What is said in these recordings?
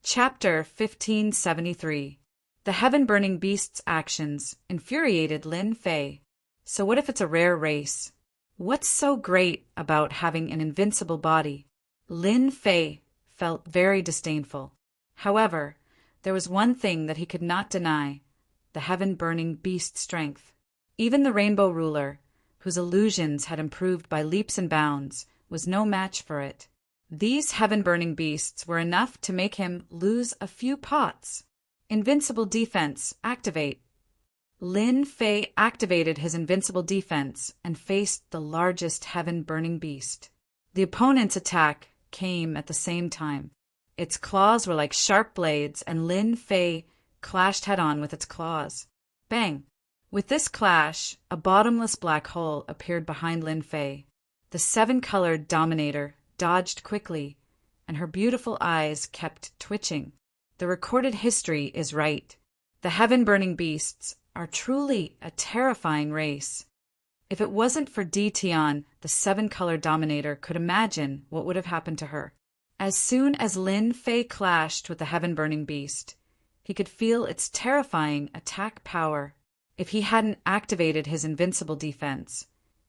Chapter 1573. The heaven-burning beast's actions infuriated Lin Fei. So what if it's a rare race? What's so great about having an invincible body? Lin Fei felt very disdainful. However, there was one thing that he could not deny: the heaven-burning beast strength. Even the Rainbow Ruler, whose illusions had improved by leaps and bounds, was no match for it. These heaven-burning beasts were enough to make him lose a few pots. Invincible defense, activate. Lin Fei activated his invincible defense and faced the largest heaven-burning beast. The opponent's attack came at the same time. Its claws were like sharp blades, and Lin Fei clashed head-on with its claws. Bang! With this clash, a bottomless black hole appeared behind Lin Fei. The seven-colored Dominator dodged quickly, and her beautiful eyes kept twitching. The recorded history is right. The heaven-burning beasts are truly a terrifying race. If it wasn't for Di Tian, the seven-colored Dominator could imagine what would have happened to her. As soon as Lin Fei clashed with the heaven-burning beast, he could feel its terrifying attack power. If he hadn't activated his invincible defense,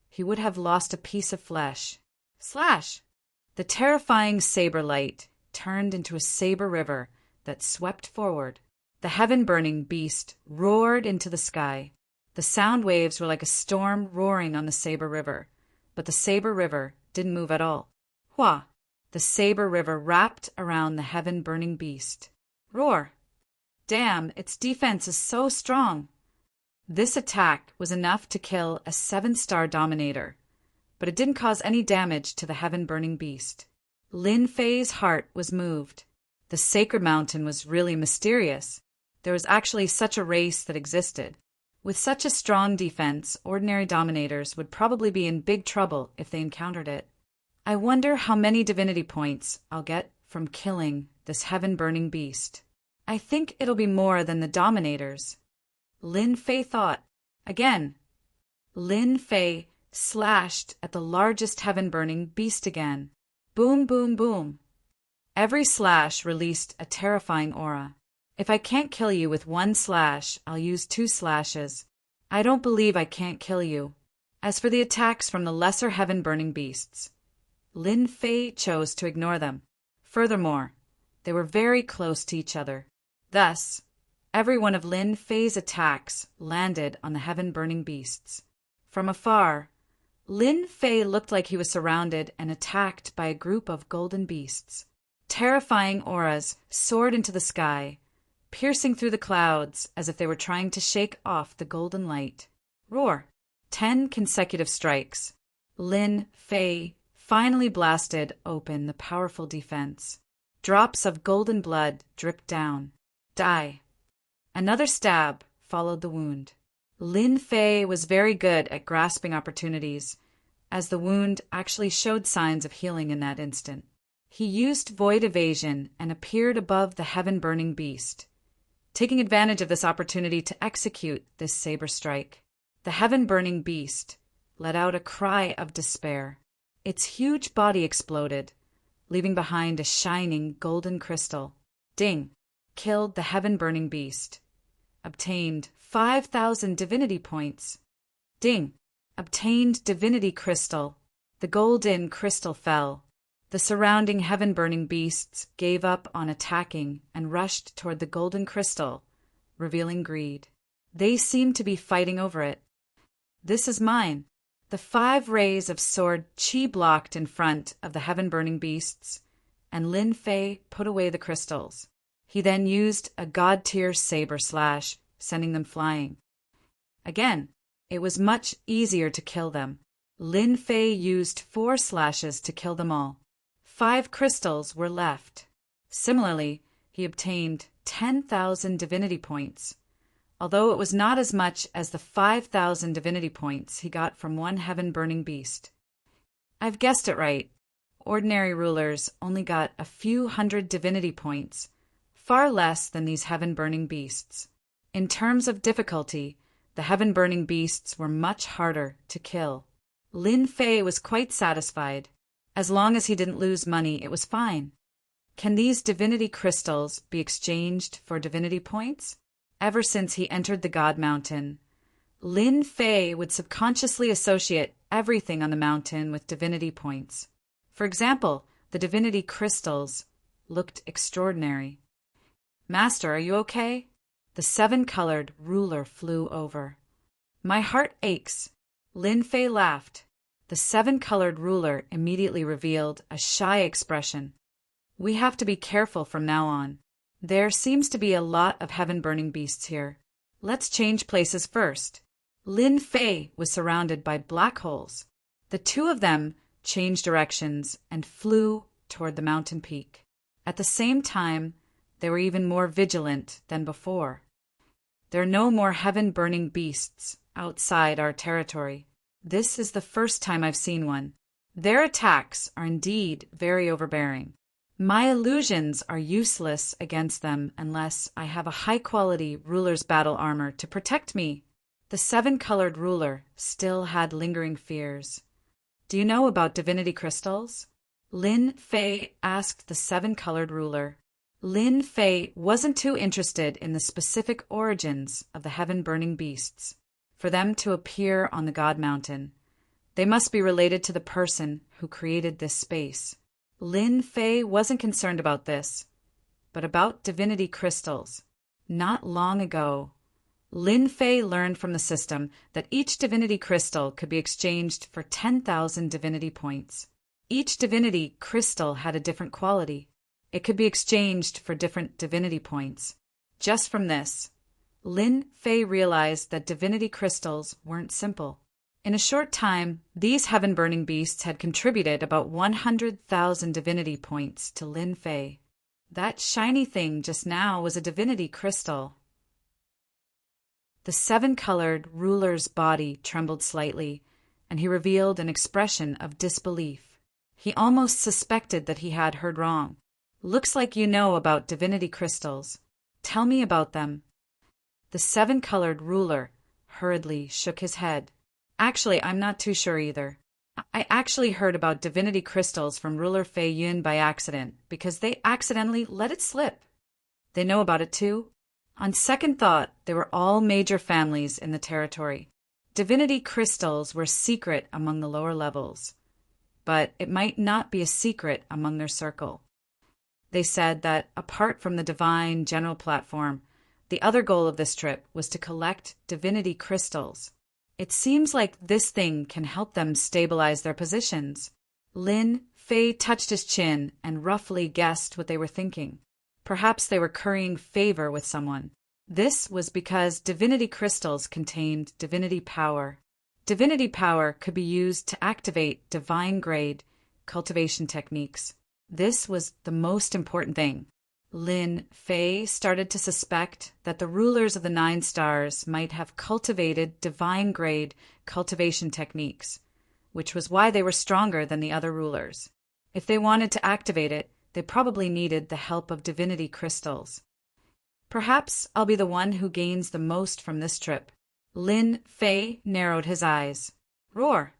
he would have lost a piece of flesh. Slash! The terrifying saber light turned into a saber river that swept forward. The heaven-burning beast roared into the sky. The sound waves were like a storm roaring on the saber river, but the saber river didn't move at all. Hua! The saber river wrapped around the heaven-burning beast. Roar! Damn, its defense is so strong. This attack was enough to kill a 7-star Dominator, but it didn't cause any damage to the heaven-burning beast. Lin Fei's heart was moved. The sacred mountain was really mysterious. There was actually such a race that existed. With such a strong defense, ordinary Dominators would probably be in big trouble if they encountered it. I wonder how many divinity points I'll get from killing this heaven-burning beast. I think it'll be more than the Dominators. Lin Fei thought. Again, Lin Fei slashed at the largest heaven-burning beast again. Boom, boom, boom. Every slash released a terrifying aura. If I can't kill you with one slash, I'll use 2 slashes. I don't believe I can't kill you. As for the attacks from the lesser heaven-burning beasts, Lin Fei chose to ignore them. Furthermore, they were very close to each other. Thus, every one of Lin Fei's attacks landed on the heaven-burning beasts. From afar, Lin Fei looked like he was surrounded and attacked by a group of golden beasts. Terrifying auras soared into the sky, piercing through the clouds as if they were trying to shake off the golden light. Roar! 10 consecutive strikes. Lin Fei finally blasted open the powerful defense. Drops of golden blood dripped down. Die! Another stab followed the wound. Lin Fei was very good at grasping opportunities, as the wound actually showed signs of healing in that instant. He used void evasion and appeared above the heaven-burning beast, taking advantage of this opportunity to execute this saber strike. The heaven-burning beast let out a cry of despair. Its huge body exploded, leaving behind a shining golden crystal. Ding! Killed the heaven-burning beast. Obtained 5,000 divinity points. Ding! Obtained divinity crystal. The golden crystal fell. The surrounding heaven-burning beasts gave up on attacking and rushed toward the golden crystal, revealing greed. They seemed to be fighting over it. This is mine. The 5 rays of sword Qi blocked in front of the heaven-burning beasts, and Lin Fei put away the crystals. He then used a god-tier saber slash, sending them flying. Again, it was much easier to kill them. Lin Fei used 4 slashes to kill them all. 5 crystals were left. Similarly, he obtained 10,000 divinity points, although it was not as much as the 5,000 divinity points he got from one heaven-burning beast. I've guessed it right. Ordinary rulers only got a few hundred divinity points, far less than these heaven-burning beasts. In terms of difficulty, the heaven-burning beasts were much harder to kill. Lin Fei was quite satisfied. As long as he didn't lose money, it was fine. Can these divinity crystals be exchanged for divinity points? Ever since he entered the God Mountain, Lin Fei would subconsciously associate everything on the mountain with divinity points. For example, the divinity crystals looked extraordinary. "Master, are you okay?" The seven-colored ruler flew over. "My heart aches." Lin Fei laughed. The seven-colored ruler immediately revealed a shy expression. "We have to be careful from now on. There seems to be a lot of heaven-burning beasts here. Let's change places first." Lin Fei was surrounded by black holes. The two of them changed directions and flew toward the mountain peak. At the same time, they were even more vigilant than before. There are no more heaven-burning beasts outside our territory. This is the first time I've seen one. Their attacks are indeed very overbearing. My illusions are useless against them unless I have a high-quality ruler's battle armor to protect me. The seven-colored ruler still had lingering fears. "Do you know about divinity crystals?" Lin Fei asked the seven-colored ruler. Lin Fei wasn't too interested in the specific origins of the heaven-burning beasts. For them to appear on the God Mountain, they must be related to the person who created this space. Lin Fei wasn't concerned about this, but about divinity crystals. Not long ago, Lin Fei learned from the system that each divinity crystal could be exchanged for 10,000 divinity points. Each divinity crystal had a different quality. It could be exchanged for different divinity points. Just from this, Lin Fei realized that divinity crystals weren't simple. In a short time, these heaven-burning beasts had contributed about 100,000 divinity points to Lin Fei. That shiny thing just now was a divinity crystal. The seven-colored ruler's body trembled slightly, and he revealed an expression of disbelief. He almost suspected that he had heard wrong. "Looks like you know about divinity crystals. Tell me about them." The seven-colored ruler hurriedly shook his head. "Actually, I'm not too sure either. I actually heard about divinity crystals from ruler Fei Yun by accident, because they accidentally let it slip." "They know about it too?" On second thought, they were all major families in the territory. Divinity crystals were secret among the lower levels, but it might not be a secret among their circle. They said that, apart from the divine general platform, the other goal of this trip was to collect divinity crystals. It seems like this thing can help them stabilize their positions. Lin Fei touched his chin and roughly guessed what they were thinking. Perhaps they were currying favor with someone. This was because divinity crystals contained divinity power. Divinity power could be used to activate divine-grade cultivation techniques. This was the most important thing. Lin Fei started to suspect that the rulers of the 9 stars might have cultivated divine-grade cultivation techniques, which was why they were stronger than the other rulers. If they wanted to activate it, they probably needed the help of divinity crystals. "Perhaps I'll be the one who gains the most from this trip." Lin Fei narrowed his eyes. "Roar!"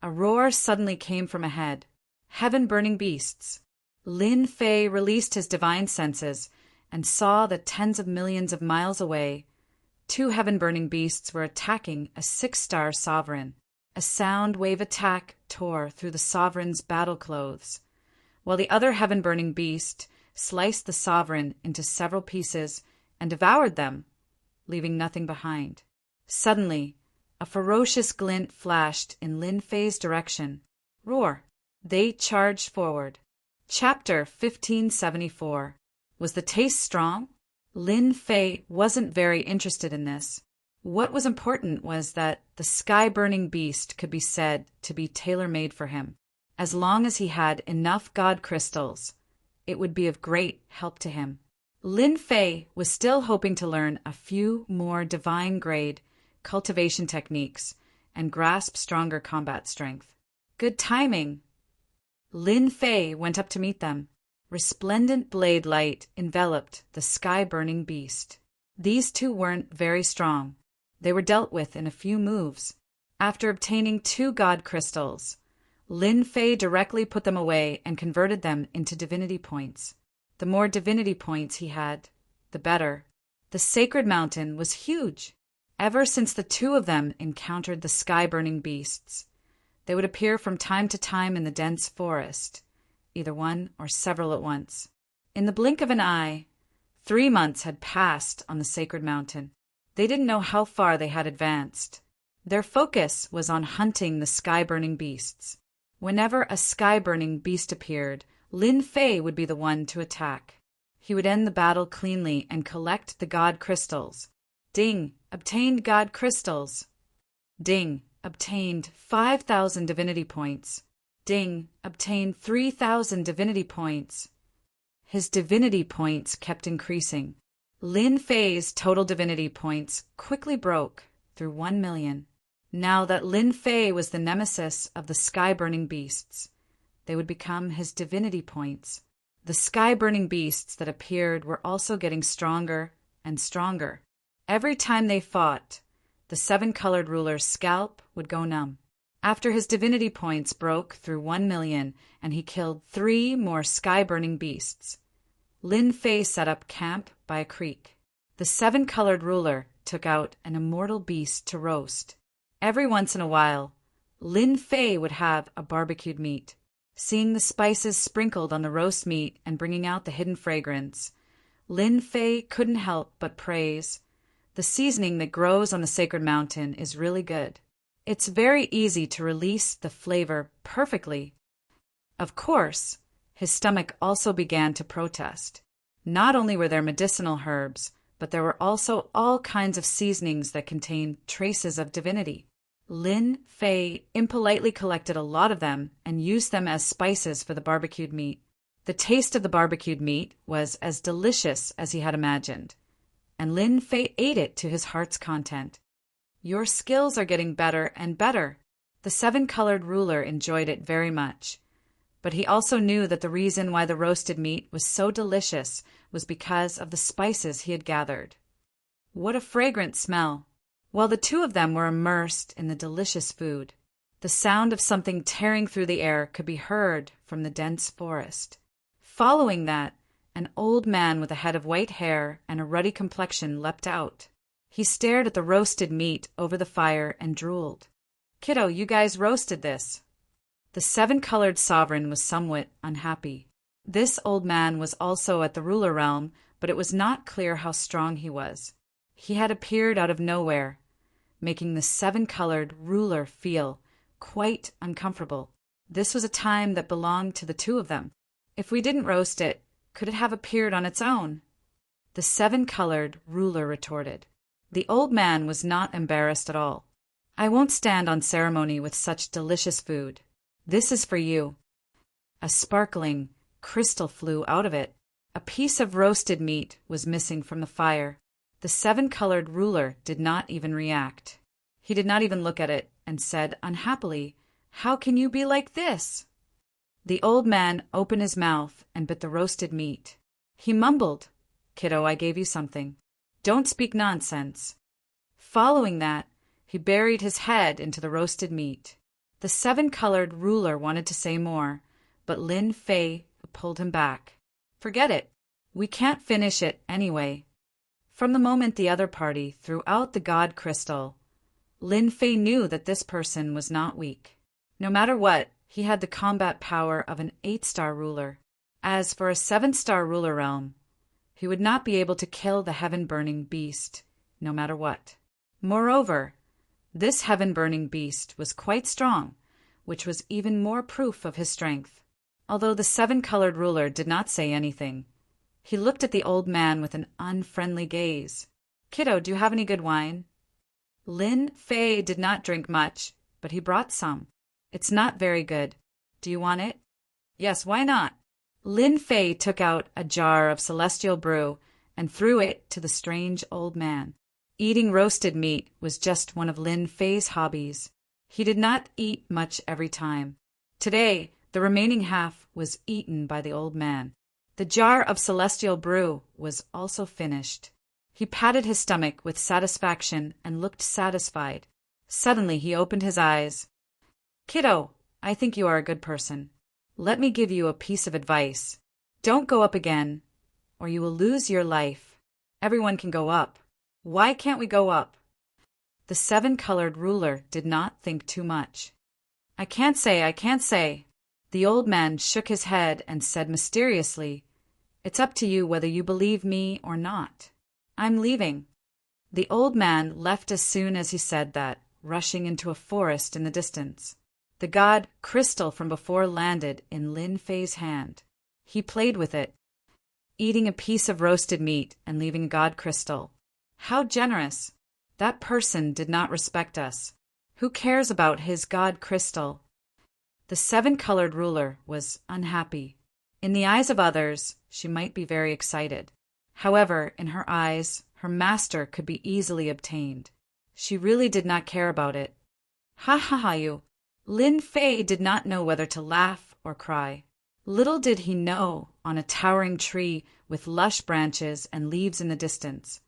A roar suddenly came from ahead. Heaven-burning beasts. Lin Fei released his divine senses and saw that tens of millions of miles away, 2 heaven-burning beasts were attacking a 6-star sovereign. A sound wave attack tore through the sovereign's battle clothes, while the other heaven-burning beast sliced the sovereign into several pieces and devoured them, leaving nothing behind. Suddenly, a ferocious glint flashed in Lin Fei's direction. Roar! They charged forward. Chapter 1574. Was the taste strong? Lin Fei wasn't very interested in this. What was important was that the sky-burning beast could be said to be tailor-made for him. As long as he had enough god crystals, it would be of great help to him. Lin Fei was still hoping to learn a few more divine-grade cultivation techniques and grasp stronger combat strength. Good timing! Lin Fei went up to meet them. Resplendent blade light enveloped the sky-burning beast. These two weren't very strong. They were dealt with in a few moves. After obtaining 2 god crystals, Lin Fei directly put them away and converted them into divinity points. The more divinity points he had, the better. The sacred mountain was huge. Ever since the two of them encountered the sky-burning beasts, they would appear from time to time in the dense forest, either one or several at once. In the blink of an eye, 3 months had passed on the sacred mountain. They didn't know how far they had advanced. Their focus was on hunting the sky-burning beasts. Whenever a sky-burning beast appeared, Lin Fei would be the one to attack. He would end the battle cleanly and collect the god crystals. Ding! Obtained god crystals. Ding! Obtained 5,000 divinity points. Ding! Obtained 3,000 divinity points. His divinity points kept increasing. Lin Fei's total divinity points quickly broke through 1 million. Now that Lin Fei was the nemesis of the sky-burning beasts, they would become his divinity points. The sky-burning beasts that appeared were also getting stronger and stronger. Every time they fought, the 7-colored ruler's scalp would go numb. After his divinity points broke through 1 million and he killed 3 more sky-burning beasts, Lin Fei set up camp by a creek. The 7-colored ruler took out an immortal beast to roast. Every once in a while, Lin Fei would have a barbecued meat. Seeing the spices sprinkled on the roast meat and bringing out the hidden fragrance, Lin Fei couldn't help but praise, "The seasoning that grows on the sacred mountain is really good. It's very easy to release the flavor perfectly." Of course, his stomach also began to protest. Not only were there medicinal herbs, but there were also all kinds of seasonings that contained traces of divinity. Lin Fei impolitely collected a lot of them and used them as spices for the barbecued meat. The taste of the barbecued meat was as delicious as he had imagined, and Lin Fei ate it to his heart's content. "Your skills are getting better and better." The 7-colored ruler enjoyed it very much, but he also knew that the reason why the roasted meat was so delicious was because of the spices he had gathered. What a fragrant smell! While the two of them were immersed in the delicious food, the sound of something tearing through the air could be heard from the dense forest. Following that, an old man with a head of white hair and a ruddy complexion leapt out. He stared at the roasted meat over the fire and drooled. "Kiddo, you guys roasted this." The 7-colored sovereign was somewhat unhappy. This old man was also at the ruler realm, but it was not clear how strong he was. He had appeared out of nowhere, making the 7-colored ruler feel quite uncomfortable. This was a time that belonged to the two of them. If we didn't roast it, could it have appeared on its own? The 7-colored ruler retorted. The old man was not embarrassed at all. "I won't stand on ceremony with such delicious food. This is for you." A sparkling crystal flew out of it. A piece of roasted meat was missing from the fire. The 7-colored ruler did not even react. He did not even look at it and said unhappily, "How can you be like this?" The old man opened his mouth and bit the roasted meat. He mumbled, "Kiddo, I gave you something. Don't speak nonsense." Following that, he buried his head into the roasted meat. The 7-colored ruler wanted to say more, but Lin Fei pulled him back. "Forget it. We can't finish it anyway." From the moment the other party threw out the god crystal, Lin Fei knew that this person was not weak. No matter what, he had the combat power of an 8-star ruler. As for a 7-star ruler realm, he would not be able to kill the heaven-burning beast, no matter what. Moreover, this heaven-burning beast was quite strong, which was even more proof of his strength. Although the 7-colored ruler did not say anything, he looked at the old man with an unfriendly gaze. "Kiddo, do you have any good wine?" Lin Fei did not drink much, but he brought some. "It's not very good. Do you want it?" "Yes, why not?" Lin Fei took out a jar of celestial brew and threw it to the strange old man. Eating roasted meat was just one of Lin Fei's hobbies. He did not eat much every time. Today, the remaining half was eaten by the old man. The jar of celestial brew was also finished. He patted his stomach with satisfaction and looked satisfied. Suddenly he opened his eyes. "Kiddo, I think you are a good person. Let me give you a piece of advice. Don't go up again, or you will lose your life. Everyone can go up. Why can't we go up? The seven-colored ruler did not think too much. I can't say. The old man shook his head and said mysteriously, It's up to you whether you believe me or not. I'm leaving. The old man left as soon as he said that, rushing into a forest in the distance. The god crystal from before landed in Lin Fei's hand. He played with it, eating a piece of roasted meat and leaving a god crystal. How generous! That person did not respect us. Who cares about his god crystal? The seven-colored ruler was unhappy. In the eyes of others, she might be very excited. However, in her eyes, her master could be easily obtained. She really did not care about it. Ha ha ha you! Lin Fei did not know whether to laugh or cry. Little did he know, on a towering tree with lush branches and leaves in the distance.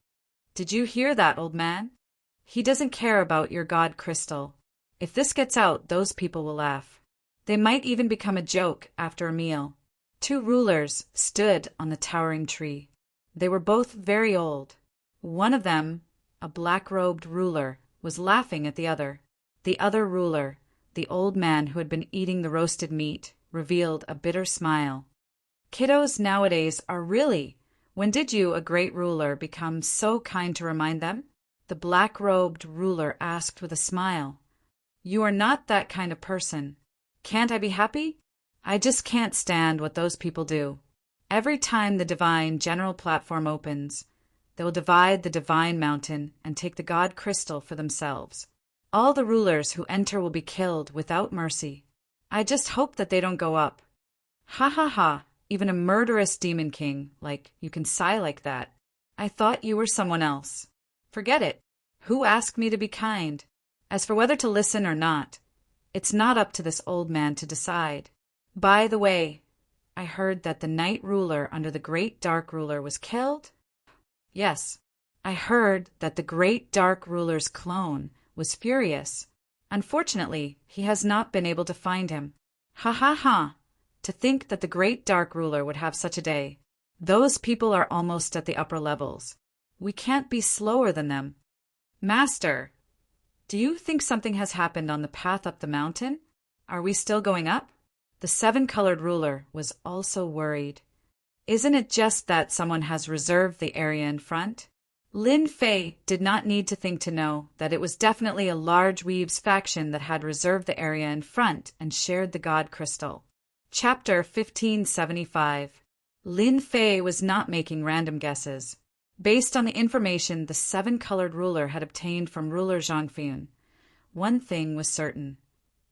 Did you hear that, old man? He doesn't care about your god crystal. If this gets out, those people will laugh. They might even become a joke after a meal. Two rulers stood on the towering tree. They were both very old. One of them, a black-robed ruler, was laughing at the other. The other ruler, the old man who had been eating the roasted meat, revealed a bitter smile. Kiddos nowadays are really, when did you, a great ruler, become so kind to remind them? The black-robed ruler asked with a smile. You are not that kind of person. Can't I be happy? I just can't stand what those people do. Every time the divine general platform opens, they will divide the divine mountain and take the god crystal for themselves. All the rulers who enter will be killed without mercy. I just hope that they don't go up. Ha ha ha, even a murderous demon king, like you can sigh like that. I thought you were someone else. Forget it. Who asked me to be kind? As for whether to listen or not, it's not up to this old man to decide. By the way, I heard that the night ruler under the great dark ruler was killed? Yes, I heard that the great dark ruler's clone was furious. Unfortunately, he has not been able to find him. Ha ha ha! To think that the great dark ruler would have such a day. Those people are almost at the upper levels. We can't be slower than them. Master, do you think something has happened on the path up the mountain? Are we still going up? The seven-colored ruler was also worried. Isn't it just that someone has reserved the area in front? Lin Fei did not need to think to know that it was definitely a large Weaves faction that had reserved the area in front and shared the god crystal. Chapter 1575. Lin Fei was not making random guesses. Based on the information the seven-colored ruler had obtained from ruler Zhangfun, one thing was certain.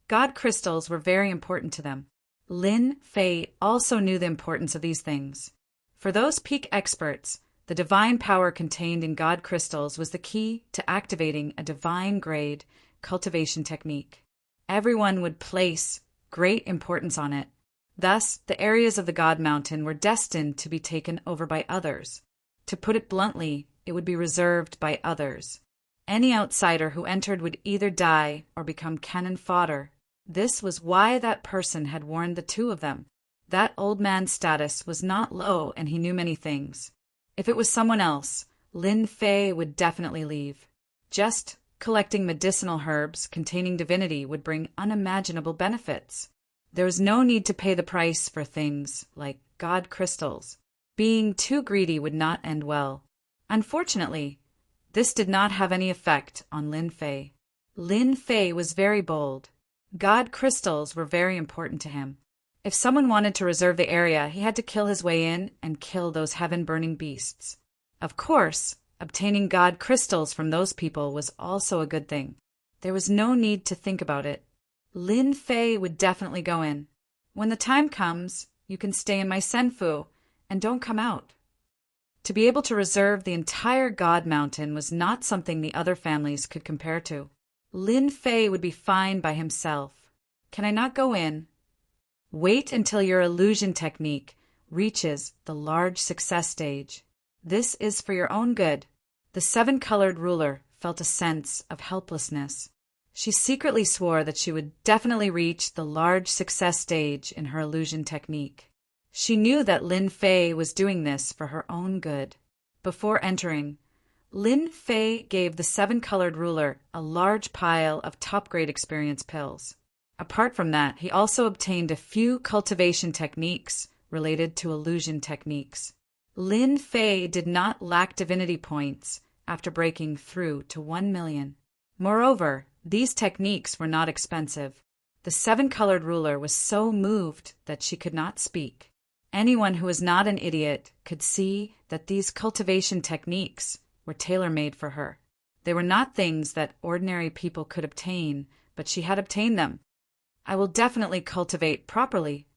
God crystals were very important to them. Lin Fei also knew the importance of these things. For those peak experts, the divine power contained in God crystals was the key to activating a divine-grade cultivation technique. Everyone would place great importance on it. Thus, the areas of the God Mountain were destined to be taken over by others. To put it bluntly, it would be reserved by others. Any outsider who entered would either die or become cannon fodder. This was why that person had warned the two of them. That old man's status was not low and he knew many things. If it was someone else, Lin Fei would definitely leave. Just collecting medicinal herbs containing divinity would bring unimaginable benefits. There was no need to pay the price for things like God crystals. Being too greedy would not end well. Unfortunately, this did not have any effect on Lin Fei. Lin Fei was very bold. God crystals were very important to him. If someone wanted to reserve the area, he had to kill his way in and kill those heaven-burning beasts. Of course, obtaining God crystals from those people was also a good thing. There was no need to think about it. Lin Fei would definitely go in. When the time comes, you can stay in my senfu and don't come out. To be able to reserve the entire God Mountain was not something the other families could compare to. Lin Fei would be fine by himself. Can I not go in? Wait until your illusion technique reaches the large success stage. This is for your own good. The seven-colored ruler felt a sense of helplessness. She secretly swore that she would definitely reach the large success stage in her illusion technique. She knew that Lin Fei was doing this for her own good. Before entering, Lin Fei gave the seven-colored ruler a large pile of top-grade experience pills. Apart from that, he also obtained a few cultivation techniques related to illusion techniques. Lin Fei did not lack divinity points after breaking through to 1 million. Moreover, these techniques were not expensive. The seven-colored ruler was so moved that she could not speak. Anyone who was not an idiot could see that these cultivation techniques were tailor-made for her. They were not things that ordinary people could obtain, but she had obtained them. I will definitely cultivate properly.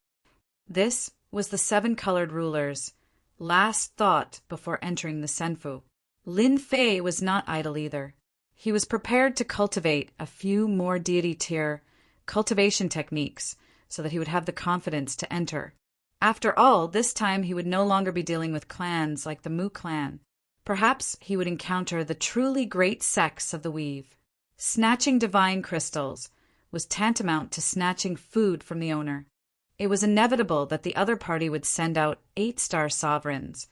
This was the seven-colored ruler's last thought before entering the Senfu. Lin Fei was not idle either. He was prepared to cultivate a few more deity tier cultivation techniques so that he would have the confidence to enter. After all, this time he would no longer be dealing with clans like the Mu clan. Perhaps he would encounter the truly great sects of the weave. Snatching divine crystals was tantamount to snatching food from the owner. It was inevitable that the other party would send out 8-star sovereigns,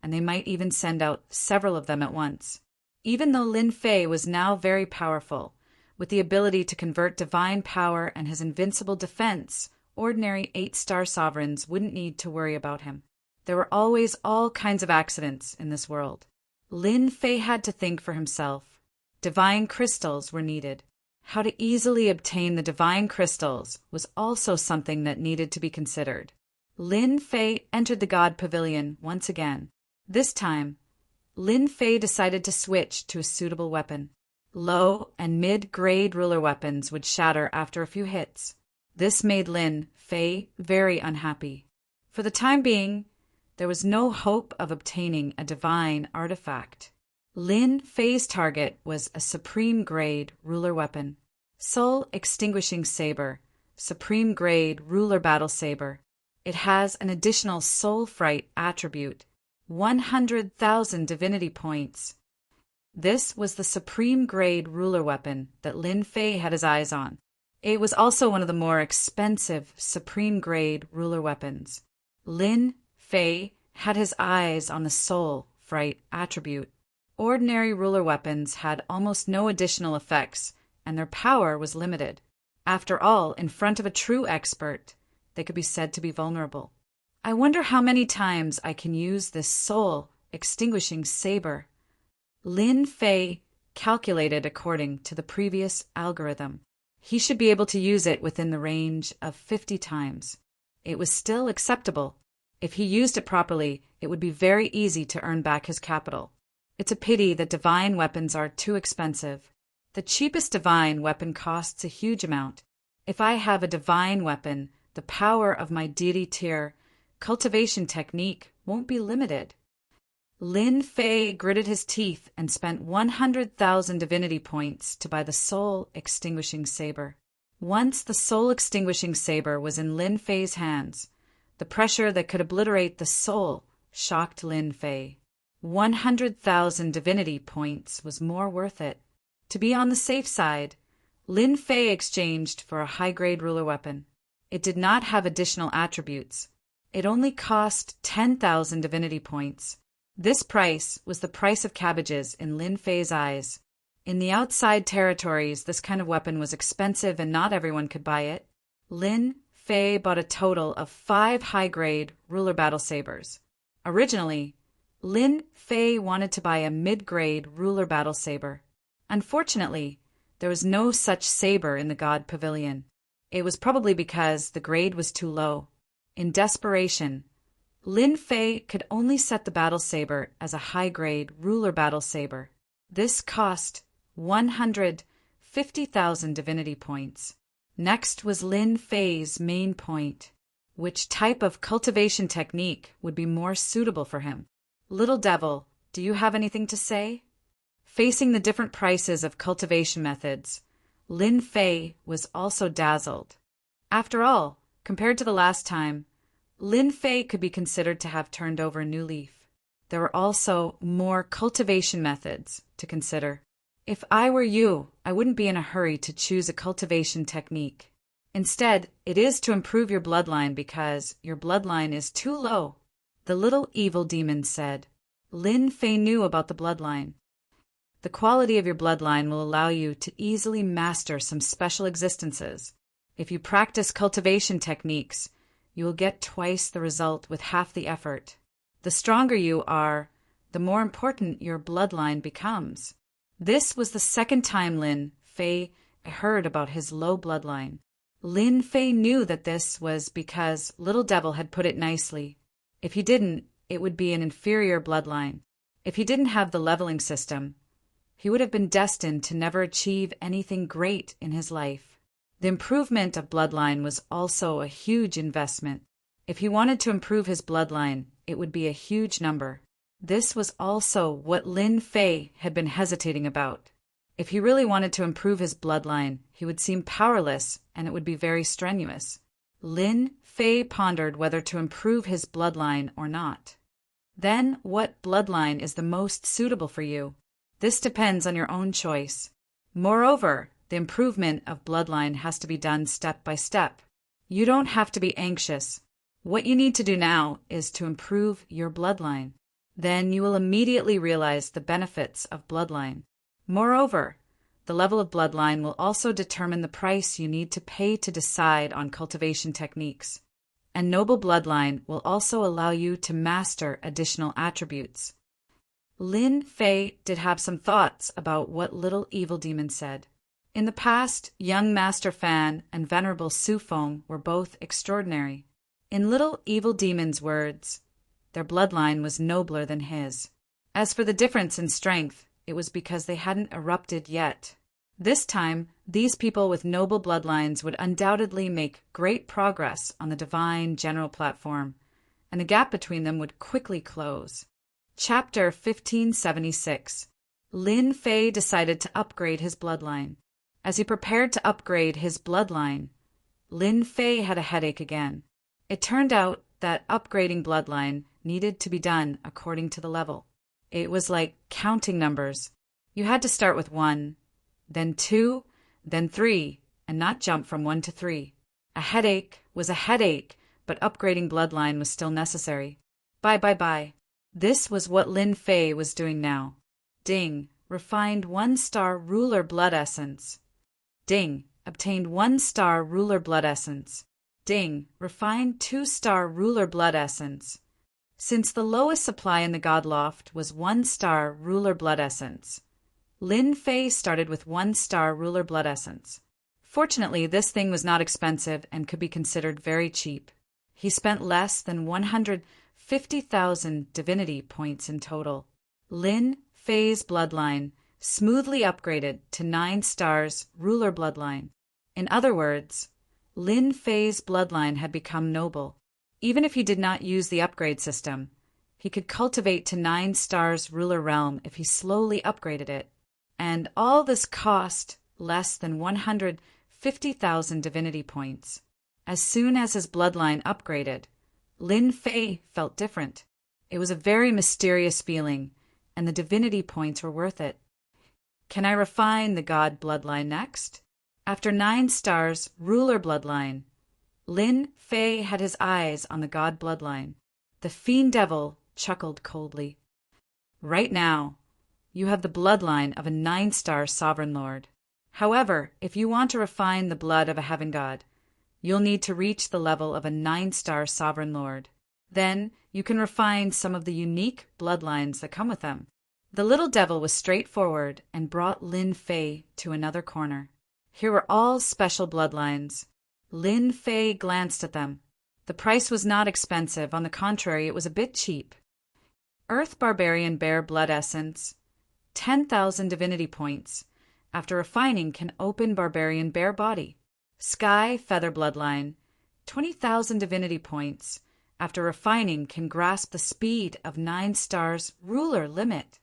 and they might even send out several of them at once. Even though Lin Fei was now very powerful, with the ability to convert divine power and his invincible defense, ordinary 8-star sovereigns wouldn't need to worry about him. There were always all kinds of accidents in this world. Lin Fei had to think for himself. Divine crystals were needed. How to easily obtain the divine crystals was also something that needed to be considered. Lin Fei entered the God Pavilion once again. This time, Lin Fei decided to switch to a suitable weapon. Low and mid-grade ruler weapons would shatter after a few hits. This made Lin Fei very unhappy. For the time being, there was no hope of obtaining a divine artifact. Lin Fei's target was a supreme-grade ruler weapon. Soul Extinguishing Saber, supreme-grade ruler battle saber. It has an additional Soul Fright attribute, 100,000 divinity points. This was the supreme-grade ruler weapon that Lin Fei had his eyes on. It was also one of the more expensive supreme-grade ruler weapons. Lin Fei had his eyes on the Soul Fright attribute. Ordinary ruler weapons had almost no additional effects, and their power was limited. After all, in front of a true expert, they could be said to be vulnerable. I wonder how many times I can use this Soul Extinguishing Saber. Lin Fei calculated according to the previous algorithm. He should be able to use it within the range of 50 times. It was still acceptable. If he used it properly, it would be very easy to earn back his capital. It's a pity that divine weapons are too expensive. The cheapest divine weapon costs a huge amount. If I have a divine weapon, the power of my deity tier cultivation technique won't be limited. Lin Fei gritted his teeth and spent 100,000 divinity points to buy the Soul Extinguishing Saber. Once the Soul Extinguishing Saber was in Lin Fei's hands, the pressure that could obliterate the soul shocked Lin Fei. 100,000 divinity points was more worth it. To be on the safe side, Lin Fei exchanged for a high-grade ruler weapon. It did not have additional attributes. It only cost 10,000 divinity points. This price was the price of cabbages in Lin Fei's eyes. In the outside territories, this kind of weapon was expensive and not everyone could buy it. Lin Fei bought a total of 5 high-grade ruler battle sabers. Originally, Lin Fei wanted to buy a mid-grade ruler battle saber. Unfortunately, there was no such saber in the God Pavilion. It was probably because the grade was too low. In desperation, Lin Fei could only set the battle saber as a high-grade ruler battle saber. This cost 150,000 divinity points. Next was Lin Fei's main point. Which type of cultivation technique would be more suitable for him? Little Devil, do you have anything to say? Facing the different prices of cultivation methods, Lin Fei was also dazzled. After all, compared to the last time, Lin Fei could be considered to have turned over a new leaf. There were also more cultivation methods to consider. If I were you, I wouldn't be in a hurry to choose a cultivation technique. Instead, it is to improve your bloodline because your bloodline is too low. The little evil demon said. Lin Fei knew about the bloodline. The quality of your bloodline will allow you to easily master some special existences. If you practice cultivation techniques, you will get twice the result with half the effort. The stronger you are, the more important your bloodline becomes. This was the second time Lin Fei heard about his low bloodline. Lin Fei knew that this was because Little Devil had put it nicely. If he didn't, it would be an inferior bloodline. If he didn't have the leveling system, he would have been destined to never achieve anything great in his life. The improvement of bloodline was also a huge investment. If he wanted to improve his bloodline, it would be a huge number. This was also what Lin Fei had been hesitating about. If he really wanted to improve his bloodline, he would seem powerless and it would be very strenuous. Lin Fei pondered whether to improve his bloodline or not. Then, what bloodline is the most suitable for you? This depends on your own choice. Moreover, the improvement of bloodline has to be done step by step. You don't have to be anxious. What you need to do now is to improve your bloodline. Then you will immediately realize the benefits of bloodline. Moreover, the level of bloodline will also determine the price you need to pay to decide on cultivation techniques. A noble bloodline will also allow you to master additional attributes. Lin Fei did have some thoughts about what little evil demon said. In the past, young Master Fan and Venerable Su Feng were both extraordinary. In little evil demon's words, their bloodline was nobler than his. As for the difference in strength, it was because they hadn't erupted yet. This time, these people with noble bloodlines would undoubtedly make great progress on the divine general platform, and the gap between them would quickly close. Chapter 1576. Lin Fei decided to upgrade his bloodline. As he prepared to upgrade his bloodline, Lin Fei had a headache again. It turned out that upgrading bloodline needed to be done according to the level. It was like counting numbers. You had to start with 1, then 2, then 3, and not jump from 1 to 3. A headache was a headache, but upgrading bloodline was still necessary. Bye. This was what Lin Fei was doing now. Ding, refined 1-star ruler blood essence. Ding, obtained 1-star ruler blood essence. Ding, refined 2-star ruler blood essence. Since the lowest supply in the God Loft was 1-star ruler blood essence, Lin Fei started with 1-star ruler blood essence. Fortunately, this thing was not expensive and could be considered very cheap. He spent less than 150,000 divinity points in total. Lin Fei's bloodline smoothly upgraded to 9 stars ruler bloodline. In other words, Lin Fei's bloodline had become noble. Even if he did not use the upgrade system, he could cultivate to 9 stars ruler realm if he slowly upgraded it. And all this cost less than 150,000 divinity points. As soon as his bloodline upgraded, Lin Fei felt different. It was a very mysterious feeling, and the divinity points were worth it. Can I refine the God bloodline next? After 9 stars ruler bloodline, Lin Fei had his eyes on the God bloodline. The fiend devil chuckled coldly. Right now, you have the bloodline of a 9-star sovereign lord. However, if you want to refine the blood of a heaven god, you'll need to reach the level of a 9-star sovereign lord. Then you can refine some of the unique bloodlines that come with them. The little devil was straightforward and brought Lin Fei to another corner. Here were all special bloodlines. Lin Fei glanced at them. The price was not expensive. On the contrary, it was a bit cheap. Earth Barbarian Bear Blood Essence, 10,000 divinity points. After refining, can open Barbarian Bear Body. Sky Feather Bloodline, 20,000 divinity points. After refining, can grasp the speed of 9 stars ruler limit.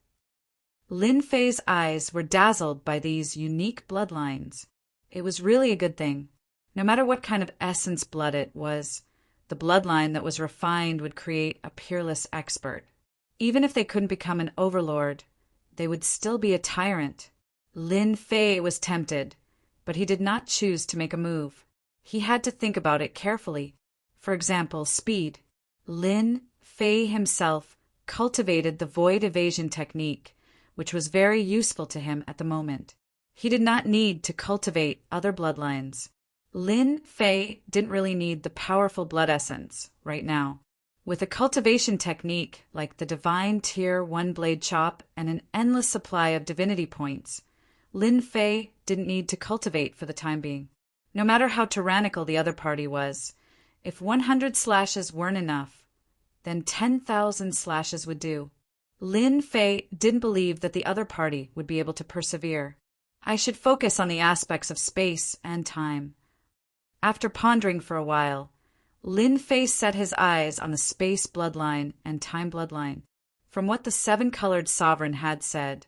Lin Fei's eyes were dazzled by these unique bloodlines. It was really a good thing. No matter what kind of essence blood it was, the bloodline that was refined would create a peerless expert. Even if they couldn't become an overlord, they would still be a tyrant. Lin Fei was tempted, but he did not choose to make a move. He had to think about it carefully. For example, speed. Lin Fei himself cultivated the void evasion technique, which was very useful to him at the moment. He did not need to cultivate other bloodlines. Lin Fei didn't really need the powerful blood essence right now. With a cultivation technique like the Divine Tier 1 Blade Chop and an endless supply of divinity points, Lin Fei didn't need to cultivate for the time being. No matter how tyrannical the other party was, if 100 slashes weren't enough, then 10,000 slashes would do. Lin Fei didn't believe that the other party would be able to persevere. I should focus on the aspects of space and time. After pondering for a while, Lin Fei set his eyes on the space bloodline and time bloodline. From what the seven-colored sovereign had said,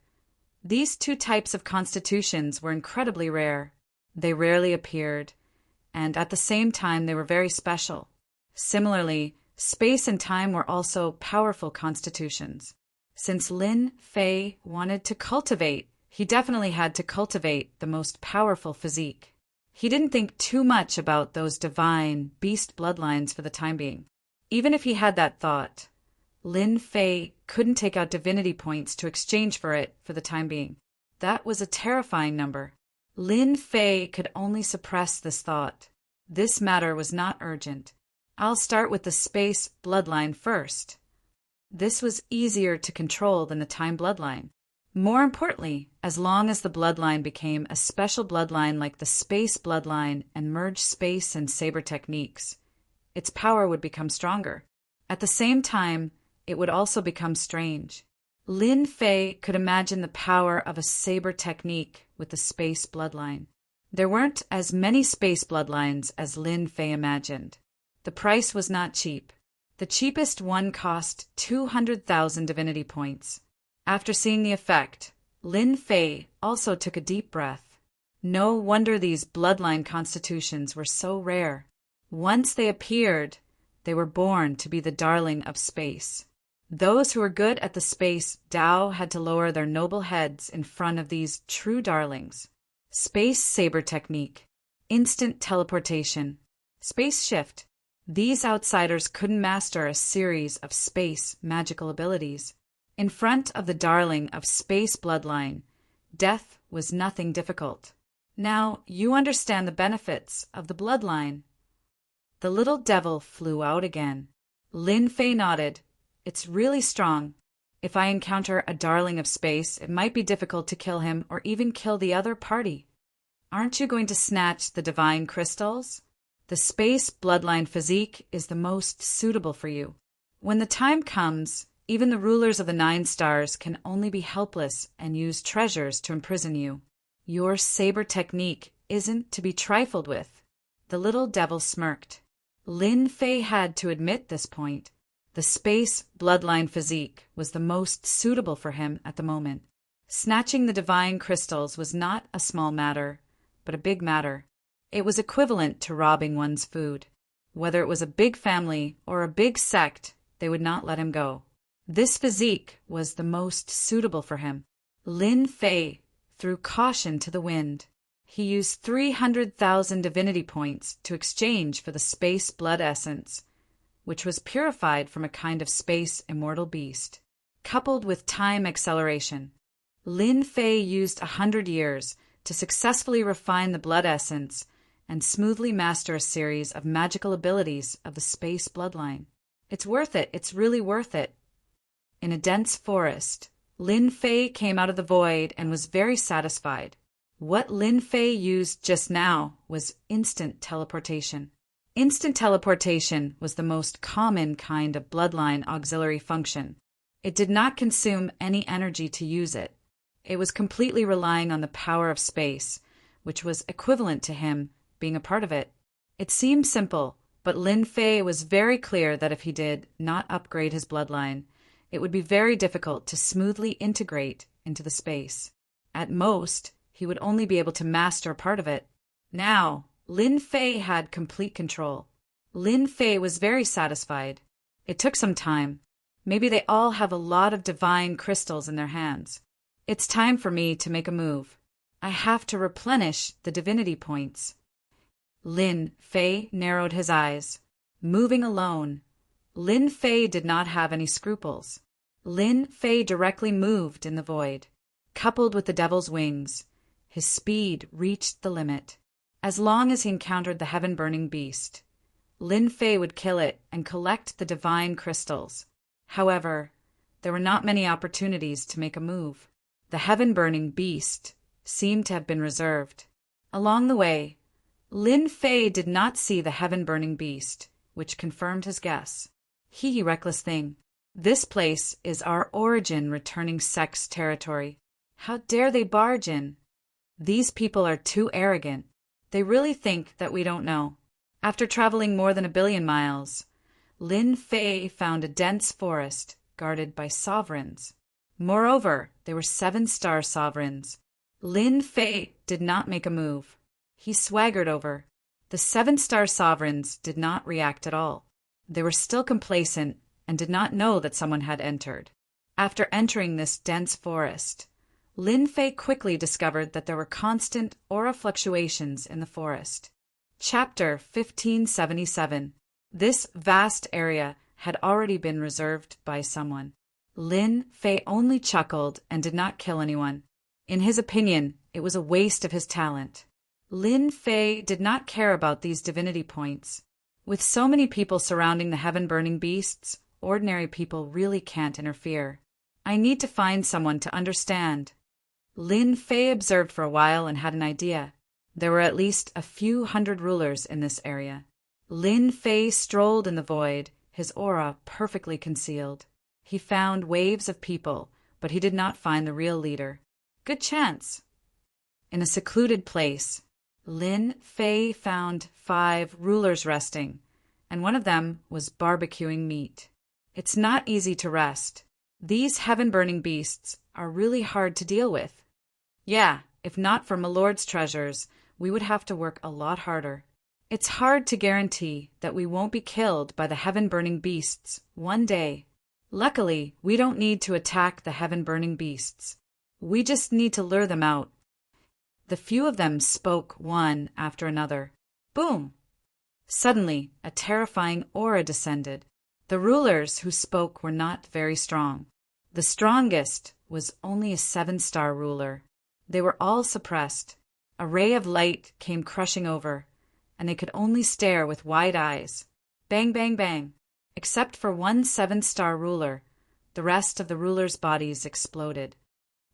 these two types of constitutions were incredibly rare. They rarely appeared, and at the same time they were very special. Similarly, space and time were also powerful constitutions. Since Lin Fei wanted to cultivate, he definitely had to cultivate the most powerful physique. He didn't think too much about those divine beast bloodlines for the time being. Even if he had that thought, Lin Fei couldn't take out divinity points to exchange for it for the time being. That was a terrifying number. Lin Fei could only suppress this thought. This matter was not urgent. I'll start with the space bloodline first. This was easier to control than the time bloodline. More importantly, as long as the bloodline became a special bloodline like the space bloodline and merged space and saber techniques, its power would become stronger. At the same time, it would also become strange. Lin Fei could imagine the power of a saber technique with the space bloodline. There weren't as many space bloodlines as Lin Fei imagined. The price was not cheap. The cheapest one cost 200,000 divinity points. After seeing the effect, Lin Fei also took a deep breath. No wonder these bloodline constitutions were so rare. Once they appeared, they were born to be the darling of space. Those who were good at the space Dao had to lower their noble heads in front of these true darlings. Space saber technique, instant teleportation, space shift. These outsiders couldn't master a series of space magical abilities. In front of the darling of space bloodline, death was nothing difficult. Now you understand the benefits of the bloodline. The little devil flew out again. Lin Fei nodded. It's really strong. If I encounter a darling of space, it might be difficult to kill him or even kill the other party. Aren't you going to snatch the divine crystals? The space bloodline physique is the most suitable for you. When the time comes, even the rulers of the 9 stars can only be helpless and use treasures to imprison you. Your saber technique isn't to be trifled with. The little devil smirked. Lin Fei had to admit this point. The space bloodline physique was the most suitable for him at the moment. Snatching the divine crystals was not a small matter, but a big matter. It was equivalent to robbing one's food. Whether it was a big family or a big sect, they would not let him go. This physique was the most suitable for him. Lin Fei threw caution to the wind. He used 300,000 divinity points to exchange for the space blood essence, which was purified from a kind of space immortal beast. Coupled with time acceleration, Lin Fei used 100 years to successfully refine the blood essence and smoothly master a series of magical abilities of the space bloodline. It's worth it. It's really worth it. In a dense forest, Lin Fei came out of the void and was very satisfied. What Lin Fei used just now was instant teleportation. Instant teleportation was the most common kind of bloodline auxiliary function. It did not consume any energy to use it. It was completely relying on the power of space, which was equivalent to him being a part of it. It seemed simple, but Lin Fei was very clear that if he did not upgrade his bloodline, it would be very difficult to smoothly integrate into the space. At most, he would only be able to master a part of it. Now, Lin Fei had complete control. Lin Fei was very satisfied. It took some time. Maybe they all have a lot of divine crystals in their hands. It's time for me to make a move. I have to replenish the divinity points. Lin Fei narrowed his eyes. Moving alone, Lin Fei did not have any scruples. Lin Fei directly moved in the void. Coupled with the devil's wings, his speed reached the limit. As long as he encountered the heaven-burning beast, Lin Fei would kill it and collect the divine crystals. However, there were not many opportunities to make a move. The heaven-burning beast seemed to have been reserved. Along the way, Lin Fei did not see the heaven-burning beast, which confirmed his guess. Reckless thing. This place is our origin returning sex territory. How dare they barge in? These people are too arrogant. They really think that we don't know. After traveling more than 1 billion miles, Lin Fei found a dense forest guarded by sovereigns. Moreover, they were 7-star sovereigns. Lin Fei did not make a move. He swaggered over. The 7-star sovereigns did not react at all. They were still complacent and did not know that someone had entered. After entering this dense forest, Lin Fei quickly discovered that there were constant aura fluctuations in the forest. Chapter 1577. This vast area had already been reserved by someone. Lin Fei only chuckled and did not kill anyone. In his opinion, it was a waste of his talent. Lin Fei did not care about these divinity points. With so many people surrounding the heaven-burning beasts, ordinary people really can't interfere. I need to find someone to understand. Lin Fei observed for a while and had an idea. There were at least a few hundred rulers in this area. Lin Fei strolled in the void, his aura perfectly concealed. He found waves of people, but he did not find the real leader. Good chance. In a secluded place, Lin Fei found 5 rulers resting, and one of them was barbecuing meat. It's not easy to rest. These heaven-burning beasts are really hard to deal with. Yeah, if not for my lord's treasures, we would have to work a lot harder. It's hard to guarantee that we won't be killed by the heaven-burning beasts one day. Luckily, we don't need to attack the heaven-burning beasts. We just need to lure them out. The few of them spoke one after another. Boom! Suddenly, a terrifying aura descended. The rulers who spoke were not very strong. The strongest was only a 7-star ruler. They were all suppressed. A ray of light came crushing over, and they could only stare with wide eyes. Bang, bang, bang. Except for one 7-star ruler, the rest of the rulers' bodies exploded.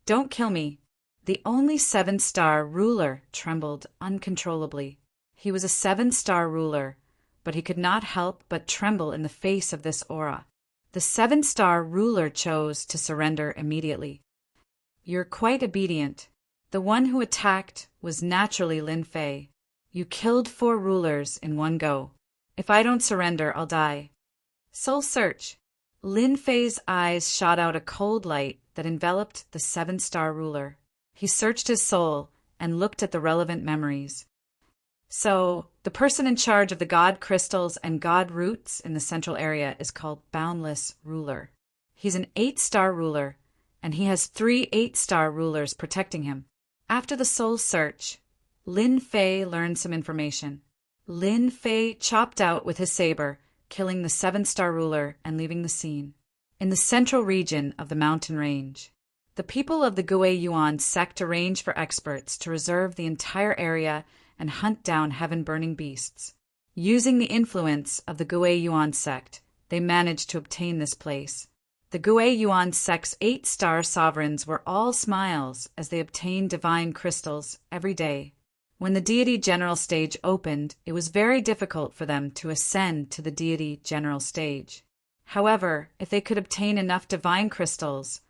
Don't kill me. The only 7-star ruler trembled uncontrollably. He was a 7-star ruler, but he could not help but tremble in the face of this aura. The 7-star ruler chose to surrender immediately. You're quite obedient. The one who attacked was naturally Lin Fei. You killed 4 rulers in one go. If I don't surrender, I'll die. Soul search. Lin Fei's eyes shot out a cold light that enveloped the 7-star ruler. He searched his soul and looked at the relevant memories. So, the person in charge of the god crystals and god roots in the central area is called Boundless Ruler. He's an 8-star ruler, and he has 3 8-star rulers protecting him. After the soul search, Lin Fei learned some information. Lin Fei chopped out with his saber, killing the 7-star ruler and leaving the scene. In the central region of the mountain range, the people of the Gui Yuan sect arranged for experts to reserve the entire area and hunt down heaven-burning beasts. Using the influence of the Gui Yuan sect, they managed to obtain this place. The Gui Yuan sect's 8-star sovereigns were all smiles as they obtained divine crystals every day. When the deity general stage opened, it was very difficult for them to ascend to the deity general stage. However, if they could obtain enough divine crystals,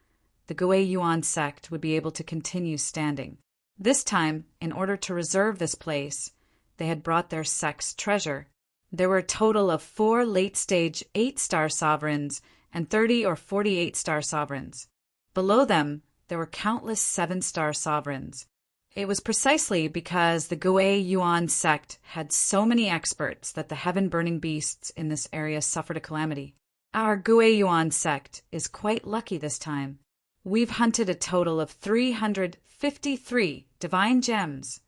the Gui Yuan sect would be able to continue standing. This time, in order to reserve this place, they had brought their sect's treasure. There were a total of 4 late-stage 8-star sovereigns and 30 or 48-star sovereigns. Below them, there were countless 7-star sovereigns. It was precisely because the Gui Yuan sect had so many experts that the heaven-burning beasts in this area suffered a calamity. Our Gui Yuan sect is quite lucky this time. We've hunted a total of 353 divine gems.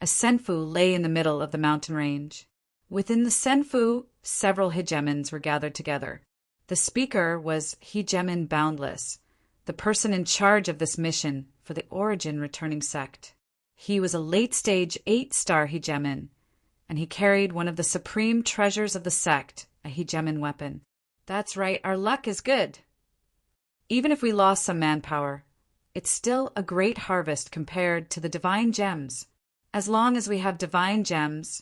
A senfu lay in the middle of the mountain range. Within the senfu, several hegemons were gathered together. The speaker was Hegemon Boundless, the person in charge of this mission for the Origin returning sect. He was a late-stage 8-star hegemon, and he carried one of the supreme treasures of the sect, a hegemon weapon. That's right, our luck is good. Even if we lost some manpower, it's still a great harvest compared to the divine gems. As long as we have divine gems,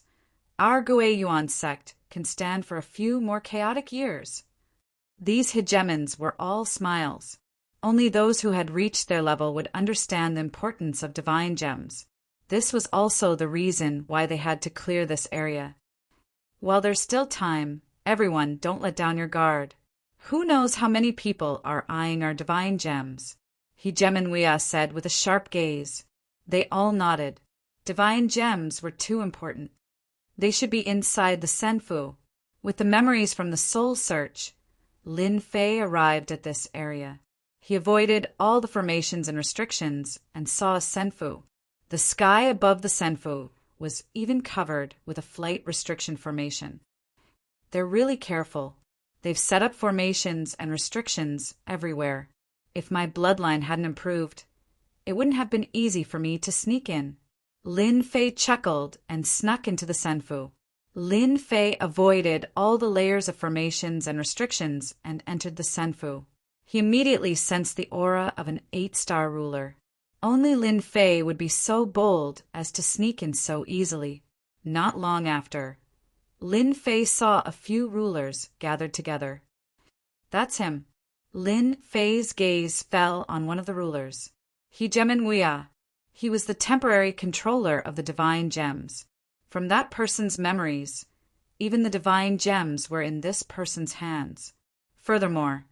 our Guei Yuan sect can stand for a few more chaotic years. These hegemons were all smiles. Only those who had reached their level would understand the importance of divine gems. This was also the reason why they had to clear this area. While there's still time, everyone, don't let down your guard. Who knows how many people are eyeing our divine gems? Hegemon Wea said with a sharp gaze. They all nodded. Divine gems were too important. They should be inside the senfu. With the memories from the soul search, Lin Fei arrived at this area. He avoided all the formations and restrictions and saw a senfu. The sky above the senfu was even covered with a flight restriction formation. They're really careful. They've set up formations and restrictions everywhere. If my bloodline hadn't improved, it wouldn't have been easy for me to sneak in. Lin Fei chuckled and snuck into the senfu. Lin Fei avoided all the layers of formations and restrictions and entered the senfu. He immediately sensed the aura of an 8-star ruler. Only Lin Fei would be so bold as to sneak in so easily. Not long after, Lin Fei saw a few rulers gathered together. That's him. Lin Fei's gaze fell on one of the rulers. Hegemon Wea. He was the temporary controller of the divine gems. From that person's memories, even the divine gems were in this person's hands. Furthermore,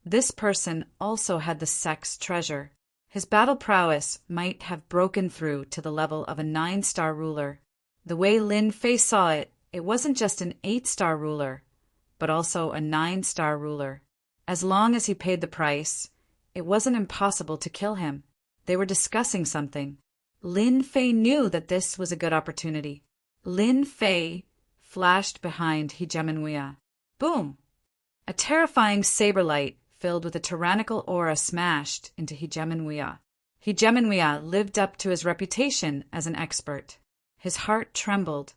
this person also had the sect's treasure. His battle prowess might have broken through to the level of a 9-star ruler. The way Lin Fei saw it, it wasn't just an 8-star ruler, but also a 9-star ruler. As long as he paid the price, it wasn't impossible to kill him. They were discussing something. Lin Fei knew that this was a good opportunity. Lin Fei flashed behind Hegemon Wea. Boom! A terrifying saber light filled with a tyrannical aura smashed into Hegemon Wea. Hegemon Wea lived up to his reputation as an expert. His heart trembled,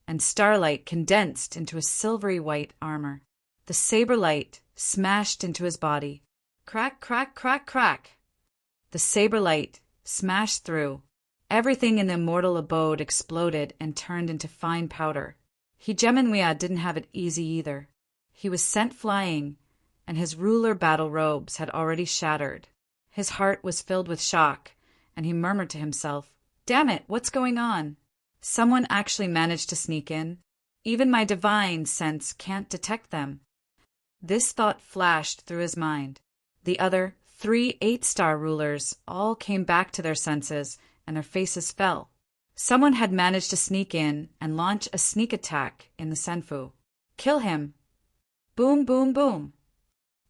and starlight condensed into a silvery white armor. The saber light smashed into his body. Crack, crack, crack, crack! The saber light smashed through. Everything in the immortal abode exploded and turned into fine powder. Hegemon Wea didn't have it easy either. He was sent flying, and his ruler battle robes had already shattered. His heart was filled with shock, and he murmured to himself, "Damn it, what's going on? Someone actually managed to sneak in. Even my divine sense can't detect them." This thought flashed through his mind. The other 3 8-star rulers all came back to their senses, and their faces fell. Someone had managed to sneak in and launch a sneak attack in the senfu. Kill him! Boom, boom, boom!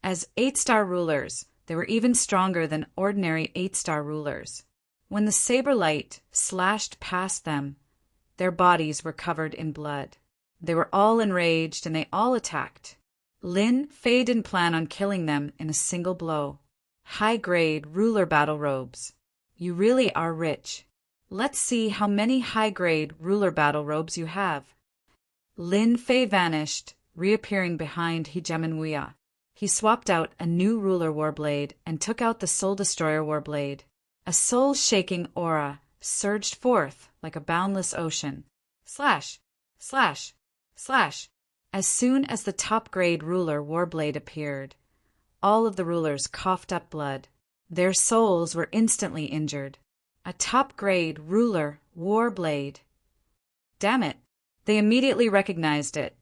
As 8-star rulers, they were even stronger than ordinary 8-star rulers. When the saber light slashed past them, their bodies were covered in blood. They were all enraged and they all attacked. Lin Fei didn't plan on killing them in a single blow. High-grade ruler battle robes. You really are rich. Let's see how many high-grade ruler battle robes you have. Lin Fei vanished, reappearing behind Hegemon Wea. He swapped out a new ruler warblade and took out the Soul Destroyer warblade. A soul-shaking aura surged forth like a boundless ocean. Slash! Slash! Slash! As soon as the top-grade ruler warblade appeared, all of the rulers coughed up blood. Their souls were instantly injured. A top-grade ruler warblade. Damn it! They immediately recognized it,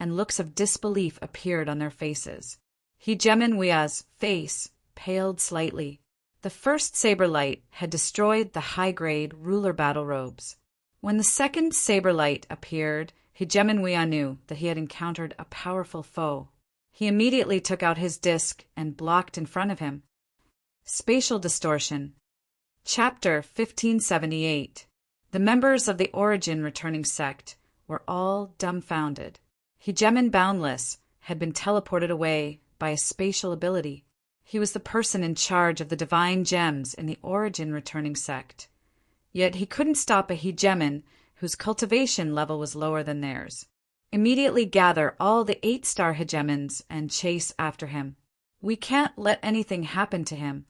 and looks of disbelief appeared on their faces. Hegemon Wea's face paled slightly. The first saber light had destroyed the high-grade ruler battle robes. When the second saber light appeared, Hegemon Wea knew that he had encountered a powerful foe. He immediately took out his disc and blocked in front of him. Spatial distortion. Chapter 1578. The members of the Origin returning sect were all dumbfounded. Hegemon Boundless had been teleported away by a spatial ability. He was the person in charge of the divine gems in the Origin returning sect. Yet he couldn't stop a hegemon whose cultivation level was lower than theirs. Immediately gather all the 8-star hegemons and chase after him. We can't let anything happen to him.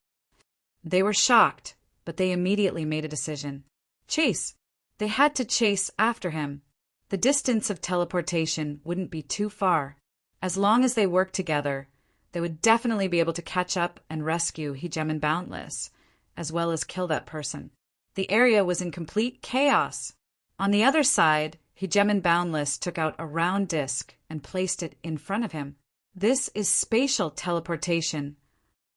They were shocked, but they immediately made a decision. Chase. They had to chase after him. The distance of teleportation wouldn't be too far. As long as they worked together, they would definitely be able to catch up and rescue Hegemon Boundless, as well as kill that person. The area was in complete chaos. On the other side, Hegemon Boundless took out a round disc and placed it in front of him. This is spatial teleportation.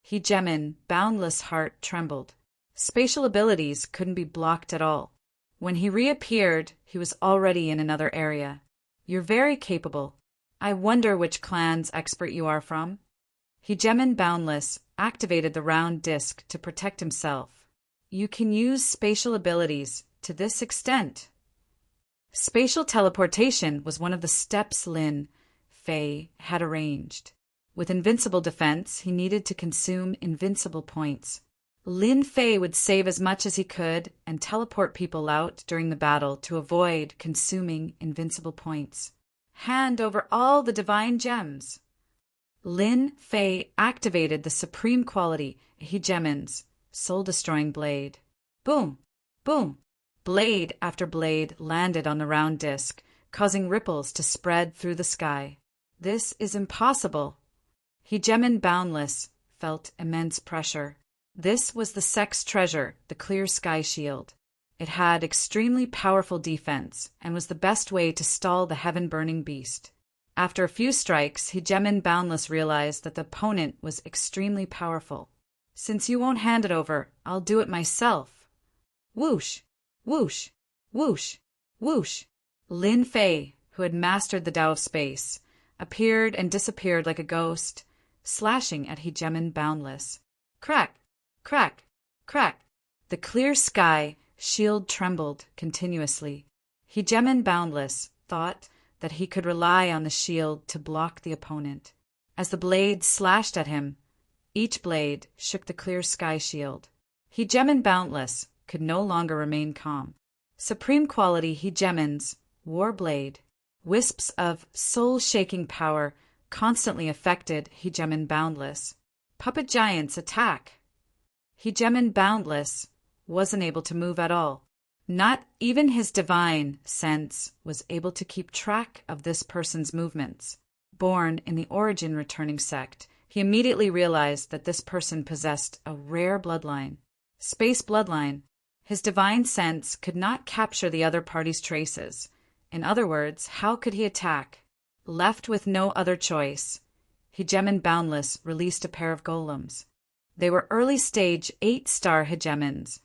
Hegemon Boundless' heart trembled. Spatial abilities couldn't be blocked at all. When he reappeared, he was already in another area. You're very capable. I wonder which clan's expert you are from. Hegemon Boundless activated the round disc to protect himself. You can use spatial abilities to this extent. Spatial teleportation was one of the steps Lin Fei had arranged. With invincible defense, he needed to consume invincible points. Lin Fei would save as much as he could and teleport people out during the battle to avoid consuming invincible points. Hand over all the divine gems. Lin Fei activated the supreme quality, Hegemon's soul-destroying blade. Boom! Boom! Blade after blade landed on the round disc, causing ripples to spread through the sky. This is impossible. Hegemon Boundless felt immense pressure. This was the sect's treasure, the Clear Sky Shield. It had extremely powerful defense and was the best way to stall the heaven-burning beast. After a few strikes, Hegemon Boundless realized that the opponent was extremely powerful. Since you won't hand it over, I'll do it myself. Whoosh! Whoosh! Whoosh! Whoosh! Lin Fei, who had mastered the Tao of Space, appeared and disappeared like a ghost, slashing at Hegemon Boundless. Crack! Crack! Crack! The clear sky shield trembled continuously. Hegemon Boundless thought that he could rely on the shield to block the opponent. As the blades slashed at him, each blade shook the clear sky shield. Hegemon Boundless could no longer remain calm. Supreme quality Hegemon's war blade. Wisps of soul-shaking power constantly affected Hegemon Boundless. Puppet giants attack. Hegemon Boundless wasn't able to move at all. Not even his divine sense was able to keep track of this person's movements. Born in the Origin returning sect, he immediately realized that this person possessed a rare bloodline. Space bloodline. His divine sense could not capture the other party's traces. In other words, how could he attack? Left with no other choice, Hegemon Boundless released a pair of golems. They were early-stage 8-star hegemons,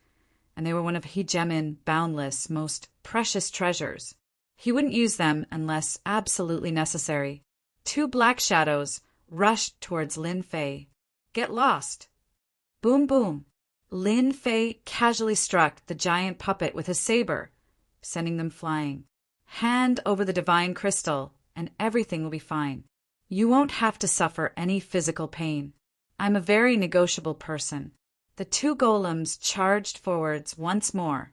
and they were one of Hegemon Boundless' most precious treasures. He wouldn't use them unless absolutely necessary. 2 black shadows rushed towards Lin Fei. Get lost! Boom, boom! Lin Fei casually struck the giant puppet with his saber, sending them flying. Hand over the divine crystal, and everything will be fine. You won't have to suffer any physical pain. I'm a very negotiable person. The 2 golems charged forwards once more,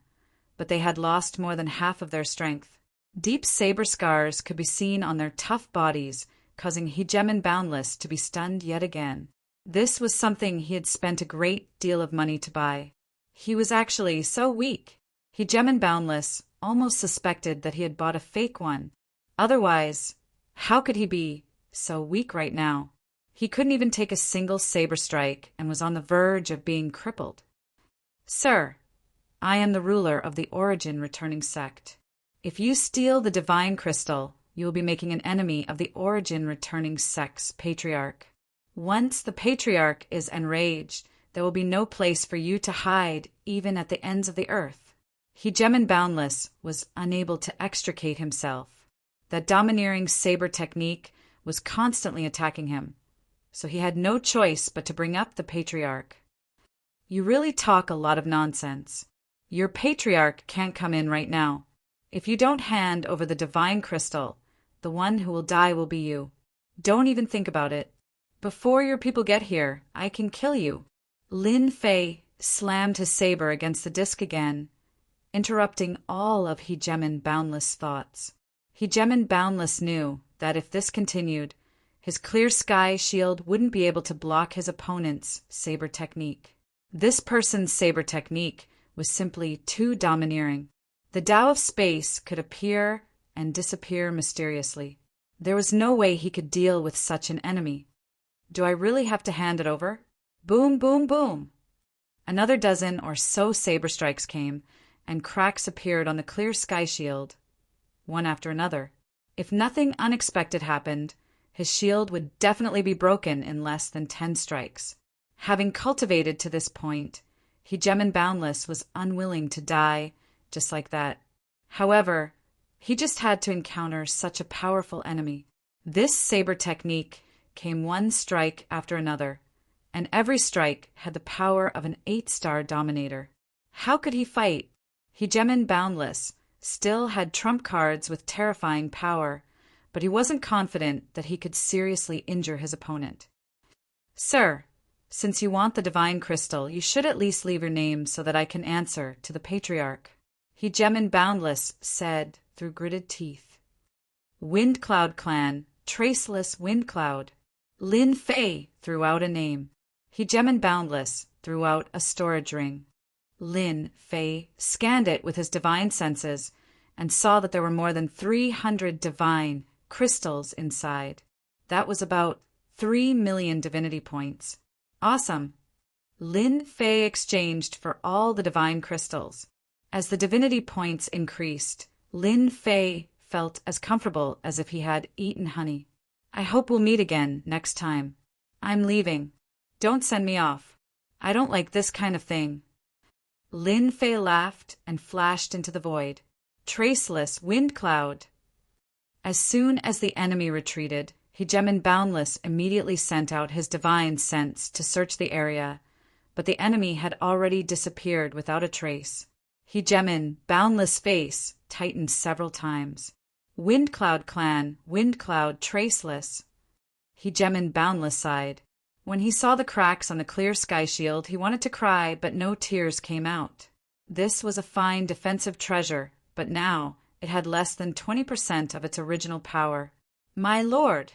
but they had lost more than half of their strength. Deep saber scars could be seen on their tough bodies, causing Hegemon Boundless to be stunned yet again. This was something he had spent a great deal of money to buy. He was actually so weak. Hegemon Boundless almost suspected that he had bought a fake one. Otherwise, how could he be so weak right now? He couldn't even take a single saber strike and was on the verge of being crippled. Sir, I am the ruler of the Origin returning sect. If you steal the divine crystal, you will be making an enemy of the Origin returning sect's patriarch. Once the patriarch is enraged, there will be no place for you to hide even at the ends of the earth. Hegemon Boundless was unable to extricate himself. That domineering saber technique was constantly attacking him, so he had no choice but to bring up the patriarch. You really talk a lot of nonsense. Your patriarch can't come in right now. If you don't hand over the divine crystal, the one who will die will be you. Don't even think about it. Before your people get here, I can kill you." Lin Fei slammed his saber against the disc again, interrupting all of Hegemin Boundless' thoughts. Hegemin Boundless knew that if this continued, his clear sky shield wouldn't be able to block his opponent's saber technique. This person's saber technique was simply too domineering. The Tao of space could appear and disappear mysteriously. There was no way he could deal with such an enemy. Do I really have to hand it over? Boom, boom, boom. Another dozen or so saber strikes came, and cracks appeared on the clear sky shield, one after another. If nothing unexpected happened, his shield would definitely be broken in less than 10 strikes. Having cultivated to this point, Hegemin Boundless was unwilling to die just like that. However, he just had to encounter such a powerful enemy. This saber technique came one strike after another, and every strike had the power of an 8-star dominator. How could he fight? Hegemin Boundless still had trump cards with terrifying power, but he wasn't confident that he could seriously injure his opponent. "Sir, since you want the divine crystal, you should at least leave your name so that I can answer to the patriarch," Hegemin Boundless said through gritted teeth. "Wind Cloud Clan, Traceless Wind Cloud." Lin Fei threw out a name. Hegemin Boundless threw out a storage ring. Lin Fei scanned it with his divine senses and saw that there were more than 300 divine crystals inside. That was about 3 million divinity points. Awesome. Lin Fei exchanged for all the divine crystals. As the divinity points increased, Lin Fei felt as comfortable as if he had eaten honey. "I hope we'll meet again next time. I'm leaving. Don't send me off. I don't like this kind of thing." Lin Fei laughed and flashed into the void. Traceless Wind Cloud. As soon as the enemy retreated, Hegemin Boundless immediately sent out his divine sense to search the area, but the enemy had already disappeared without a trace. Hegemin Boundless' face tightened several times. "Wind Cloud Clan, Wind Cloud Traceless." Hegemin Boundless sighed. When he saw the cracks on the clear sky shield, he wanted to cry, but no tears came out. This was a fine defensive treasure, but now it had less than 20% of its original power. "My lord!"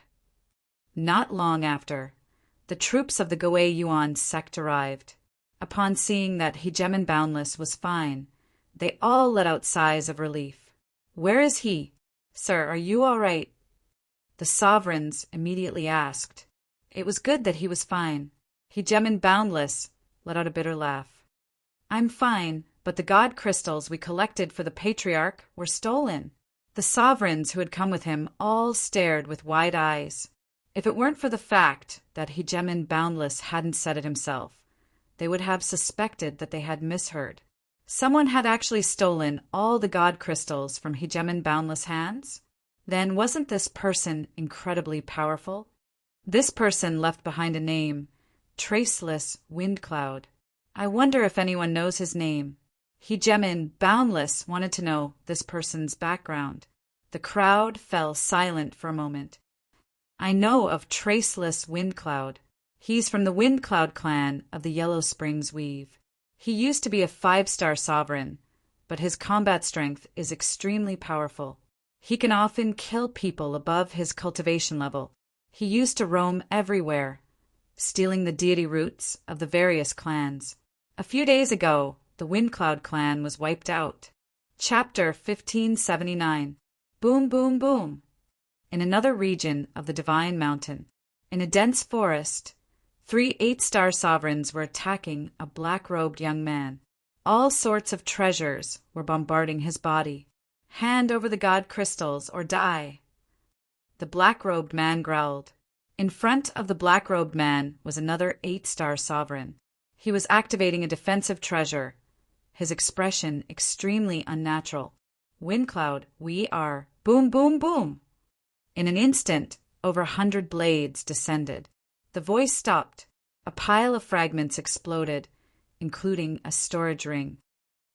Not long after, the troops of the Goei Yuan sect arrived. Upon seeing that Hegemin Boundless was fine, they all let out sighs of relief. "Where is he? Sir, are you all right?" The sovereigns immediately asked. It was good that he was fine. Hegemin Boundless let out a bitter laugh. "I'm fine, but the god crystals we collected for the patriarch were stolen." The sovereigns who had come with him all stared with wide eyes. If it weren't for the fact that Hegemin Boundless hadn't said it himself, they would have suspected that they had misheard. Someone had actually stolen all the god crystals from Hegemin Boundless' hands? Then wasn't this person incredibly powerful? This person left behind a name, Traceless Wind Cloud. I wonder if anyone knows his name. Hegemin Boundless wanted to know this person's background. The crowd fell silent for a moment. "I know of Traceless Wind Cloud. He's from the Wind Cloud clan of the Yellow Springs Weave. He used to be a 5-star sovereign, but his combat strength is extremely powerful. He can often kill people above his cultivation level. He used to roam everywhere, stealing the deity roots of the various clans. A few days ago, the Wind Cloud clan was wiped out." Chapter 1579. Boom, boom, boom. In another region of the Divine Mountain, in a dense forest, 3 8-star sovereigns were attacking a black-robed young man. All sorts of treasures were bombarding his body. "Hand over the god crystals or die." The black-robed man growled. In front of the black-robed man was another 8-star sovereign. He was activating a defensive treasure, his expression extremely unnatural. "Wind Cloud, we are..." Boom, boom, boom. In an instant, over 100 blades descended. The voice stopped. A pile of fragments exploded, including a storage ring.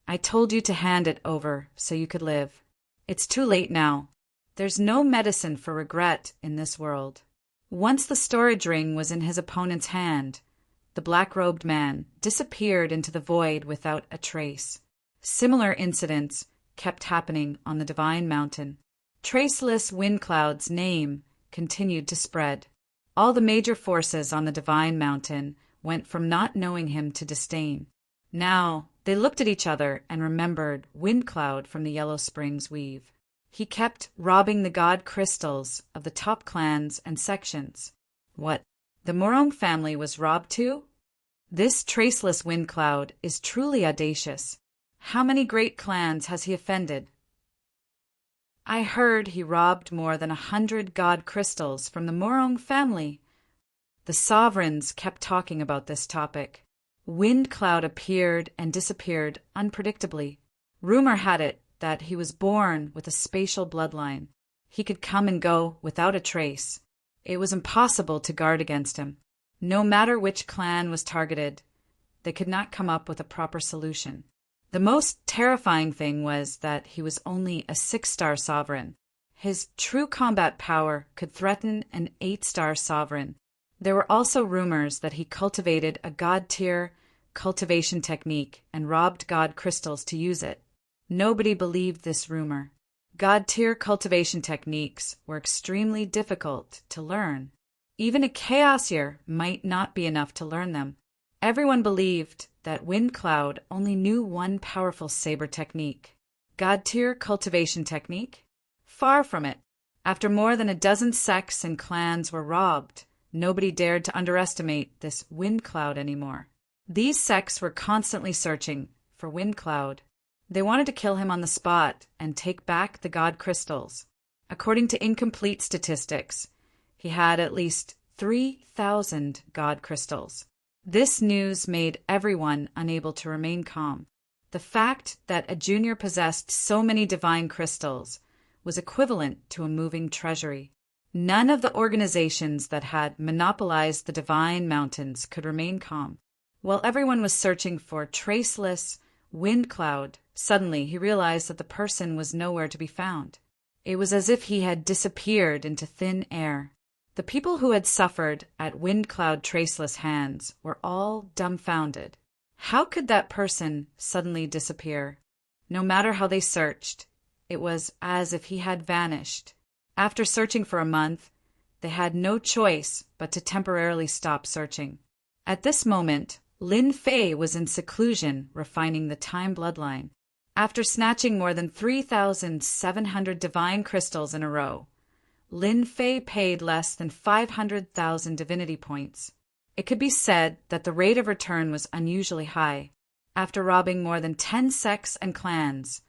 I told you to hand it over so you could live. It's too late now. There's no medicine for regret in this world. Once the storage ring was in his opponent's hand, the black-robed man disappeared into the void without a trace. Similar incidents kept happening on the Divine Mountain. Traceless Windcloud's name continued to spread. All the major forces on the Divine Mountain went from not knowing him to disdain. Now they looked at each other and remembered Windcloud from the Yellow Springs Weave. He kept robbing the god crystals of the top clans and sections. What, the Morong family was robbed too? This traceless Windcloud is truly audacious. How many great clans has he offended? I heard he robbed more than 100 god crystals from the Morong family. The sovereigns kept talking about this topic. Windcloud appeared and disappeared unpredictably. Rumor had it that he was born with a spatial bloodline. He could come and go without a trace. It was impossible to guard against him. No matter which clan was targeted, they could not come up with a proper solution. The most terrifying thing was that he was only a 6-star sovereign. His true combat power could threaten an 8-star sovereign. There were also rumors that he cultivated a god-tier cultivation technique and robbed god crystals to use it. Nobody believed this rumor. God-tier cultivation techniques were extremely difficult to learn. Even a Chaosier might not be enough to learn them. Everyone believed that Windcloud only knew one powerful saber technique. God-tier cultivation technique? Far from it. After more than a dozen sects and clans were robbed, nobody dared to underestimate this Windcloud anymore. These sects were constantly searching for Windcloud. They wanted to kill him on the spot and take back the god crystals. According to incomplete statistics, he had at least 3,000 god crystals. This news made everyone unable to remain calm. The fact that a junior possessed so many divine crystals was equivalent to a moving treasury. None of the organizations that had monopolized the Divine Mountains could remain calm. While everyone was searching for traceless Windcloud, suddenly he realized that the person was nowhere to be found. It was as if he had disappeared into thin air. The people who had suffered at Windcloud traceless hands were all dumbfounded. How could that person suddenly disappear? No matter how they searched, it was as if he had vanished. After searching for a month, they had no choice but to temporarily stop searching. At this moment, Lin Fei was in seclusion refining the time bloodline. After snatching more than 3,700 divine crystals in a row, Lin Fei paid less than 500,000 divinity points. It could be said that the rate of return was unusually high. After robbing more than 10 sects and clans,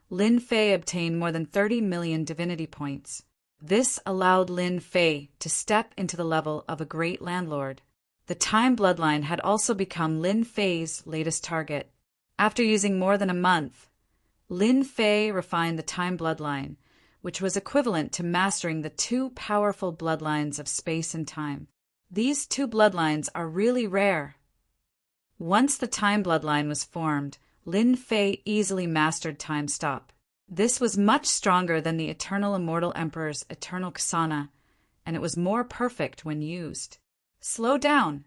Lin Fei obtained more than 30 million divinity points. This allowed Lin Fei to step into the level of a great landlord. The time bloodline had also become Lin Fei's latest target. After using more than a month, Lin Fei refined the time bloodline, which was equivalent to mastering the two powerful bloodlines of space and time. These two bloodlines are really rare. Once the time bloodline was formed, Lin Fei easily mastered time stop. This was much stronger than the Eternal Immortal Emperor's Eternal Kasana, and it was more perfect when used. Slow down.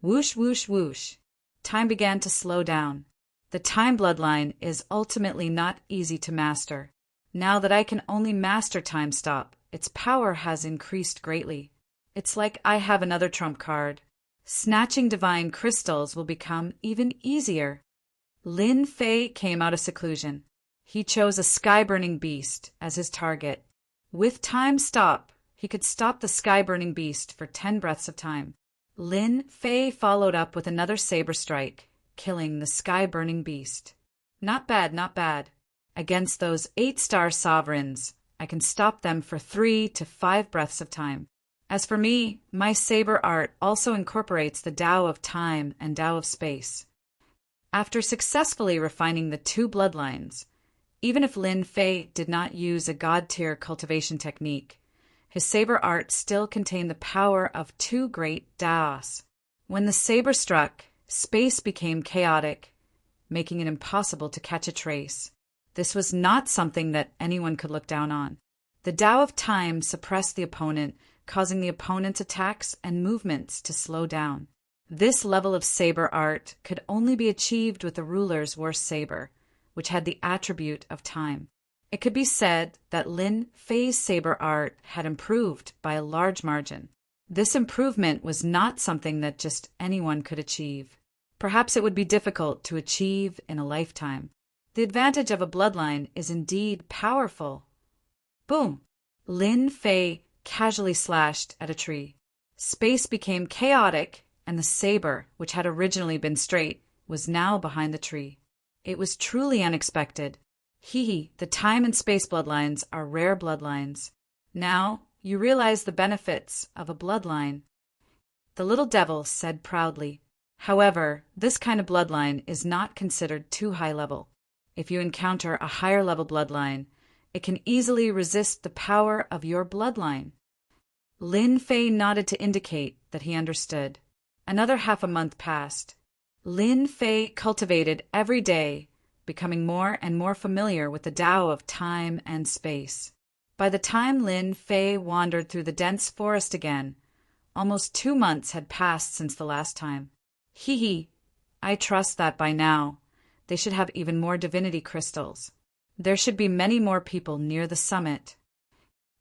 Whoosh, whoosh, whoosh. Time began to slow down. The time bloodline is ultimately not easy to master. Now that I can only master time stop, its power has increased greatly. It's like I have another trump card. Snatching divine crystals will become even easier. Lin Fei came out of seclusion. He chose a sky-burning beast as his target. With time stop, he could stop the sky-burning beast for 10 breaths of time. Lin Fei followed up with another saber strike, killing the sky-burning beast. Not bad, not bad. Against those 8-star sovereigns, I can stop them for 3 to 5 breaths of time. As for me, my saber art also incorporates the Tao of time and Tao of space. After successfully refining the two bloodlines, even if Lin Fei did not use a god-tier cultivation technique, his saber art still contained the power of two great Taos. When the saber struck, Space became chaotic, making it impossible to catch a trace. This was not something that anyone could look down on. The Tao of Time suppressed the opponent, causing the opponent's attacks and movements to slow down. This level of saber art could only be achieved with the ruler's worst saber, which had the attribute of time. It could be said that Lin Fei's saber art had improved by a large margin. This improvement was not something that just anyone could achieve. Perhaps it would be difficult to achieve in a lifetime. The advantage of a bloodline is indeed powerful. Boom! Lin Fei casually slashed at a tree. Space became chaotic, and the saber, which had originally been straight, was now behind the tree. It was truly unexpected. The time and space bloodlines are rare bloodlines. Now, you realize the benefits of a bloodline. The little devil said proudly. However, this kind of bloodline is not considered too high level. If you encounter a higher level bloodline, it can easily resist the power of your bloodline. Lin Fei nodded to indicate that he understood. Another half a month passed. Lin Fei cultivated every day, becoming more and more familiar with the Tao of time and space. By the time Lin Fei wandered through the dense forest again, almost 2 months had passed since the last time. I trust that by now, they should have even more divinity crystals. There should be many more people near the summit.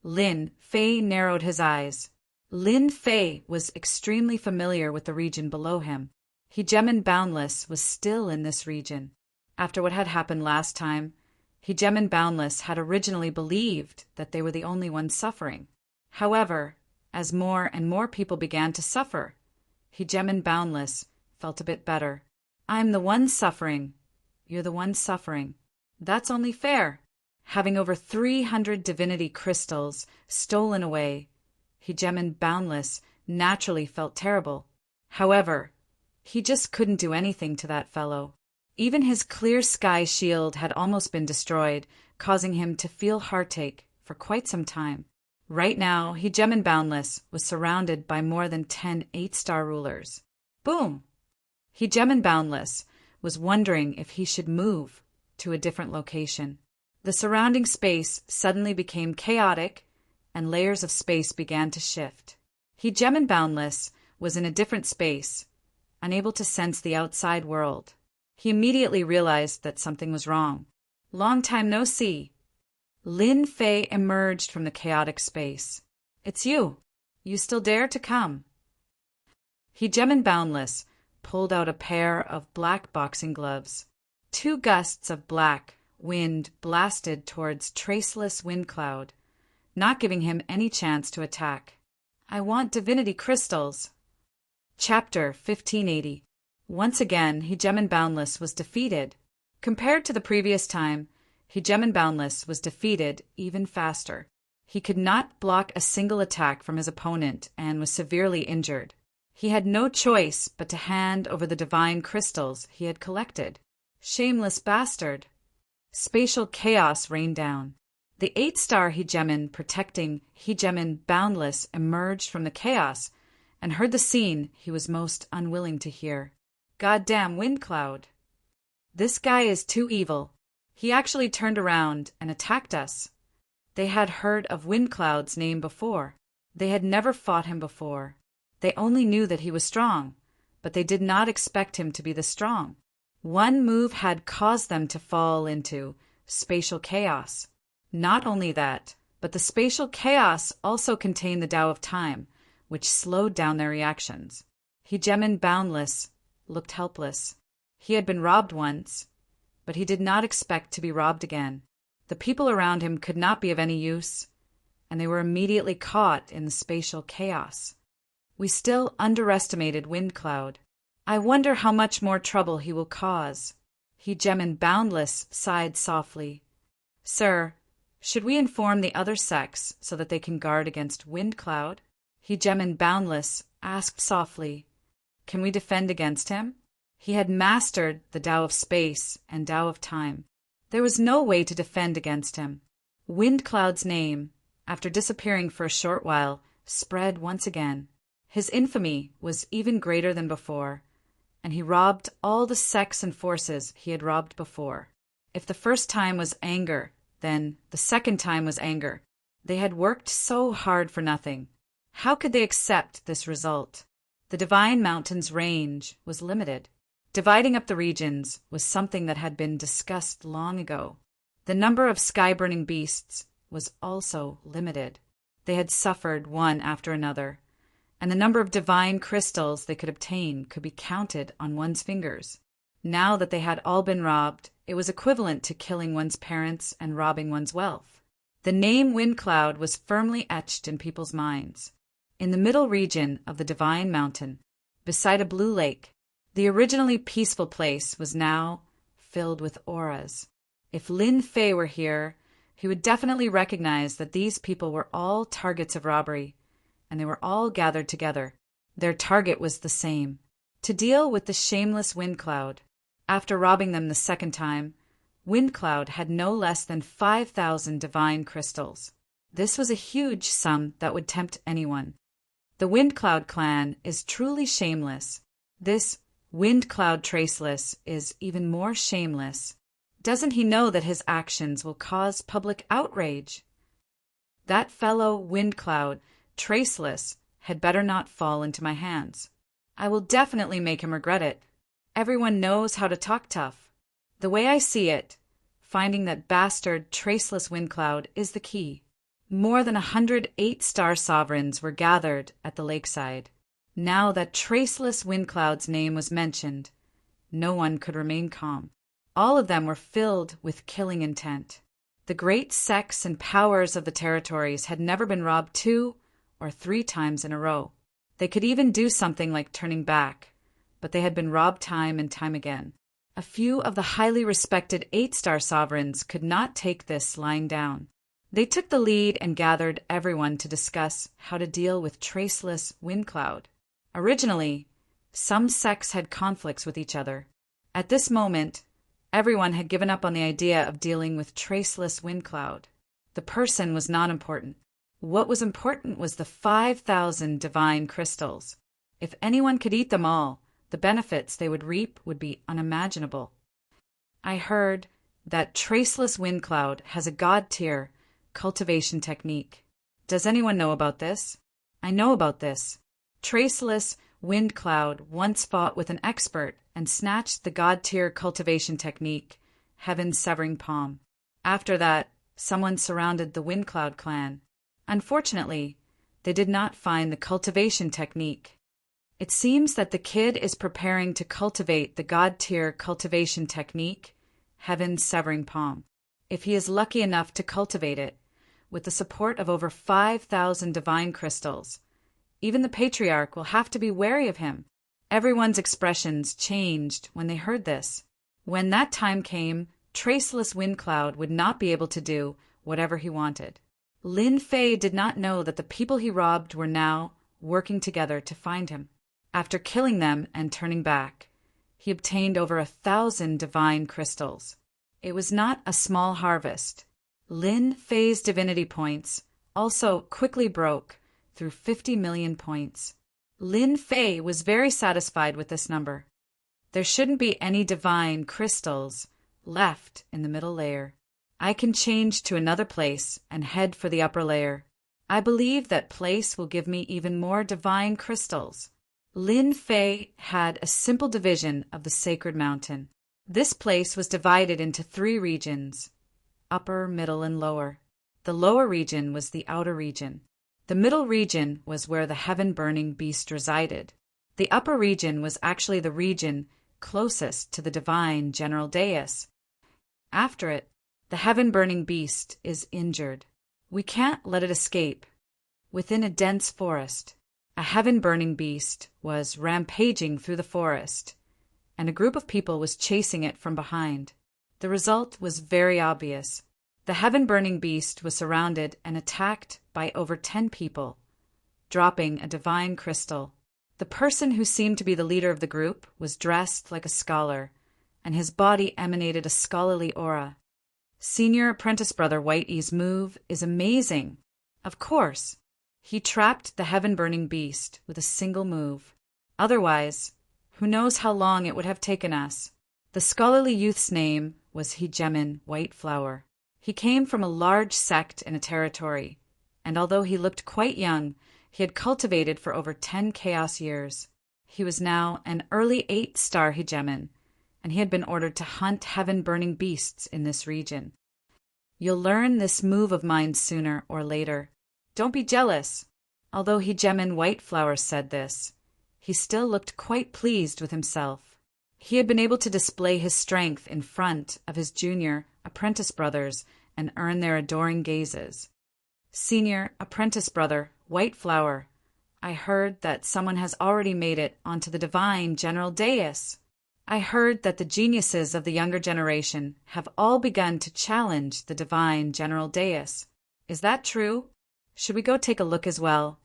Lin Fei narrowed his eyes. Lin Fei was extremely familiar with the region below him. Hegemon Boundless was still in this region. After what had happened last time, Hegemon Boundless had originally believed that they were the only ones suffering. However, as more and more people began to suffer, Hegemon Boundless felt a bit better. I'm the one suffering. You're the one suffering. That's only fair. Having over 300 divinity crystals stolen away, Hegemon Boundless naturally felt terrible. However, he just couldn't do anything to that fellow. Even his clear sky shield had almost been destroyed, causing him to feel heartache for quite some time. Right now, Hegemon Boundless was surrounded by more than 10 8-star rulers. Boom! Hegemon Boundless was wondering if he should move to a different location. The surrounding space suddenly became chaotic, and layers of space began to shift. Hegemon Boundless was in a different space, unable to sense the outside world. He immediately realized that something was wrong. Long time no see. Lin Fei emerged from the chaotic space. It's you. You still dare to come? Hegemon Boundless pulled out a pair of black boxing gloves. 2 gusts of black wind blasted towards traceless wind cloud, not giving him any chance to attack. I want divinity crystals. Chapter 1580. Once again, Hegemon Boundless was defeated. Compared to the previous time, Hegemon Boundless was defeated even faster. He could not block a single attack from his opponent and was severely injured. He had no choice but to hand over the divine crystals he had collected. Shameless bastard. Spatial chaos rained down. The 8-star Hegemon protecting Hegemon Boundless emerged from the chaos and heard the scene he was most unwilling to hear. Goddamn wind cloud. This guy is too evil. He actually turned around and attacked us. They had heard of Wind Cloud's name before. They had never fought him before. They only knew that he was strong, but they did not expect him to be this strong. One move had caused them to fall into spatial chaos. Not only that, but the spatial chaos also contained the Tao of Time, which slowed down their reactions. Hegemon Boundless looked helpless. He had been robbed once, but he did not expect to be robbed again. The people around him could not be of any use, and they were immediately caught in the spatial chaos. We still underestimated Wind Cloud. I wonder how much more trouble he will cause. Hegemon Boundless sighed softly. Sir, should we inform the other sects so that they can guard against Wind Cloud? Hegemon Boundless asked softly. Can we defend against him? He had mastered the Tao of Space and Tao of Time. There was no way to defend against him. Wind Cloud's name, after disappearing for a short while, spread once again. His infamy was even greater than before, and he robbed all the sects and forces he had robbed before. If the first time was anger, then the second time was anger. They had worked so hard for nothing. How could they accept this result? The divine mountain's range was limited. Dividing up the regions was something that had been discussed long ago. The number of sky-burning beasts was also limited. They had suffered one after another, and the number of divine crystals they could obtain could be counted on one's fingers. Now that they had all been robbed, it was equivalent to killing one's parents and robbing one's wealth. The name Wind Cloud was firmly etched in people's minds. In the middle region of the divine mountain, beside a blue lake, the originally peaceful place was now filled with auras. If Lin Fei were here, he would definitely recognize that these people were all targets of robbery, and they were all gathered together. Their target was the same: to deal with the shameless Wind Cloud. After robbing them the second time, Wind Cloud had no less than 5,000 divine crystals. This was a huge sum that would tempt anyone. The Wind Cloud clan is truly shameless. This Wind Cloud Traceless is even more shameless. Doesn't he know that his actions will cause public outrage? That fellow Wind Cloud Traceless had better not fall into my hands. I will definitely make him regret it. Everyone knows how to talk tough. The way I see it, finding that bastard Traceless Wind Cloud is the key. More than 100 8-star sovereigns were gathered at the lakeside. Now that Traceless Wind Cloud's name was mentioned, no one could remain calm. All of them were filled with killing intent. The great sects and powers of the territories had never been robbed 2 or 3 times in a row. They could even do something like turning back, but they had been robbed time and time again. A few of the highly respected 8-star sovereigns could not take this lying down. They took the lead and gathered everyone to discuss how to deal with Traceless Wind Cloud. Originally, some sects had conflicts with each other. At this moment, everyone had given up on the idea of dealing with Traceless Wind Cloud. The person was not important. What was important was the 5,000 divine crystals. If anyone could eat them all, the benefits they would reap would be unimaginable. I heard that Traceless Wind Cloud has a god-tier cultivation technique. Does anyone know about this? I know about this. Traceless Wind Cloud once fought with an expert and snatched the god-tier cultivation technique, Heaven's Severing Palm. After that, someone surrounded the Wind Cloud clan. Unfortunately, they did not find the cultivation technique. It seems that the kid is preparing to cultivate the god-tier cultivation technique, Heaven's Severing Palm. If he is lucky enough to cultivate it, with the support of over 5,000 divine crystals, even the patriarch will have to be wary of him. Everyone's expressions changed when they heard this. When that time came, Traceless Wind Cloud would not be able to do whatever he wanted. Lin Fei did not know that the people he robbed were now working together to find him. After killing them and turning back, he obtained over 1,000 divine crystals. It was not a small harvest. Lin Fei's divinity points also quickly broke through 50 million points. Lin Fei was very satisfied with this number. There shouldn't be any divine crystals left in the middle layer. I can change to another place and head for the upper layer. I believe that place will give me even more divine crystals. Lin Fei had a simple division of the sacred mountain. This place was divided into 3 regions: upper, middle, and lower. The lower region was the outer region. The middle region was where the heaven-burning beast resided. The upper region was actually the region closest to the divine general dais. After it, the heaven-burning beast is injured. We can't let it escape. Within a dense forest, a heaven-burning beast was rampaging through the forest, and a group of people was chasing it from behind. The result was very obvious. The heaven-burning beast was surrounded and attacked by over 10 people, dropping a divine crystal. The person who seemed to be the leader of the group was dressed like a scholar, and his body emanated a scholarly aura. Senior Apprentice Brother Whitey's move is amazing. Of course, he trapped the heaven-burning beast with a single move. Otherwise, Who knows how long it would have taken us? The scholarly youth's name was Hegemin Whiteflower. He came from a large sect in a territory, and although he looked quite young, he had cultivated for over 10 chaos years. He was now an early 8-star Hegemin, and he had been ordered to hunt heaven-burning beasts in this region. You'll learn this move of mine sooner or later. Don't be jealous. Although Hegemin Whiteflower said this, he still looked quite pleased with himself. He had been able to display his strength in front of his junior apprentice brothers and earn their adoring gazes. Senior apprentice brother, Whiteflower, I heard that someone has already made it onto the divine general dais. I heard that the geniuses of the younger generation have all begun to challenge the divine general dais. Is that true? Should we go take a look as well?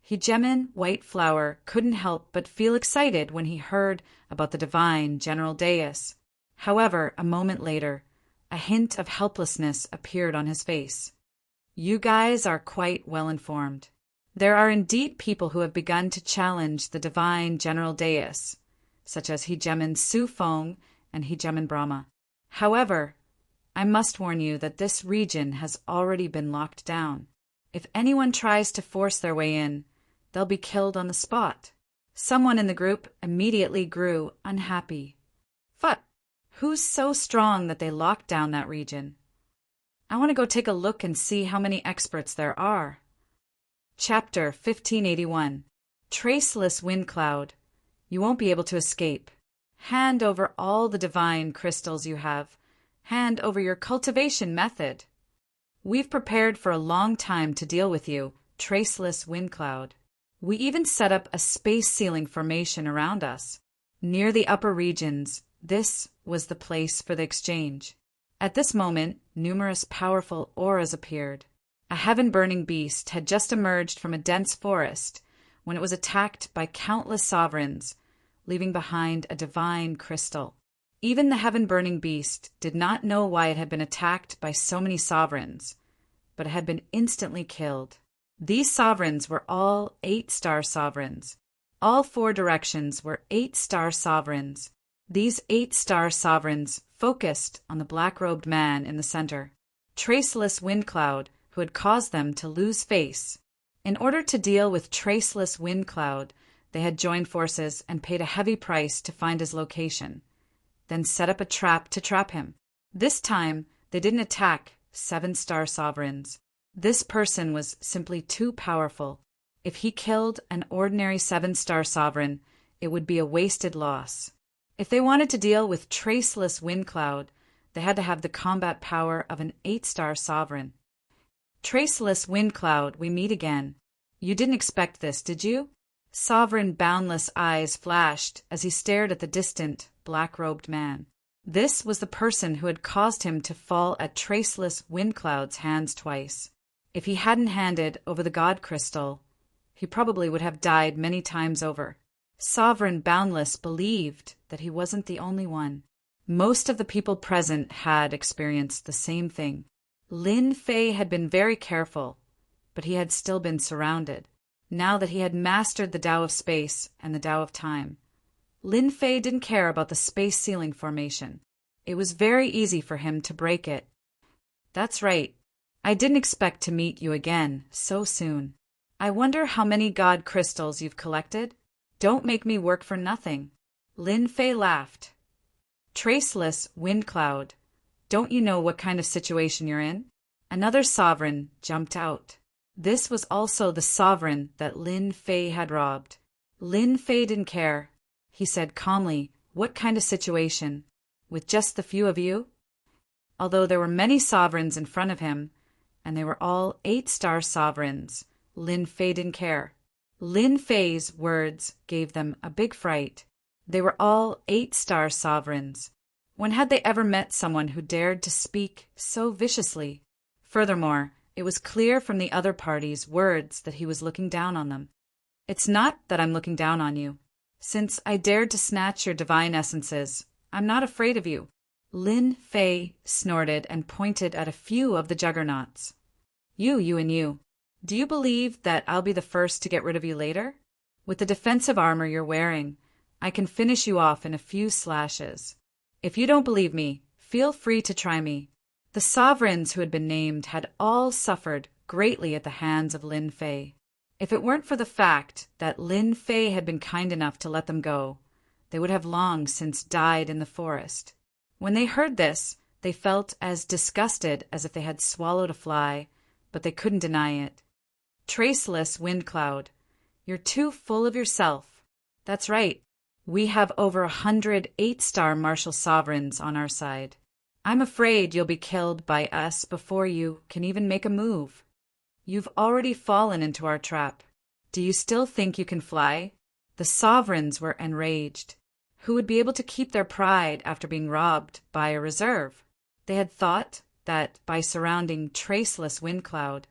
Hegemin Whiteflower couldn't help but feel excited when he heard about the divine general dais. However, a moment later, a hint of helplessness appeared on his face. You guys are quite well informed. There are indeed people who have begun to challenge the divine general dais, such as Hegemin Sufong and Hegemin Brahma. However, I must warn you that this region has already been locked down. If anyone tries to force their way in, they'll be killed on the spot. Someone in the group immediately grew unhappy. But who's so strong that they locked down that region? I want to go take a look and see how many experts there are. Chapter 1581. Traceless Wind Cloud. You won't be able to escape. Hand over all the divine crystals you have. Hand over your cultivation method. We've prepared for a long time to deal with you, Traceless Wind Cloud. We even set up a space ceiling formation around us. Near the upper regions, this was the place for the exchange. At this moment, numerous powerful auras appeared. A heaven-burning beast had just emerged from a dense forest when it was attacked by countless sovereigns, leaving behind a divine crystal. Even the heaven-burning beast did not know why it had been attacked by so many sovereigns, but it had been instantly killed. These sovereigns were all 8-star sovereigns. All 4 directions were 8-star sovereigns. These 8-star sovereigns focused on the black-robed man in the center, Traceless Wind Cloud, who had caused them to lose face. In order to deal with Traceless Wind Cloud, they had joined forces and paid a heavy price to find his location, then set up a trap to trap him. This time, they didn't attack 7-star sovereigns. This person was simply too powerful. If he killed an ordinary 7-star sovereign, it would be a wasted loss. If they wanted to deal with Traceless Wind Cloud, they had to have the combat power of an 8-star sovereign. Traceless Wind Cloud, we meet again. You didn't expect this, did you? Sovereign boundless eyes flashed as he stared at the distant, black-robed man. This was the person who had caused him to fall at Traceless Wind Cloud's hands twice. If he hadn't handed over the God Crystal, he probably would have died many times over. Sovereign Boundless believed that he wasn't the only one. Most of the people present had experienced the same thing. Lin Fei had been very careful, but he had still been surrounded. Now that he had mastered the Tao of Space and the Tao of Time, Lin Fei didn't care about the space ceiling formation. It was very easy for him to break it. That's right. I didn't expect to meet you again so soon. I wonder how many God crystals you've collected? Don't make me work for nothing. Lin Fei laughed. Traceless Wind Cloud. Don't you know what kind of situation you're in? Another sovereign jumped out. This was also the sovereign that Lin Fei had robbed. Lin Fei didn't care. He said calmly, "What kind of situation? With just the few of you?" Although there were many sovereigns in front of him, and they were all 8-star sovereigns, Lin Fei didn't care. Lin Fei's words gave them a big fright. They were all 8-star sovereigns. When had they ever met someone who dared to speak so viciously? Furthermore, it was clear from the other party's words that he was looking down on them. It's not that I'm looking down on you. Since I dared to snatch your divine essences, I'm not afraid of you. Lin Fei snorted and pointed at a few of the juggernauts. You and you. Do you believe that I'll be the first to get rid of you later? With the defensive armor you're wearing, I can finish you off in a few slashes. If you don't believe me, feel free to try me." The sovereigns who had been named had all suffered greatly at the hands of Lin Fei. If it weren't for the fact that Lin Fei had been kind enough to let them go, they would have long since died in the forest. When they heard this, they felt as disgusted as if they had swallowed a fly, but they couldn't deny it. "Traceless wind cloud, you're too full of yourself. That's right, we have over 100 8-star martial sovereigns on our side. I'm afraid you'll be killed by us before you can even make a move. You've already fallen into our trap. Do you still think you can fly?" The sovereigns were enraged. Who would be able to keep their pride after being robbed by a reserve? They had thought that by surrounding Traceless Wind Cloud,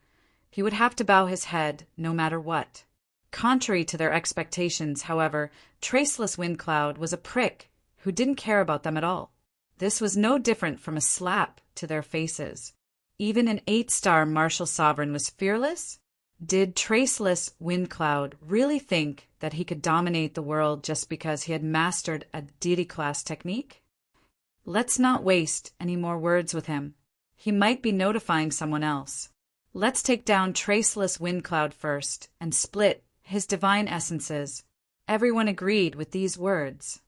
he would have to bow his head no matter what. Contrary to their expectations, however, Traceless Wind Cloud was a prick who didn't care about them at all. This was no different from a slap to their faces. Even an 8-star martial sovereign was fearless? Did Traceless Wind Cloud really think that he could dominate the world just because he had mastered a deity-class technique? Let's not waste any more words with him. He might be notifying someone else. Let's take down Traceless Wind Cloud first and split his divine essences. Everyone agreed with these words.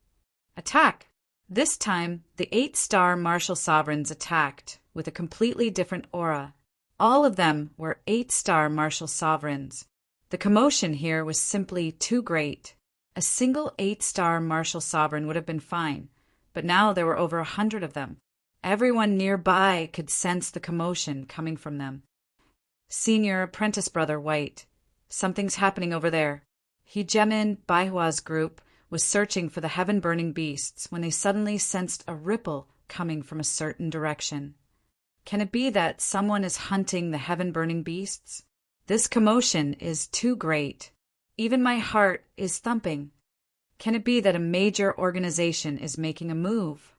Attack! This time, the 8-star martial sovereigns attacked with a completely different aura. All of them were 8-star martial sovereigns. The commotion here was simply too great. A single 8-star martial sovereign would have been fine, but now there were over 100 of them. Everyone nearby could sense the commotion coming from them. "Senior Apprentice Brother White, something's happening over there." Heejemin Baihua's group was searching for the heaven-burning beasts when they suddenly sensed a ripple coming from a certain direction. Can it be that someone is hunting the heaven-burning beasts? This commotion is too great. Even my heart is thumping. Can it be that a major organization is making a move?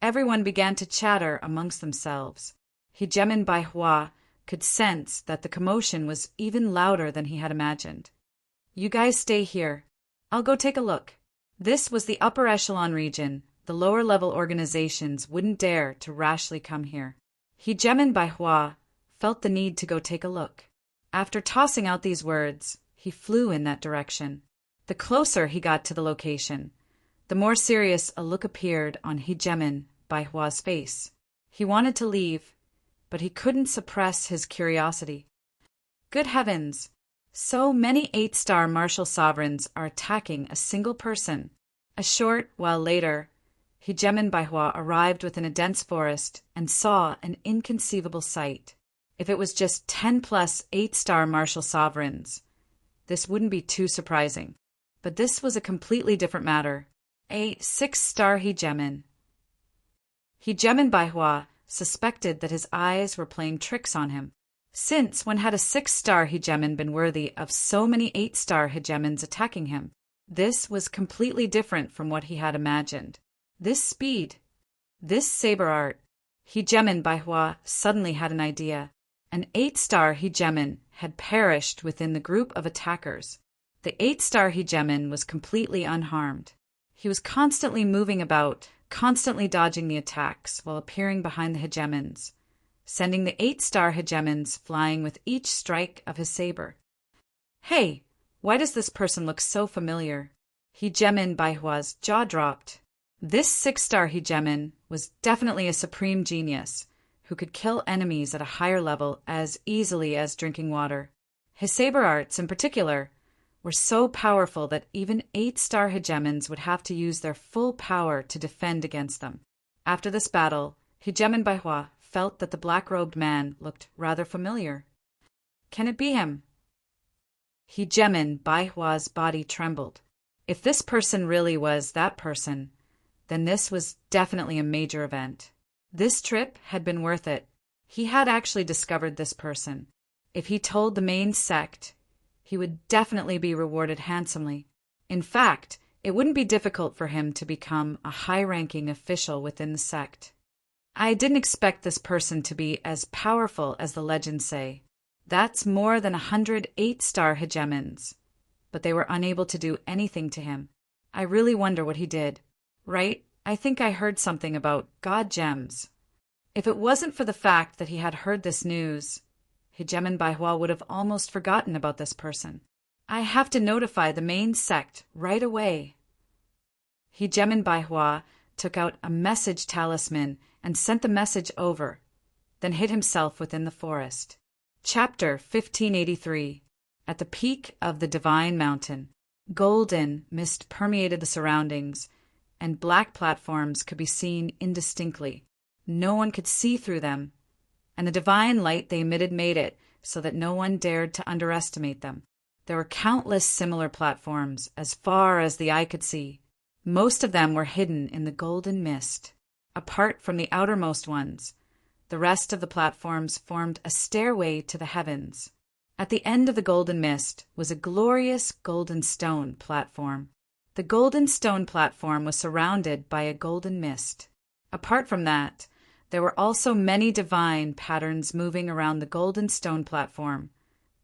Everyone began to chatter amongst themselves. Heejemin Baihua could sense that the commotion was even louder than he had imagined. "You guys stay here. I'll go take a look." This was the upper echelon region. The lower-level organizations wouldn't dare to rashly come here. Heejemin Baihua felt the need to go take a look. After tossing out these words, he flew in that direction. The closer he got to the location, the more serious a look appeared on Heejemin Baihua's face. He wanted to leave, but he couldn't suppress his curiosity. Good heavens! So many 8-star martial sovereigns are attacking a single person. A short while later, Heejemin Baihua arrived within a dense forest and saw an inconceivable sight. If it was just 10 plus 8-star martial sovereigns, this wouldn't be too surprising. But this was a completely different matter. A 6-star Heejemin. Heejemin Baihua suspected that his eyes were playing tricks on him. Since when had a 6-star Heejemin been worthy of so many 8-star Heejemins attacking him? This was completely different from what he had imagined. This speed, this saber art. Heejemin Baihua suddenly had an idea. An 8-star Heejemin had perished within the group of attackers. The 8-star Heejemin was completely unharmed. He was constantly moving about, constantly dodging the attacks while appearing behind the Heejemins, sending the 8-star Heejemins flying with each strike of his saber. Hey, why does this person look so familiar? Heejemin Baihua's jaw dropped. This 6-star Heejemin was definitely a supreme genius who could kill enemies at a higher level as easily as drinking water. His saber arts, in particular, were so powerful that even 8-star Heejemins would have to use their full power to defend against them. After this battle, Heejemin Baihua felt that the black-robed man looked rather familiar. Can it be him? Heejemin Baihua's body trembled. If this person really was that person, then this was definitely a major event. This trip had been worth it. He had actually discovered this person. If he told the main sect, he would definitely be rewarded handsomely. In fact, it wouldn't be difficult for him to become a high-ranking official within the sect. I didn't expect this person to be as powerful as the legends say. That's more than 100 8-star Heejemins, but they were unable to do anything to him. I really wonder what he did. Right? I think I heard something about god gems. If it wasn't for the fact that he had heard this news, Hegemen Baihua would have almost forgotten about this person. I have to notify the main sect right away. Hegemen Baihua took out a message talisman and sent the message over, then hid himself within the forest. Chapter 1583. At the peak of the Divine Mountain. Golden mist permeated the surroundings, and black platforms could be seen indistinctly. No one could see through them, and the divine light they emitted made it so that no one dared to underestimate them. There were countless similar platforms as far as the eye could see. Most of them were hidden in the golden mist. Apart from the outermost ones, the rest of the platforms formed a stairway to the heavens. At the end of the golden mist was a glorious golden stone platform. The golden stone platform was surrounded by a golden mist. Apart from that, there were also many divine patterns moving around the golden stone platform,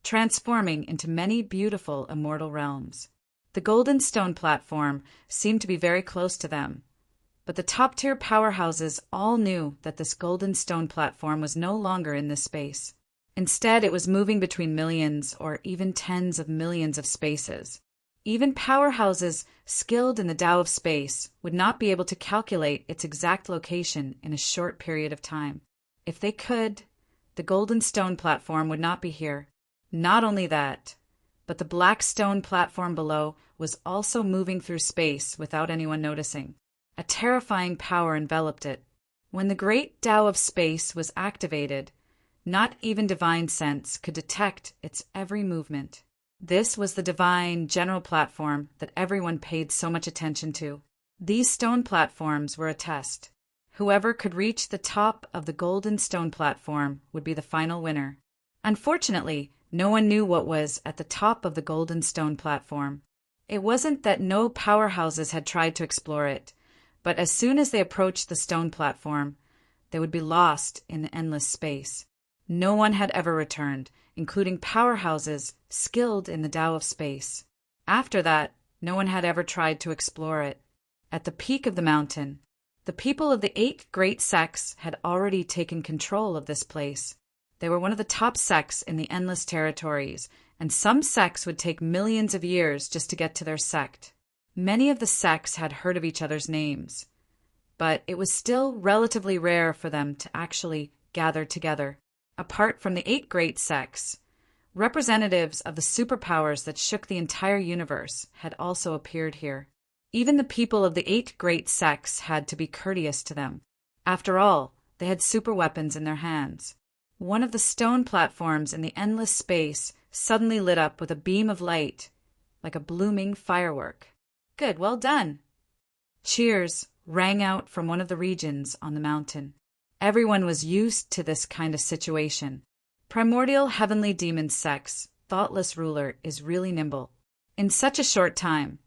transforming into many beautiful immortal realms. The golden stone platform seemed to be very close to them, but the top-tier powerhouses all knew that this golden stone platform was no longer in this space. Instead, it was moving between millions or even tens of millions of spaces. Even powerhouses skilled in the Tao of space would not be able to calculate its exact location in a short period of time. If they could, the golden stone platform would not be here. Not only that, but the black stone platform below was also moving through space without anyone noticing. A terrifying power enveloped it. When the great Tao of space was activated, not even divine sense could detect its every movement. This was the divine general platform that everyone paid so much attention to. These stone platforms were a test. Whoever could reach the top of the golden stone platform would be the final winner. Unfortunately, no one knew what was at the top of the golden stone platform. It wasn't that no powerhouses had tried to explore it, but as soon as they approached the stone platform, they would be lost in the endless space. No one had ever returned, including powerhouses skilled in the Tao of space. After that, no one had ever tried to explore it. At the peak of the mountain, the people of the 8 great sects had already taken control of this place. They were one of the top sects in the endless territories, and some sects would take millions of years just to get to their sect. Many of the sects had heard of each other's names, but it was still relatively rare for them to actually gather together. Apart from the 8 great sects, representatives of the superpowers that shook the entire universe had also appeared here. Even the people of the 8 great sects had to be courteous to them. After all, they had super weapons in their hands. One of the stone platforms in the endless space suddenly lit up with a beam of light, like a blooming firework. Good, well done! Cheers rang out from one of the regions on the mountain. Everyone was used to this kind of situation. Primordial heavenly demon sect's thoughtless ruler is really nimble. In such a short time,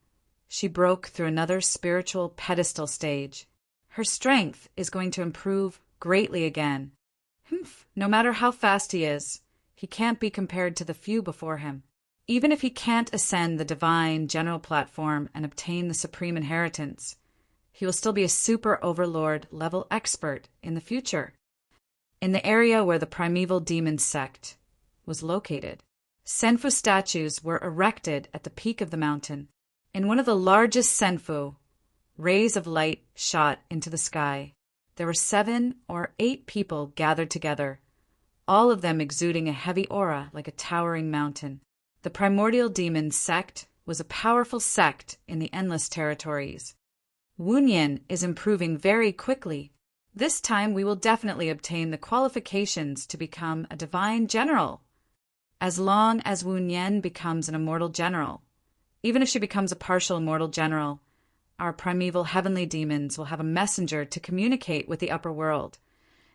she broke through another spiritual pedestal stage. Her strength is going to improve greatly again. No matter how fast he is, he can't be compared to the few before him. Even if he can't ascend the divine general platform and obtain the supreme inheritance, he will still be a super overlord level expert in the future. In the area where the primeval demon sect was located, Senfu statues were erected at the peak of the mountain. In one of the largest Senfu, rays of light shot into the sky. There were 7 or 8 people gathered together, all of them exuding a heavy aura like a towering mountain. The primordial demon sect was a powerful sect in the endless territories. Wunyan is improving very quickly. This time we will definitely obtain the qualifications to become a divine general. As long as Wunyan becomes an immortal general, even if she becomes a partial immortal general, our primeval heavenly demons will have a messenger to communicate with the upper world,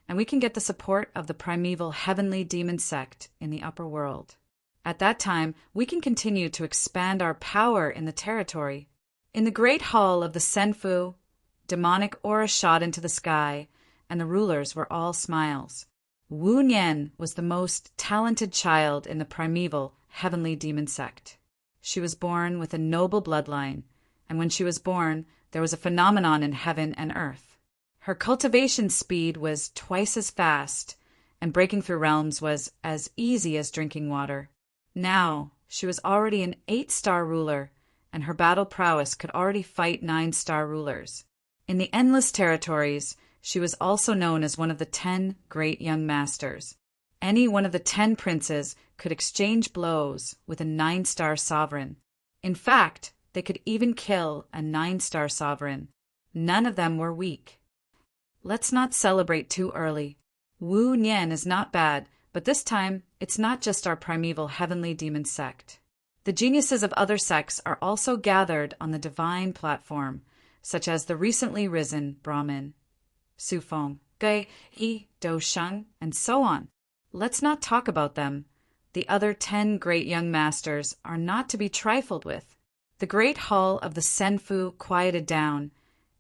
and we can get the support of the primeval heavenly demon sect in the upper world. At that time, we can continue to expand our power in the territory. In the great hall of the Senfu, demonic aura shot into the sky, and the rulers were all smiles. Wu Nian was the most talented child in the primeval heavenly demon sect. She was born with a noble bloodline, and when she was born, there was a phenomenon in heaven and earth. Her cultivation speed was twice as fast, and breaking through realms was as easy as drinking water. Now, she was already an 8-star ruler, and her battle prowess could already fight 9-star rulers. In the Endless Territories, she was also known as one of the 10 great young masters. Any one of the 10 princes could exchange blows with a 9-star sovereign. In fact, they could even kill a 9-star sovereign. None of them were weak. Let's not celebrate too early. Wu Nian is not bad, but this time it's not just our primeval heavenly demon sect. The geniuses of other sects are also gathered on the divine platform, such as the recently risen Brahmin, Su Feng, Gai, Yi, Do Sheng, and so on. Let's not talk about them. The other 10 great young masters are not to be trifled with. The great hall of the Senfu quieted down,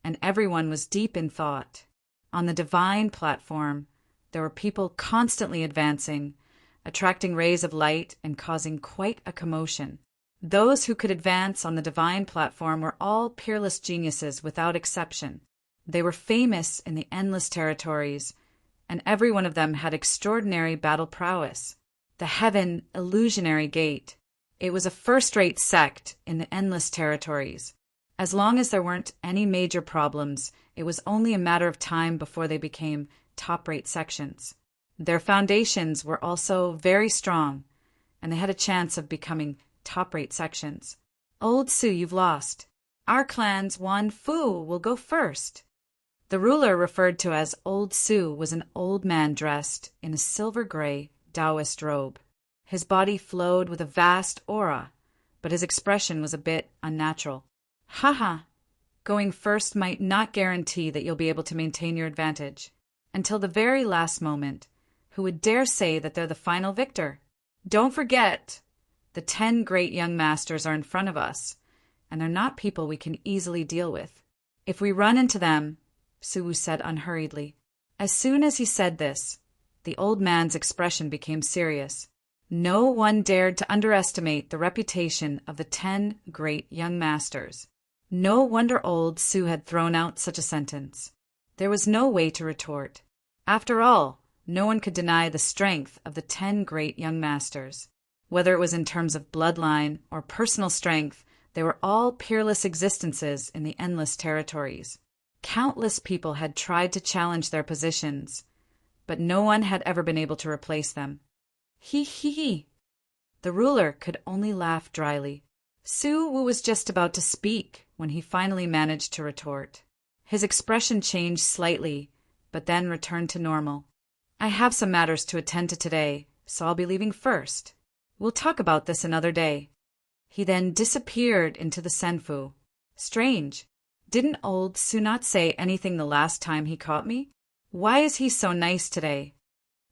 and everyone was deep in thought. On the divine platform, there were people constantly advancing, attracting rays of light and causing quite a commotion. Those who could advance on the divine platform were all peerless geniuses without exception. They were famous in the Endless Territories, and every one of them had extraordinary battle prowess. The Heaven Illusionary Gate. It was a first-rate sect in the Endless Territories. As long as there weren't any major problems, it was only a matter of time before they became top-rate sections. Their foundations were also very strong, and they had a chance of becoming top-rate sections. Old Su, you've lost. Our clan's Wan Fu will go first. The ruler referred to as Old Su was an old man dressed in a silver-gray Taoist robe. His body flowed with a vast aura, but his expression was a bit unnatural. Haha, going first might not guarantee that you'll be able to maintain your advantage. Until the very last moment, who would dare say that they're the final victor? Don't forget, the 10 great young masters are in front of us, and they're not people we can easily deal with. If we run into them, Suwu said unhurriedly. As soon as he said this, the old man's expression became serious. No one dared to underestimate the reputation of the 10 great young masters. No wonder old Su had thrown out such a sentence. There was no way to retort. After all, no one could deny the strength of the 10 great young masters. Whether it was in terms of bloodline or personal strength, they were all peerless existences in the Endless Territories. Countless people had tried to challenge their positions, but no one had ever been able to replace them. He. The ruler could only laugh dryly. Su Wu was just about to speak when he finally managed to retort. His expression changed slightly, but then returned to normal. I have some matters to attend to today, so I'll be leaving first. We'll talk about this another day. He then disappeared into the Senfu. Strange. Didn't old Su not say anything the last time he caught me? Why is he so nice today?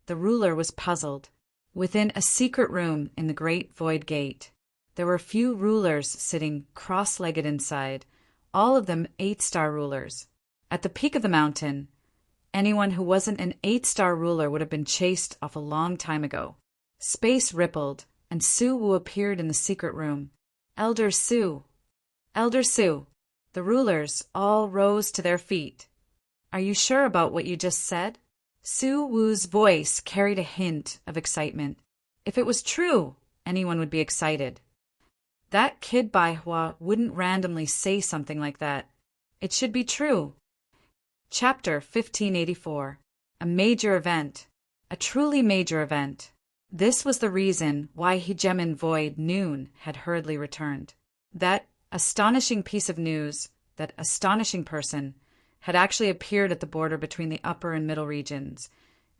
The ruler was puzzled. Within a secret room in the Great Void Gate, there were a few rulers sitting cross-legged inside, all of them 8-star rulers. At the peak of the mountain, anyone who wasn't an 8-star ruler would have been chased off a long time ago. Space rippled, and Su Wu appeared in the secret room. Elder Su. Elder Su. The rulers all rose to their feet. Are you sure about what you just said? Su Wu's voice carried a hint of excitement. If it was true, anyone would be excited. That kid Baihua wouldn't randomly say something like that. It should be true. Chapter 1584. A major event. A truly major event. This was the reason why Hegemin Void Noon had hurriedly returned. That astonishing piece of news, that astonishing person, had actually appeared at the border between the upper and middle regions,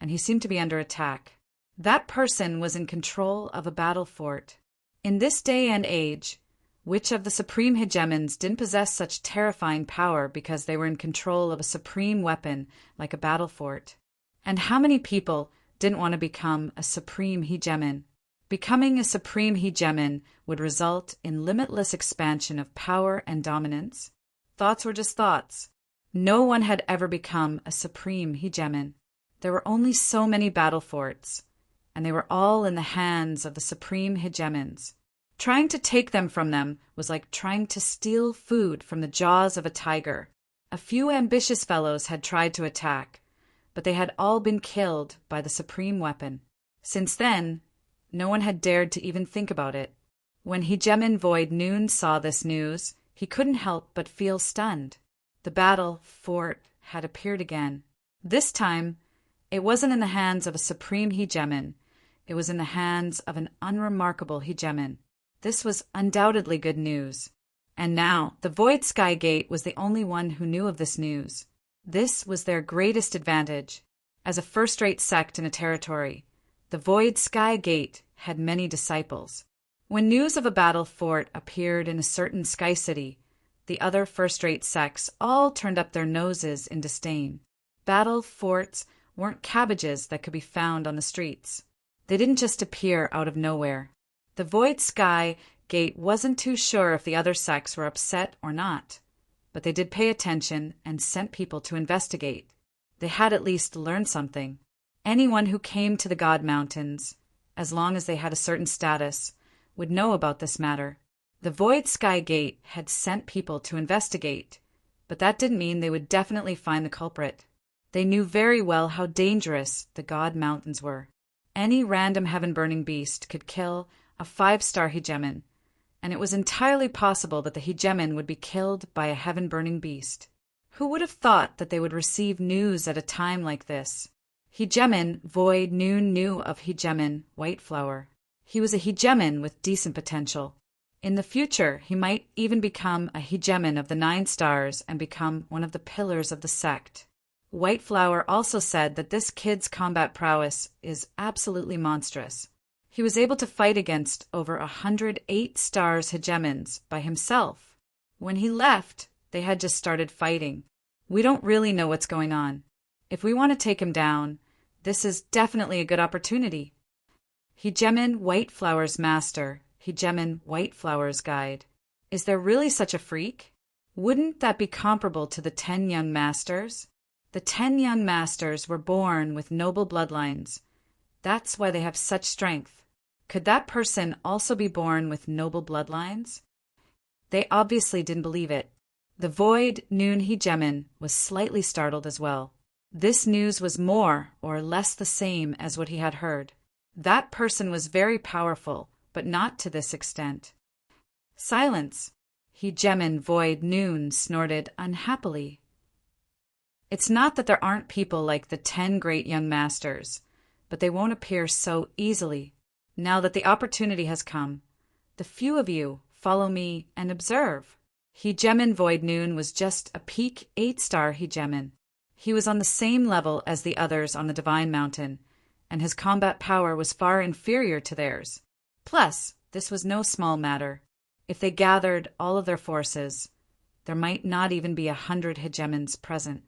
and he seemed to be under attack. That person was in control of a battle fort. In this day and age, which of the supreme hegemons didn't possess such terrifying power because they were in control of a supreme weapon like a battle fort? And how many people didn't want to become a supreme hegemon? Becoming a supreme hegemon would result in limitless expansion of power and dominance. Thoughts were just thoughts. No one had ever become a supreme hegemon. There were only so many battle forts, and they were all in the hands of the supreme hegemons. Trying to take them from them was like trying to steal food from the jaws of a tiger. A few ambitious fellows had tried to attack, but they had all been killed by the supreme weapon. Since then, no one had dared to even think about it. When Hegemen Void Noon saw this news, he couldn't help but feel stunned. The battle fort had appeared again. This time, it wasn't in the hands of a supreme hegemon. It was in the hands of an unremarkable hegemon. This was undoubtedly good news. And now, the Void Sky Gate was the only one who knew of this news. This was their greatest advantage. As a first-rate sect in a territory, the Void Sky Gate had many disciples. When news of a battle fort appeared in a certain sky city, the other first-rate sects all turned up their noses in disdain. Battle forts weren't cabbages that could be found on the streets. They didn't just appear out of nowhere. The Void Sky Gate wasn't too sure if the other sects were upset or not, but they did pay attention and sent people to investigate. They had at least learned something. Anyone who came to the God Mountains, as long as they had a certain status, would know about this matter. The Void Sky Gate had sent people to investigate, but that didn't mean they would definitely find the culprit. They knew very well how dangerous the God Mountains were. Any random heaven-burning beast could kill a 5-star hegemon, and it was entirely possible that the hegemon would be killed by a heaven-burning beast. Who would have thought that they would receive news at a time like this? Hegemon Void Noon knew of Hegemon Whiteflower. He was a hegemon with decent potential. In the future, he might even become a hegemon of the 9 stars and become one of the pillars of the sect. Whiteflower also said that this kid's combat prowess is absolutely monstrous. He was able to fight against over 108 stars hegemons by himself. When he left, they had just started fighting. We don't really know what's going on. If we want to take him down, this is definitely a good opportunity. Hegemon Whiteflower's Master, Hegemon Whiteflower's Guide. Is there really such a freak? Wouldn't that be comparable to the 10 young masters? The 10 young masters were born with noble bloodlines. That's why they have such strength. Could that person also be born with noble bloodlines? They obviously didn't believe it. The Void Noon Hegemon was slightly startled as well. This news was more or less the same as what he had heard. That person was very powerful, but not to this extent. Silence! Hegemon Void Noon snorted unhappily. It's not that there aren't people like the 10 great young masters, but they won't appear so easily. Now that the opportunity has come, the few of you follow me and observe. Hegemon Void Noon was just a peak 8-star hegemon. He was on the same level as the others on the Divine Mountain, and his combat power was far inferior to theirs. Plus, this was no small matter. If they gathered all of their forces, there might not even be 100 hegemons present.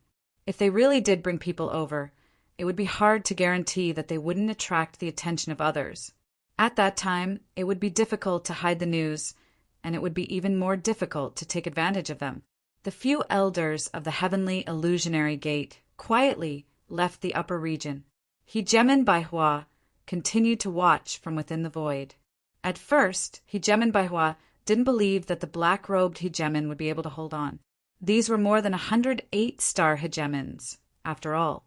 If they really did bring people over, it would be hard to guarantee that they wouldn't attract the attention of others. At that time, it would be difficult to hide the news, and it would be even more difficult to take advantage of them. The few elders of the Heavenly Illusionary Gate quietly left the upper region. Hegemon Baihua continued to watch from within the void. At first, Hegemon Baihua didn't believe that the black-robed hegemon would be able to hold on. These were more than 108-star hegemons, after all,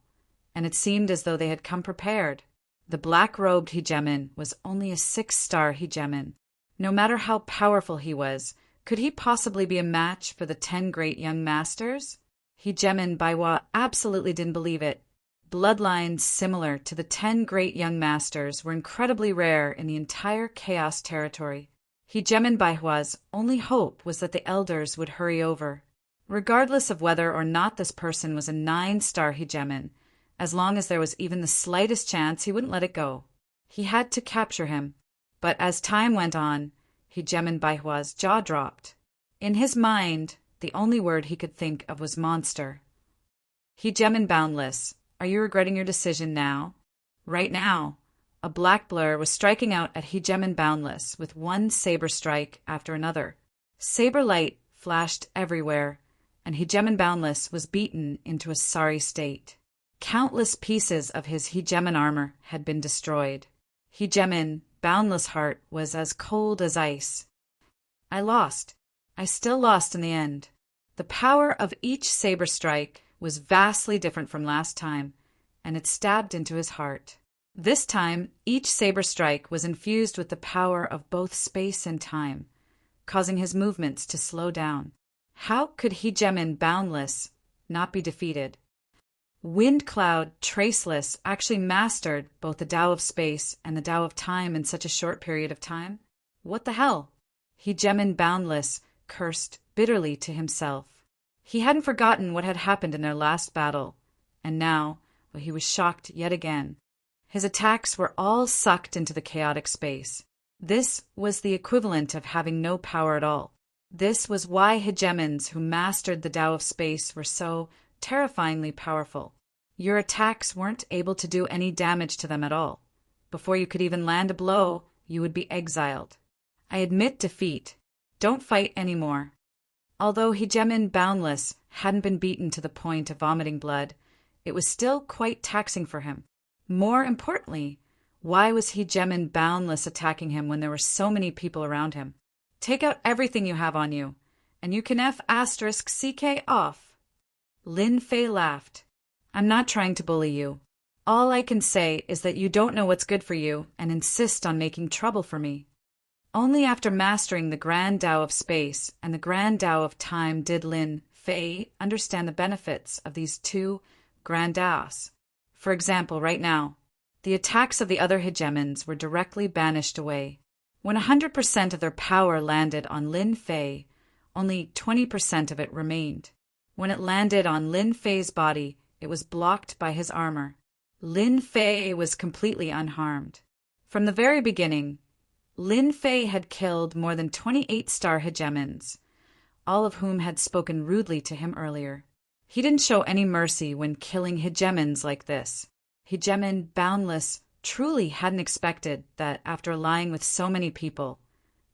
and it seemed as though they had come prepared. The black-robed hegemon was only a 6-star hegemon. No matter how powerful he was, could he possibly be a match for the 10 great young masters? Hegemon Baihua absolutely didn't believe it. Bloodlines similar to the 10 great young masters were incredibly rare in the entire Chaos territory. Hegemon Baihua's only hope was that the elders would hurry over. Regardless of whether or not this person was a 9-star hegemon, as long as there was even the slightest chance, he wouldn't let it go. He had to capture him. But as time went on, Hegemon Baihua's jaw dropped. In his mind, the only word he could think of was monster. Hegemon Boundless, are you regretting your decision now? Right now, a black blur was striking out at Hegemon Boundless with one saber strike after another. Saber light flashed everywhere, and Hegemon Boundless was beaten into a sorry state. Countless pieces of his Hegemon armor had been destroyed. Hegemon boundless heart was as cold as ice. I lost. I still lost in the end. The power of each saber strike was vastly different from last time, and it stabbed into his heart. This time, each saber strike was infused with the power of both space and time, causing his movements to slow down. How could Hegemen Boundless not be defeated? Wind Cloud Traceless actually mastered both the Tao of space and the Tao of time in such a short period of time? What the hell? Hegemen Boundless cursed bitterly to himself. He hadn't forgotten what had happened in their last battle, and now, well, he was shocked yet again. His attacks were all sucked into the chaotic space. This was the equivalent of having no power at all. This was why hegemons who mastered the Tao of space were so terrifyingly powerful. Your attacks weren't able to do any damage to them at all. Before you could even land a blow, you would be exiled. I admit defeat. Don't fight anymore. Although Hegemen Boundless hadn't been beaten to the point of vomiting blood, it was still quite taxing for him. More importantly, why was Hegemen Boundless attacking him when there were so many people around him? Take out everything you have on you, and you can F***CK off. Lin Fei laughed. I'm not trying to bully you. All I can say is that you don't know what's good for you and insist on making trouble for me. Only after mastering the Grand Tao of space and the Grand Tao of time did Lin Fei understand the benefits of these two Grand Taos. For example, right now, the attacks of the other hegemons were directly banished away. When 100% of their power landed on Lin Fei, only 20% of it remained. When it landed on Lin Fei's body, it was blocked by his armor. Lin Fei was completely unharmed. From the very beginning, Lin Fei had killed more than 28 star hegemons, all of whom had spoken rudely to him earlier. He didn't show any mercy when killing hegemons like this. Hegemen Boundless truly hadn't expected that after allying with so many people,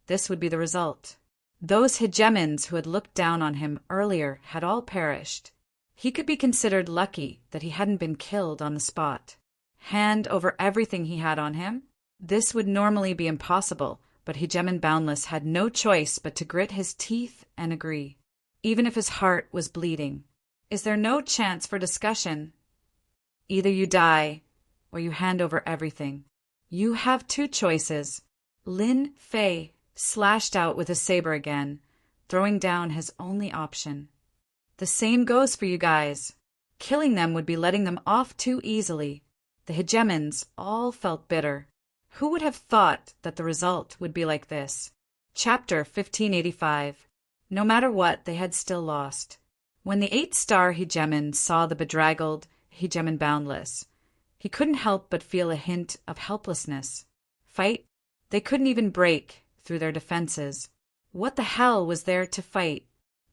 this would be the result. Those hegemons who had looked down on him earlier had all perished. He could be considered lucky that he hadn't been killed on the spot. Hand over everything he had on him? This would normally be impossible, but Hegemen Boundless had no choice but to grit his teeth and agree, even if his heart was bleeding. Is there no chance for discussion? Either you die, or you hand over everything. You have two choices. Lin Fei slashed out with his saber again, throwing down his only option. The same goes for you guys. Killing them would be letting them off too easily. The hegemons all felt bitter. Who would have thought that the result would be like this? Chapter 1585. No matter what, they had still lost. When the 8-star hegemon saw the bedraggled Hegemen Boundless, he couldn't help but feel a hint of helplessness. Fight? They couldn't even break through their defenses. What the hell was there to fight?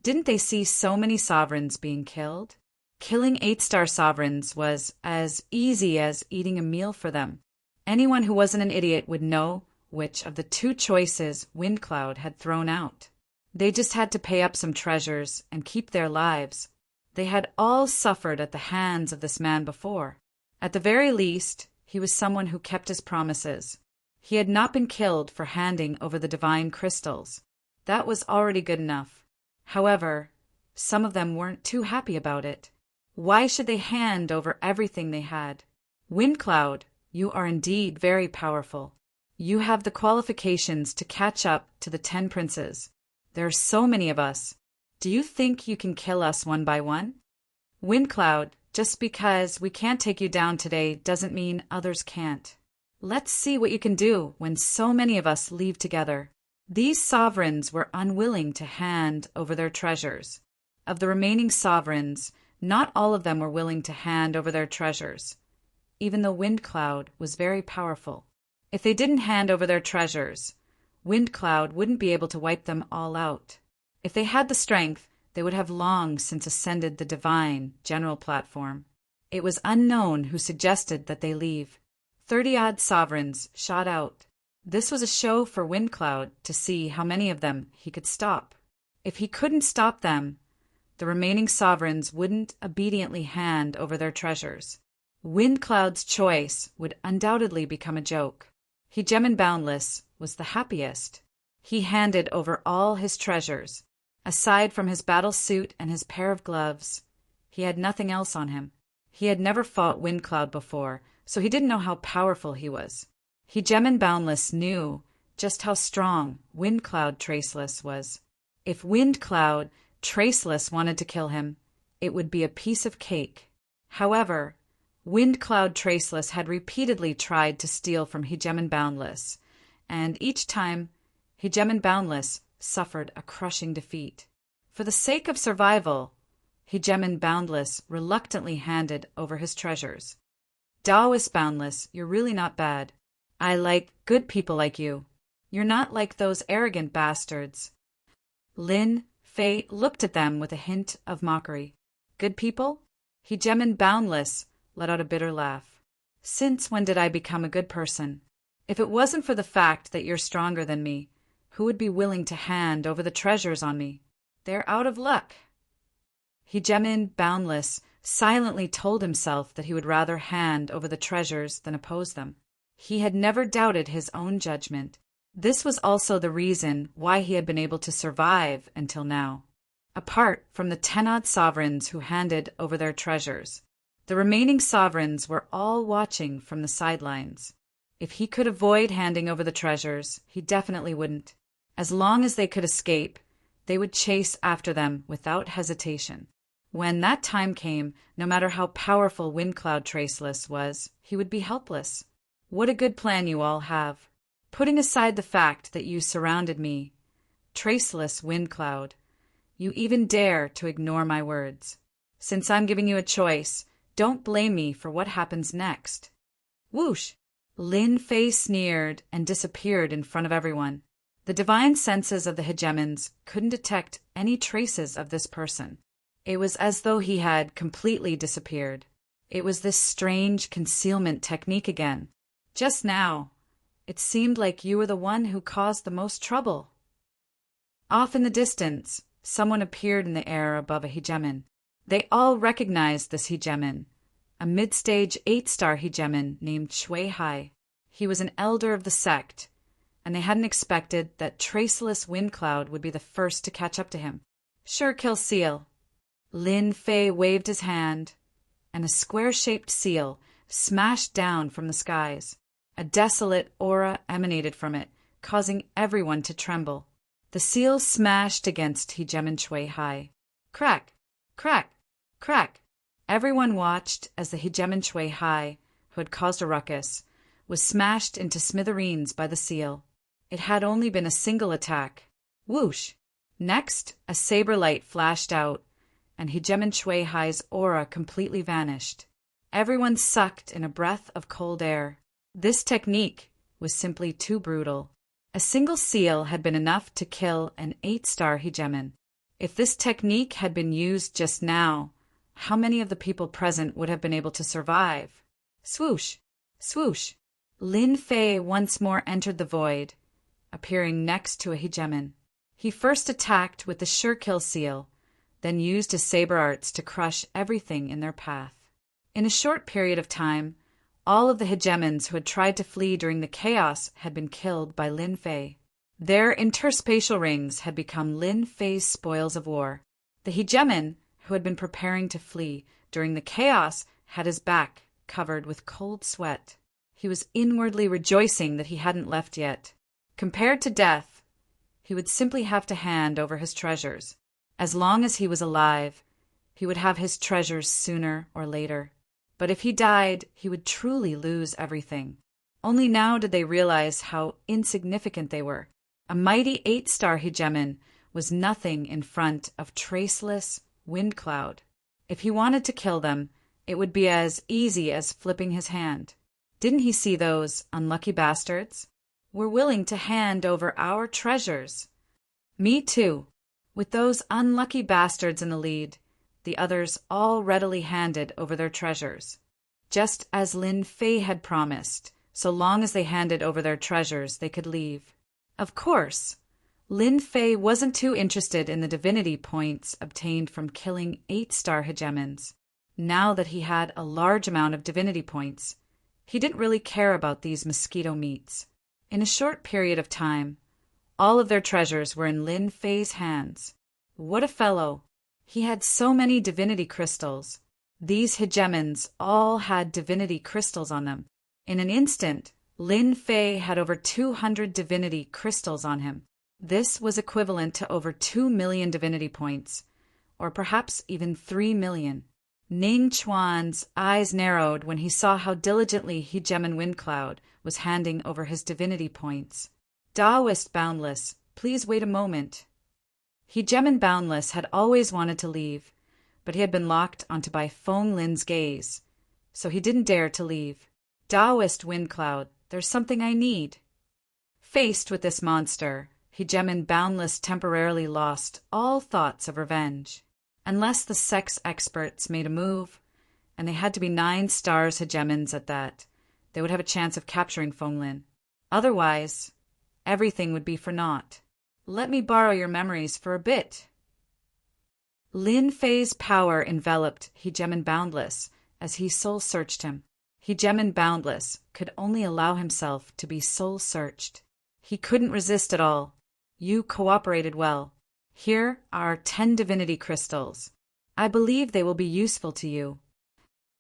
Didn't they see so many sovereigns being killed? Killing 8-star sovereigns was as easy as eating a meal for them. Anyone who wasn't an idiot would know which of the two choices Windcloud had thrown out. They just had to pay up some treasures and keep their lives. They had all suffered at the hands of this man before. At the very least, he was someone who kept his promises. He had not been killed for handing over the divine crystals. That was already good enough. However, some of them weren't too happy about it. Why should they hand over everything they had? Windcloud, you are indeed very powerful. You have the qualifications to catch up to the 10 princes. There are so many of us. Do you think you can kill us one by one? Windcloud, just because we can't take you down today doesn't mean others can't. Let's see what you can do when so many of us leave together. These sovereigns were unwilling to hand over their treasures. Of the remaining sovereigns, not all of them were willing to hand over their treasures, even though Windcloud was very powerful. If they didn't hand over their treasures, Windcloud wouldn't be able to wipe them all out. If they had the strength, they would have long since ascended the divine general platform. It was unknown who suggested that they leave. 30-odd sovereigns shot out. This was a show for Windcloud to see how many of them he could stop. If he couldn't stop them, the remaining sovereigns wouldn't obediently hand over their treasures. Windcloud's choice would undoubtedly become a joke. Hegemon Boundless was the happiest. He handed over all his treasures. Aside from his battle suit and his pair of gloves, he had nothing else on him. He had never fought Windcloud before, so he didn't know how powerful he was. Hegemon Boundless knew just how strong Windcloud Traceless was. If Windcloud Traceless wanted to kill him, it would be a piece of cake. However, Windcloud Traceless had repeatedly tried to steal from Hegemon Boundless, and each time, Hegemon Boundless suffered a crushing defeat. For the sake of survival, Hegemon Boundless reluctantly handed over his treasures. Taoist Boundless, you're really not bad. I like good people like you. You're not like those arrogant bastards. Lin Fei looked at them with a hint of mockery. Good people? Hegemon Boundless let out a bitter laugh. Since when did I become a good person? If it wasn't for the fact that you're stronger than me, who would be willing to hand over the treasures on me? They're out of luck. Hegemon Boundless silently told himself that he would rather hand over the treasures than oppose them. He had never doubted his own judgment. This was also the reason why he had been able to survive until now. Apart from the 10-odd sovereigns who handed over their treasures, the remaining sovereigns were all watching from the sidelines. If he could avoid handing over the treasures, he definitely wouldn't. As long as they could escape, they would chase after them without hesitation. When that time came, no matter how powerful Windcloud Traceless was, he would be helpless. What a good plan you all have. Putting aside the fact that you surrounded me, Traceless Windcloud, you even dare to ignore my words. Since I'm giving you a choice, don't blame me for what happens next. Whoosh! Lin Fei sneered and disappeared in front of everyone. The divine senses of the hegemons couldn't detect any traces of this person. It was as though he had completely disappeared. It was this strange concealment technique again. Just now, it seemed like you were the one who caused the most trouble. Off in the distance, someone appeared in the air above a hegemon. They all recognized this hegemon, a mid-stage 8-star hegemon named Shui Hai. He was an elder of the sect, and they hadn't expected that Traceless Windcloud would be the first to catch up to him. Sure, kill seal. Lin Fei waved his hand, and a square-shaped seal smashed down from the skies. A desolate aura emanated from it, causing everyone to tremble. The seal smashed against Hegemon Shui Hai. Crack! Crack! Crack! Everyone watched as the Hegemon Shui Hai, who had caused a ruckus, was smashed into smithereens by the seal. It had only been a single attack. Whoosh! Next, a saber light flashed out, and Hegemon Shui Hai's aura completely vanished. Everyone sucked in a breath of cold air. This technique was simply too brutal. A single seal had been enough to kill an 8-star hegemon. If this technique had been used just now, how many of the people present would have been able to survive? Swoosh! Swoosh! Lin Fei once more entered the void, appearing next to a hegemon. He first attacked with the sure-kill seal, then used his saber arts to crush everything in their path. In a short period of time, all of the hegemons who had tried to flee during the chaos had been killed by Lin Fei. Their interspatial rings had become Lin Fei's spoils of war. The hegemon, who had been preparing to flee during the chaos, had his back covered with cold sweat. He was inwardly rejoicing that he hadn't left yet. Compared to death, he would simply have to hand over his treasures. As long as he was alive, he would have his treasures sooner or later. But if he died, he would truly lose everything. Only now did they realize how insignificant they were. A mighty 8-star hegemon was nothing in front of Traceless Windcloud. If he wanted to kill them, it would be as easy as flipping his hand. Didn't he see those unlucky bastards? We're willing to hand over our treasures. Me too. With those unlucky bastards in the lead, the others all readily handed over their treasures. Just as Lin Fei had promised, so long as they handed over their treasures, they could leave. Of course, Lin Fei wasn't too interested in the divinity points obtained from killing 8-star hegemons. Now that he had a large amount of divinity points, he didn't really care about these mosquito meats. In a short period of time, all of their treasures were in Lin Fei's hands. What a fellow! He had so many divinity crystals. These hegemons all had divinity crystals on them. In an instant, Lin Fei had over 200 divinity crystals on him. This was equivalent to over 2 million divinity points, or perhaps even 3 million. Ning Chuan's eyes narrowed when he saw how diligently Hegemon Windcloud was handing over his divinity points. Taoist Boundless, please wait a moment. Hegemon Boundless had always wanted to leave, but he had been locked onto by Feng Lin's gaze, so he didn't dare to leave. Taoist Windcloud, there's something I need. Faced with this monster, Hegemon Boundless temporarily lost all thoughts of revenge. Unless the sex experts made a move, and they had to be 9 stars hegemons at that, they would have a chance of capturing Feng Lin. Otherwise, everything would be for naught. Let me borrow your memories for a bit. Lin Fei's power enveloped Hegemon Boundless as he soul-searched him. Hegemon Boundless could only allow himself to be soul-searched. He couldn't resist at all. You cooperated well. Here are 10 divinity crystals. I believe they will be useful to you.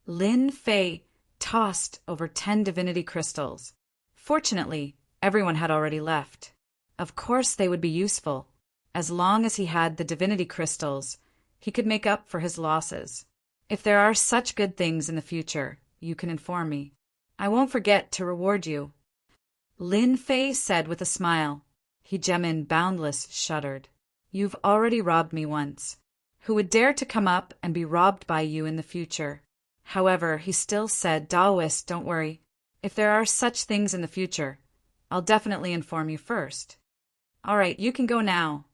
Lin Fei tossed over 10 divinity crystals. Fortunately, everyone had already left. Of course they would be useful. As long as he had the divinity crystals, he could make up for his losses. If there are such good things in the future, you can inform me. I won't forget to reward you. Lin Fei said with a smile. Hegemon Boundless shuddered. You've already robbed me once. Who would dare to come up and be robbed by you in the future? However, he still said, Taoist, don't worry. If there are such things in the future, I'll definitely inform you first. All right, you can go now.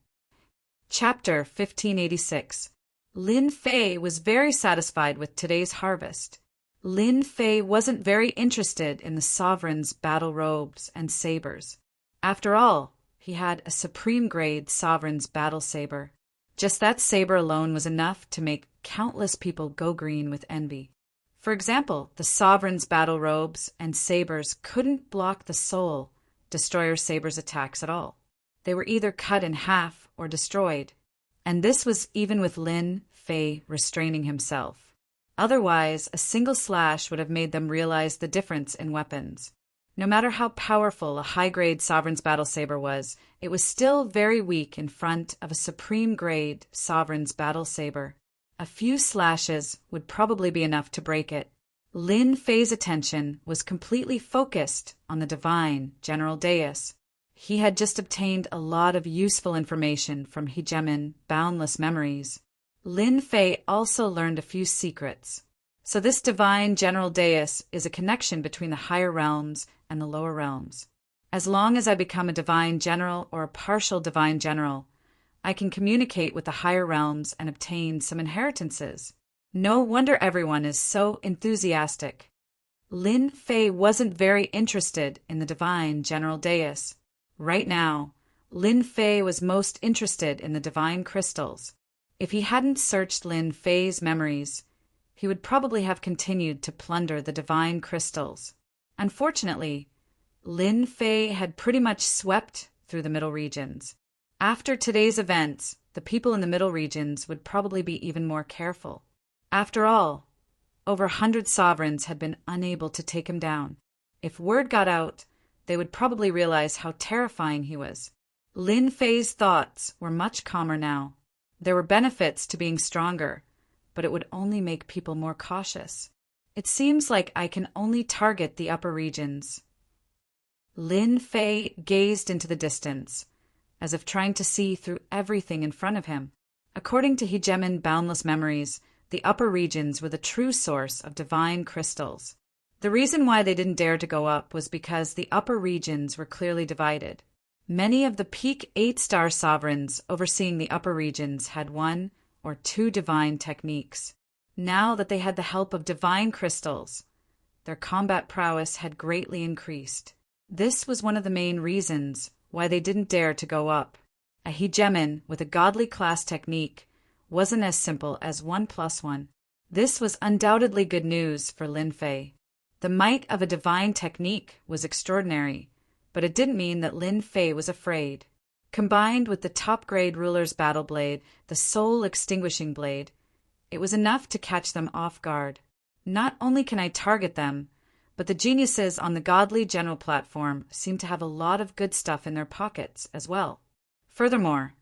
Chapter 1586. Lin Fei was very satisfied with today's harvest. Lin Fei wasn't very interested in the sovereign's battle robes and sabers. After all, he had a supreme-grade sovereign's battle saber. Just that saber alone was enough to make countless people go green with envy. For example, the sovereign's battle robes and sabers couldn't block the soul destroyer saber's attacks at all. They were either cut in half or destroyed, and this was even with Lin Fei restraining himself. Otherwise, a single slash would have made them realize the difference in weapons. No matter how powerful a high-grade sovereign's battle saber was, it was still very weak in front of a supreme-grade sovereign's battle saber. A few slashes would probably be enough to break it. Lin Fei's attention was completely focused on the divine General Deus. He had just obtained a lot of useful information from Hegemon Boundless memories. Lin Fei also learned a few secrets. So this divine General Deus is a connection between the higher realms and the lower realms. As long as I become a divine general or a partial divine general, I can communicate with the higher realms and obtain some inheritances. No wonder everyone is so enthusiastic. Lin Fei wasn't very interested in the divine General Deus. Right now, Lin Fei was most interested in the divine crystals. If he hadn't searched Lin Fei's memories, he would probably have continued to plunder the divine crystals. Unfortunately, Lin Fei had pretty much swept through the middle regions. After today's events, the people in the middle regions would probably be even more careful. After all, over 100 sovereigns had been unable to take him down. If word got out, they would probably realize how terrifying he was. Lin Fei's thoughts were much calmer now. There were benefits to being stronger, but it would only make people more cautious. It seems like I can only target the upper regions. Lin Fei gazed into the distance, as if trying to see through everything in front of him. According to Hegemon Boundless memories, the upper regions were the true source of divine crystals. The reason why they didn't dare to go up was because the upper regions were clearly divided. Many of the peak 8-star sovereigns overseeing the upper regions had 1 or 2 divine techniques. Now that they had the help of divine crystals, their combat prowess had greatly increased. This was one of the main reasons why they didn't dare to go up. A hegemon with a godly class technique wasn't as simple as 1 + 1. This was undoubtedly good news for Lin Fei. The might of a divine technique was extraordinary, but it didn't mean that Lin Fei was afraid. Combined with the top-grade ruler's battle blade, the soul-extinguishing blade, it was enough to catch them off guard. Not only can I target them, but the geniuses on the godly general platform seem to have a lot of good stuff in their pockets as well. Furthermore,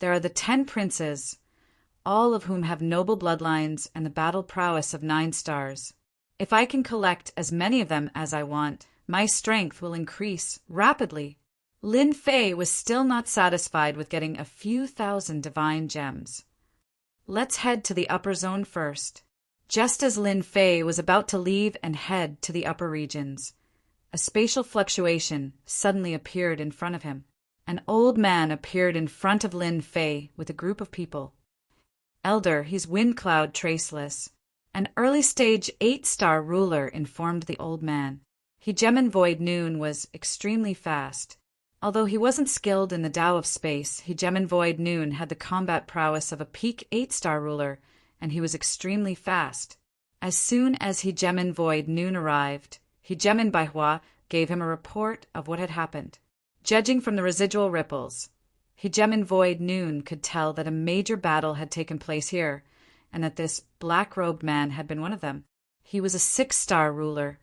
there are the 10 princes, all of whom have noble bloodlines and the battle prowess of 9 stars. If I can collect as many of them as I want, my strength will increase rapidly. Lin Fei was still not satisfied with getting a few thousand divine gems. Let's head to the upper zone first. Just as Lin Fei was about to leave and head to the upper regions, a spatial fluctuation suddenly appeared in front of him. An old man appeared in front of Lin Fei with a group of people. Elder, he's Wind Cloud Traceless. An early-stage 8-star ruler informed the old man. He Gemin Void Noon was extremely fast. Although he wasn't skilled in the Tao of space, he Gemin Void Noon had the combat prowess of a peak 8-star ruler, and he was extremely fast. As soon as he Gemin Void Noon arrived, he Gemin Baihua gave him a report of what had happened. Judging from the residual ripples, he Gemin Void Noon could tell that a major battle had taken place here, and that this black-robed man had been one of them. He was a 6-star ruler.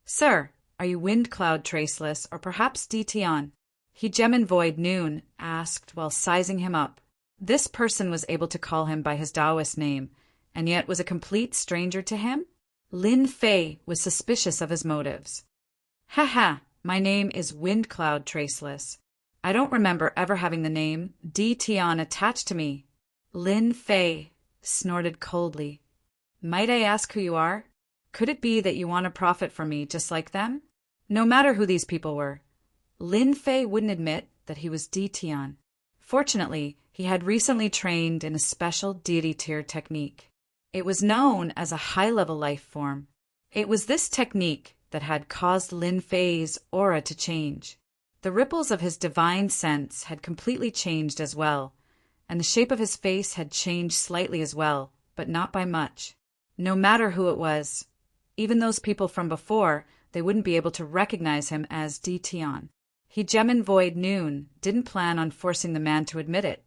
Sir, are you Wind Cloud Traceless, or perhaps Dition? He Gemin Void Noon asked while sizing him up. This person was able to call him by his Taoist name, and yet was a complete stranger to him? Lin Fei was suspicious of his motives. Ha, my name is Wind Cloud Traceless. I don't remember ever having the name Dition attached to me. Lin Fei snorted coldly. Might I ask who you are? Could it be that you want to profit from me just like them? No matter who these people were, Lin Fei wouldn't admit that he was Dition. Fortunately, he had recently trained in a special deity tier technique. It was known as a high-level life form. It was this technique that had caused Lin Fei's aura to change. The ripples of his divine sense had completely changed as well, and the shape of his face had changed slightly as well, but not by much. No matter who it was, even those people from before, they wouldn't be able to recognize him as Dition. He Gemin Void Noon didn't plan on forcing the man to admit it.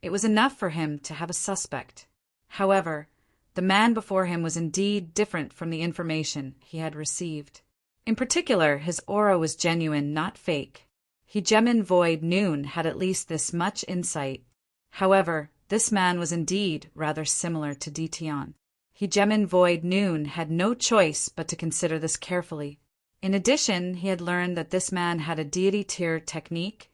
It was enough for him to have a suspect. However, the man before him was indeed different from the information he had received. In particular, his aura was genuine, not fake. He Gemin Void Noon had at least this much insight. However, this man was indeed rather similar to Dition. He Gemin Void Noon had no choice but to consider this carefully. In addition, he had learned that this man had a deity tier technique,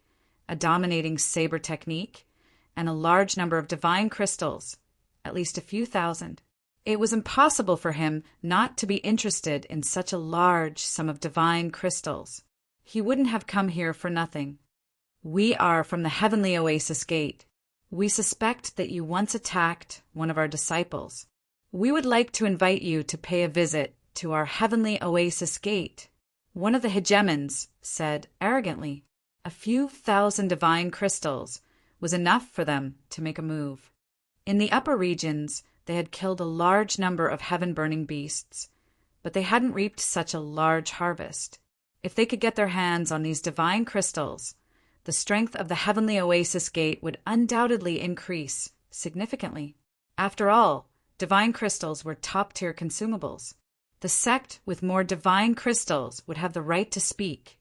a dominating saber technique, and a large number of divine crystals, at least a few thousand. It was impossible for him not to be interested in such a large sum of divine crystals. He wouldn't have come here for nothing. We are from the Heavenly Oasis Gate. We suspect that you once attacked one of our disciples. We would like to invite you to pay a visit to our Heavenly Oasis Gate. One of the hegemons said arrogantly. A few thousand divine crystals was enough for them to make a move. In the upper regions, they had killed a large number of heaven-burning beasts, but they hadn't reaped such a large harvest. If they could get their hands on these divine crystals, the strength of the Heavenly Oasis Gate would undoubtedly increase significantly. After all, divine crystals were top-tier consumables. The sect with more divine crystals would have the right to speak,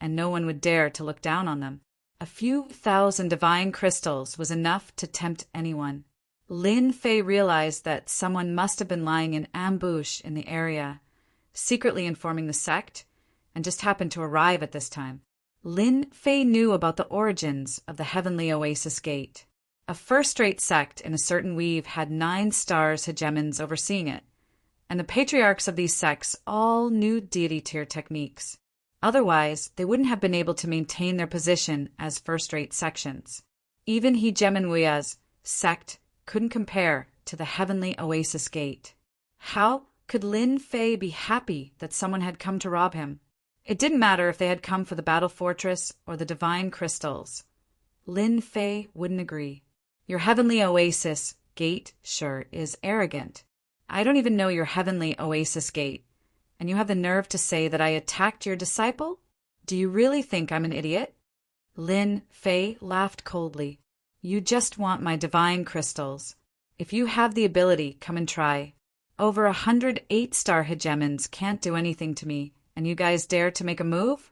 and no one would dare to look down on them. A few thousand divine crystals was enough to tempt anyone. Lin Fei realized that someone must have been lying in ambush in the area, secretly informing the sect, and just happened to arrive at this time. Lin Fei knew about the origins of the Heavenly Oasis Gate. A first-rate sect in a certain weave had 9 stars hegemons overseeing it, and the patriarchs of these sects all knew deity tier techniques. Otherwise, they wouldn't have been able to maintain their position as first-rate sections. Even Hegemon Wuya's sect couldn't compare to the Heavenly Oasis Gate. How could Lin Fei be happy that someone had come to rob him? It didn't matter if they had come for the battle fortress or the divine crystals. Lin Fei wouldn't agree. Your Heavenly Oasis Gate, sure, is arrogant. I don't even know your Heavenly Oasis Gate, and you have the nerve to say that I attacked your disciple? Do you really think I'm an idiot? Lin Fei laughed coldly. You just want my divine crystals. If you have the ability, come and try. Over 100 8-star hegemons can't do anything to me, and you guys dare to make a move?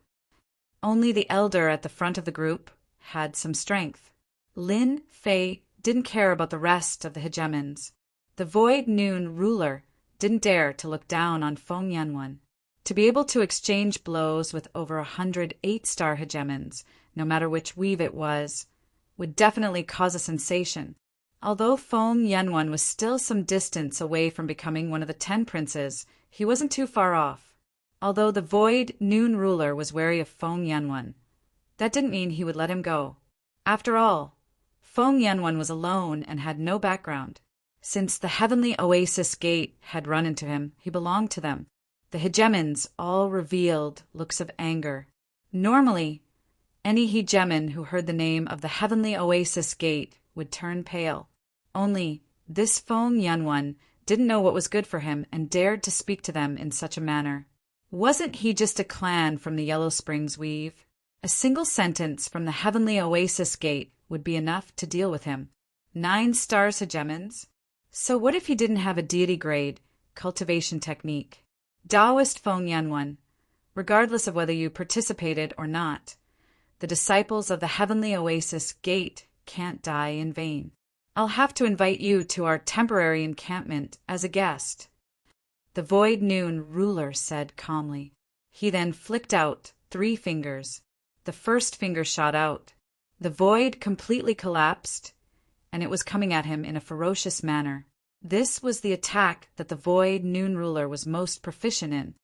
Only the elder at the front of the group had some strength. Lin Fei didn't care about the rest of the hegemons. The Void Noon ruler didn't dare to look down on Feng Yanwen. To be able to exchange blows with over 100 8-star hegemons, no matter which weave it was, would definitely cause a sensation. Although Feng Yanwen was still some distance away from becoming one of the 10 princes, he wasn't too far off. Although the Void Noon ruler was wary of Feng Yanwen, that didn't mean he would let him go. After all, Feng Yanwen was alone and had no background. Since the Heavenly Oasis Gate had run into him, he belonged to them. The hegemons all revealed looks of anger. Normally, any hegemon who heard the name of the Heavenly Oasis Gate would turn pale. Only this Feng Yanwen didn't know what was good for him and dared to speak to them in such a manner. Wasn't he just a clan from the Yellow Springs weave? A single sentence from the Heavenly Oasis Gate would be enough to deal with him. 9 stars hegemons? So what if he didn't have a deity grade cultivation technique? Taoist Feng Yanwen, regardless of whether you participated or not, the disciples of the Heavenly Oasis Gate can't die in vain. I'll have to invite you to our temporary encampment as a guest. The Void Noon ruler said calmly. He then flicked out 3 fingers. The first finger shot out. The void completely collapsed, and it was coming at him in a ferocious manner. This was the attack that the Void Noon ruler was most proficient in.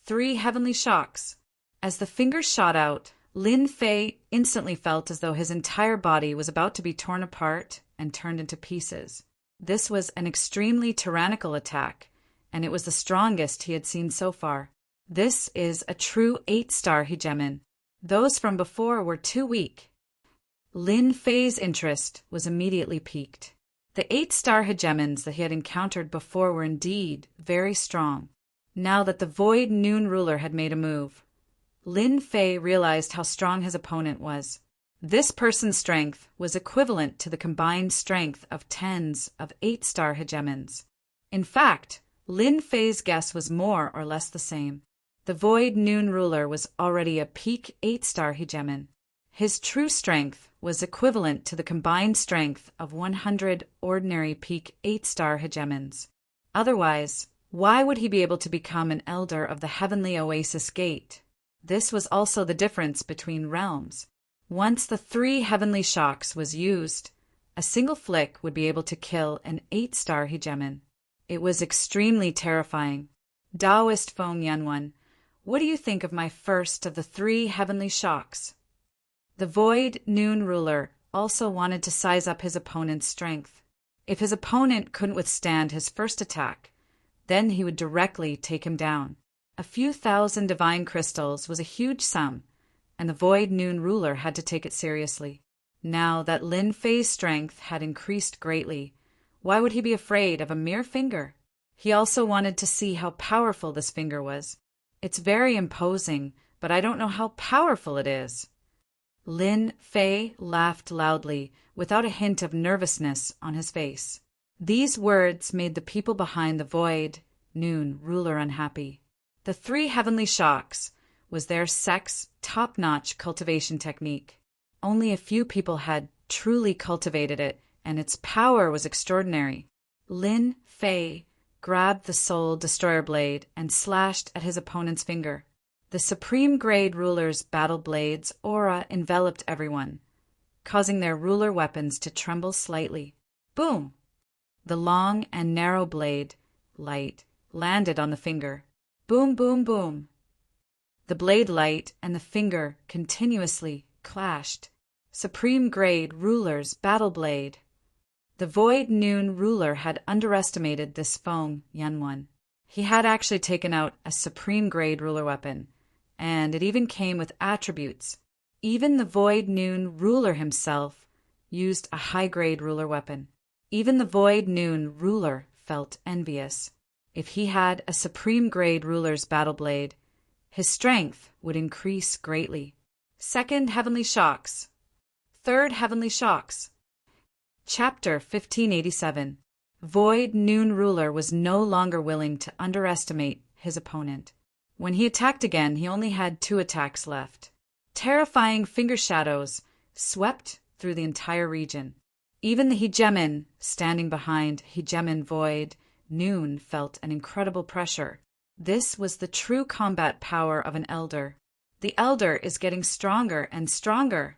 3 heavenly shocks. As the fingers shot out, Lin Fei instantly felt as though his entire body was about to be torn apart and turned into pieces. This was an extremely tyrannical attack, and it was the strongest he had seen so far. This is a true 8-star hegemon. Those from before were too weak. Lin Fei's interest was immediately piqued. The 8-star hegemons that he had encountered before were indeed very strong. Now that the Void Noon ruler had made a move, Lin Fei realized how strong his opponent was. This person's strength was equivalent to the combined strength of tens of 8-star hegemons. In fact, Lin Fei's guess was more or less the same. The Void Noon ruler was already a peak 8-star hegemon. His true strength was equivalent to the combined strength of 100 ordinary peak 8-star hegemons. Otherwise, why would he be able to become an elder of the Heavenly Oasis Gate? This was also the difference between realms. Once the 3 heavenly shocks was used, a single flick would be able to kill an 8-star hegemon. It was extremely terrifying. Taoist Feng Yanwen, what do you think of my first of the 3 heavenly shocks? The Void Noon ruler also wanted to size up his opponent's strength. If his opponent couldn't withstand his first attack, then he would directly take him down. A few thousand divine crystals was a huge sum, and the Void Noon ruler had to take it seriously. Now that Lin Fei's strength had increased greatly, why would he be afraid of a mere finger? He also wanted to see how powerful this finger was. It's very imposing, but I don't know how powerful it is. Lin Fei laughed loudly, without a hint of nervousness on his face. These words made the people behind the Void Noon ruler unhappy. The 3 heavenly shocks was their sect's top-notch cultivation technique. Only a few people had truly cultivated it, and its power was extraordinary. Lin Fei grabbed the Soul Destroyer blade and slashed at his opponent's finger. The Supreme Grade ruler's battle blade's aura enveloped everyone, causing their ruler weapons to tremble slightly. Boom! The long and narrow blade light landed on the finger. Boom, boom, boom. The blade light and the finger continuously clashed. Supreme Grade ruler's battle blade. The Void Noon ruler had underestimated this Feng Yanwen. He had actually taken out a Supreme Grade ruler weapon, and it even came with attributes. Even the Void Noon ruler himself used a high-grade ruler weapon. Even the Void Noon ruler felt envious. If he had a Supreme Grade ruler's battle blade, his strength would increase greatly. Second Heavenly Shocks. Third Heavenly Shocks. Chapter 1587. Void Noon Ruler was no longer willing to underestimate his opponent. When he attacked again, he only had 2 attacks left. Terrifying finger shadows swept through the entire region. Even the hegemon standing behind hegemon Void Noon felt an incredible pressure. This was the true combat power of an elder. The elder is getting stronger and stronger.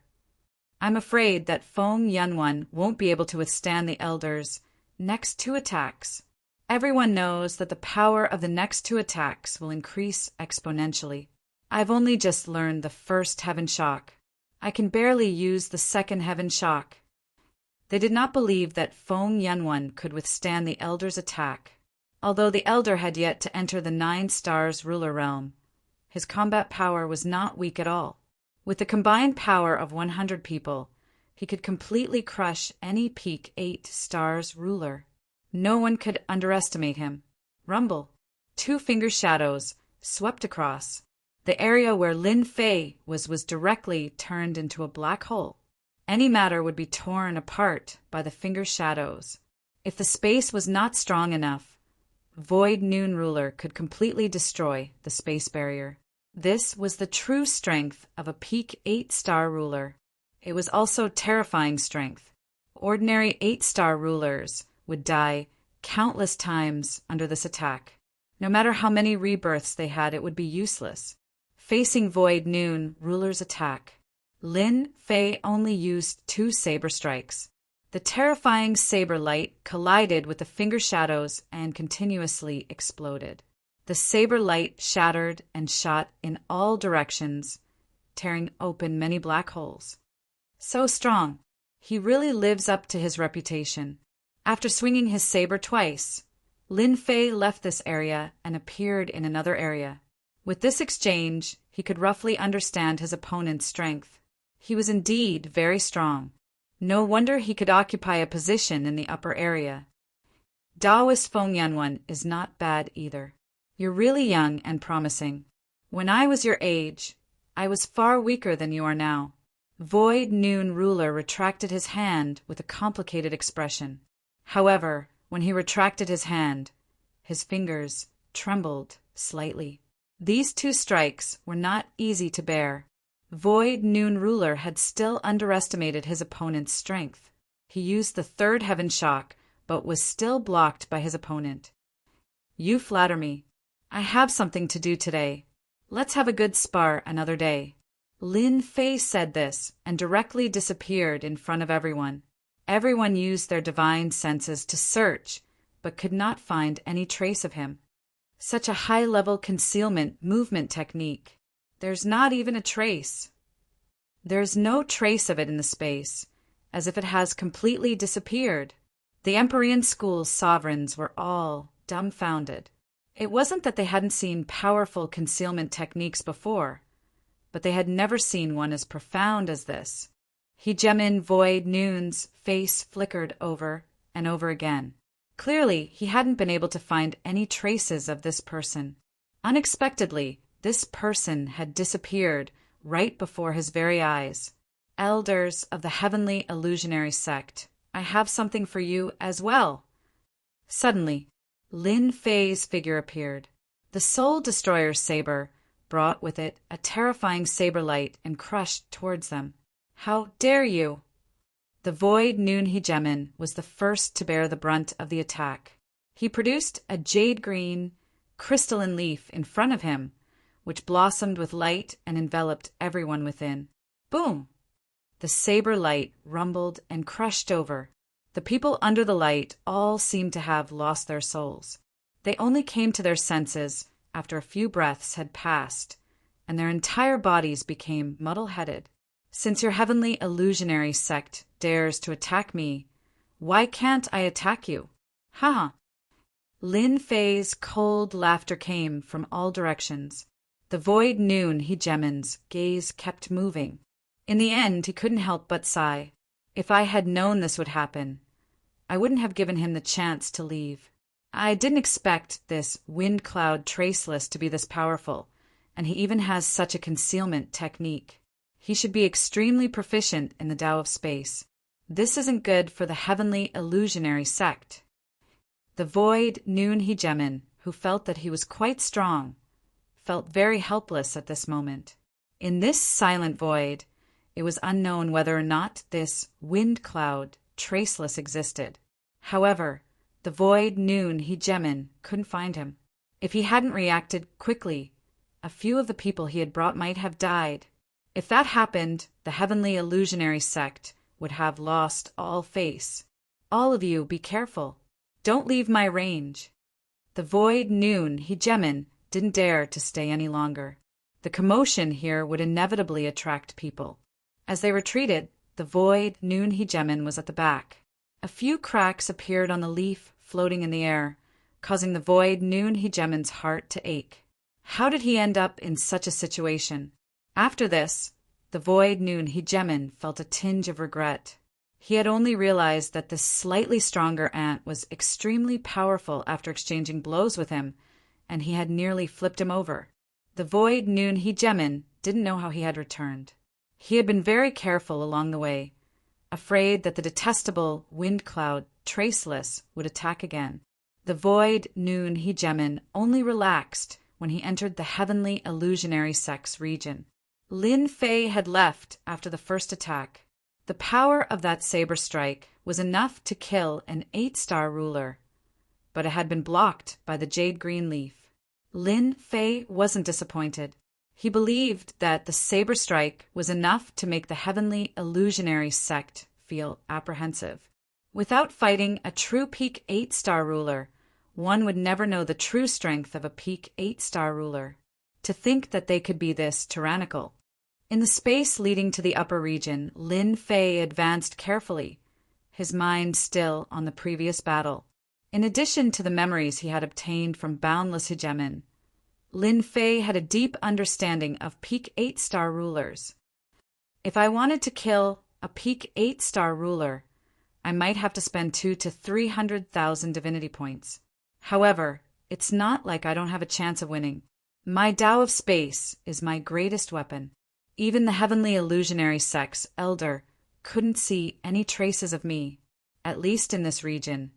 I'm afraid that Feng Yanwan won't be able to withstand the elder's next 2 attacks. Everyone knows that the power of the next 2 attacks will increase exponentially. I've only just learned the first heaven shock. I can barely use the second heaven shock. They did not believe that Feng Yanwan could withstand the elder's attack. Although the elder had yet to enter the 9 stars ruler realm, his combat power was not weak at all. With the combined power of 100 people, he could completely crush any peak 8 stars ruler. No one could underestimate him. Rumble. 2 finger shadows swept across. The area where Lin Fei was directly turned into a black hole. Any matter would be torn apart by the finger shadows. If the space was not strong enough, Void Noon Ruler could completely destroy the space barrier. This was the true strength of a peak 8-star ruler. It was also terrifying strength. Ordinary 8-star rulers would die countless times under this attack. No matter how many rebirths they had, it would be useless. Facing Void Noon Ruler's attack, Lin Fei only used 2 saber strikes. The terrifying saber light collided with the finger shadows and continuously exploded. The saber light shattered and shot in all directions, tearing open many black holes. So strong. He really lives up to his reputation. After swinging his saber twice, Lin Fei left this area and appeared in another area. With this exchange, he could roughly understand his opponent's strength. He was indeed very strong. No wonder he could occupy a position in the upper area. Taoist Feng Yanwan is not bad either. You're really young and promising. When I was your age, I was far weaker than you are now. Void Noon Ruler retracted his hand with a complicated expression. However, when he retracted his hand, his fingers trembled slightly. These 2 strikes were not easy to bear. Void Noon Ruler had still underestimated his opponent's strength. He used the 3rd heaven shock, but was still blocked by his opponent. You flatter me. I have something to do today. Let's have a good spar another day. Lin Fei said this and directly disappeared in front of everyone. Everyone used their divine senses to search, but could not find any trace of him. Such a high-level concealment movement technique. There's not even a trace. There's no trace of it in the space, as if it has completely disappeared. The Empyrean School's sovereigns were all dumbfounded. It wasn't that they hadn't seen powerful concealment techniques before, but they had never seen one as profound as this. Hegemon Void Noon's face flickered over and over again. Clearly, he hadn't been able to find any traces of this person. Unexpectedly, this person had disappeared right before his very eyes. Elders of the Heavenly Illusionary Sect, I have something for you as well. Suddenly, Lin Fei's figure appeared. The Soul Destroyer's saber brought with it a terrifying saber light and crushed towards them. How dare you! The Void Noon Hegemon was the first to bear the brunt of the attack. He produced a jade-green, crystalline leaf in front of him, which blossomed with light and enveloped everyone within. Boom! The saber light rumbled and crushed over. The people under the light all seemed to have lost their souls. They only came to their senses after a few breaths had passed, and their entire bodies became muddle-headed. Since your Heavenly Illusionary Sect dares to attack me, why can't I attack you? Ha! Lin Fei's cold laughter came from all directions. The Void Noon Hegemon's gaze kept moving. In the end, he couldn't help but sigh. If I had known this would happen, I wouldn't have given him the chance to leave. I didn't expect this wind cloud traceless to be this powerful, and he even has such a concealment technique. He should be extremely proficient in the Tao of space. This isn't good for the heavenly illusionary sect. The void Noon Hegemon, who felt that he was quite strong, felt very helpless at this moment. In this silent void, it was unknown whether or not this wind cloud traceless existed. However, the void Noon Hegemon couldn't find him. If he hadn't reacted quickly, a few of the people he had brought might have died. If that happened, the heavenly illusionary sect would have lost all face. All of you, be careful. Don't leave my range. The void Noon Hegemon didn't dare to stay any longer. The commotion here would inevitably attract people. As they retreated, the void Noon Hegemon was at the back. A few cracks appeared on the leaf floating in the air, causing the void Noon Hegemon's heart to ache. How did he end up in such a situation? After this, the void Noon Hegemon felt a tinge of regret. He had only realized that this slightly stronger ant was extremely powerful after exchanging blows with him, and he had nearly flipped him over. The void Noon Hegemon didn't know how he had returned. He had been very careful along the way, afraid that the detestable wind cloud Traceless would attack again. The void Noon Hegemon only relaxed when he entered the heavenly illusionary sect's region. Lin Fei had left after the first attack. The power of that saber strike was enough to kill an 8-star ruler, but it had been blocked by the jade green leaf. Lin Fei wasn't disappointed. He believed that the saber strike was enough to make the heavenly illusionary sect feel apprehensive. Without fighting a true peak 8-star ruler, one would never know the true strength of a peak 8-star ruler. To think that they could be this tyrannical. In the space leading to the upper region, Lin Fei advanced carefully, his mind still on the previous battle. In addition to the memories he had obtained from Boundless Hegemon, Lin Fei had a deep understanding of peak 8-star rulers. If I wanted to kill a peak 8-star ruler, I might have to spend 200,000 to 300,000 divinity points. However, it's not like I don't have a chance of winning. My Tao of space is my greatest weapon. Even the heavenly illusionary sect's elder couldn't see any traces of me, at least in this region.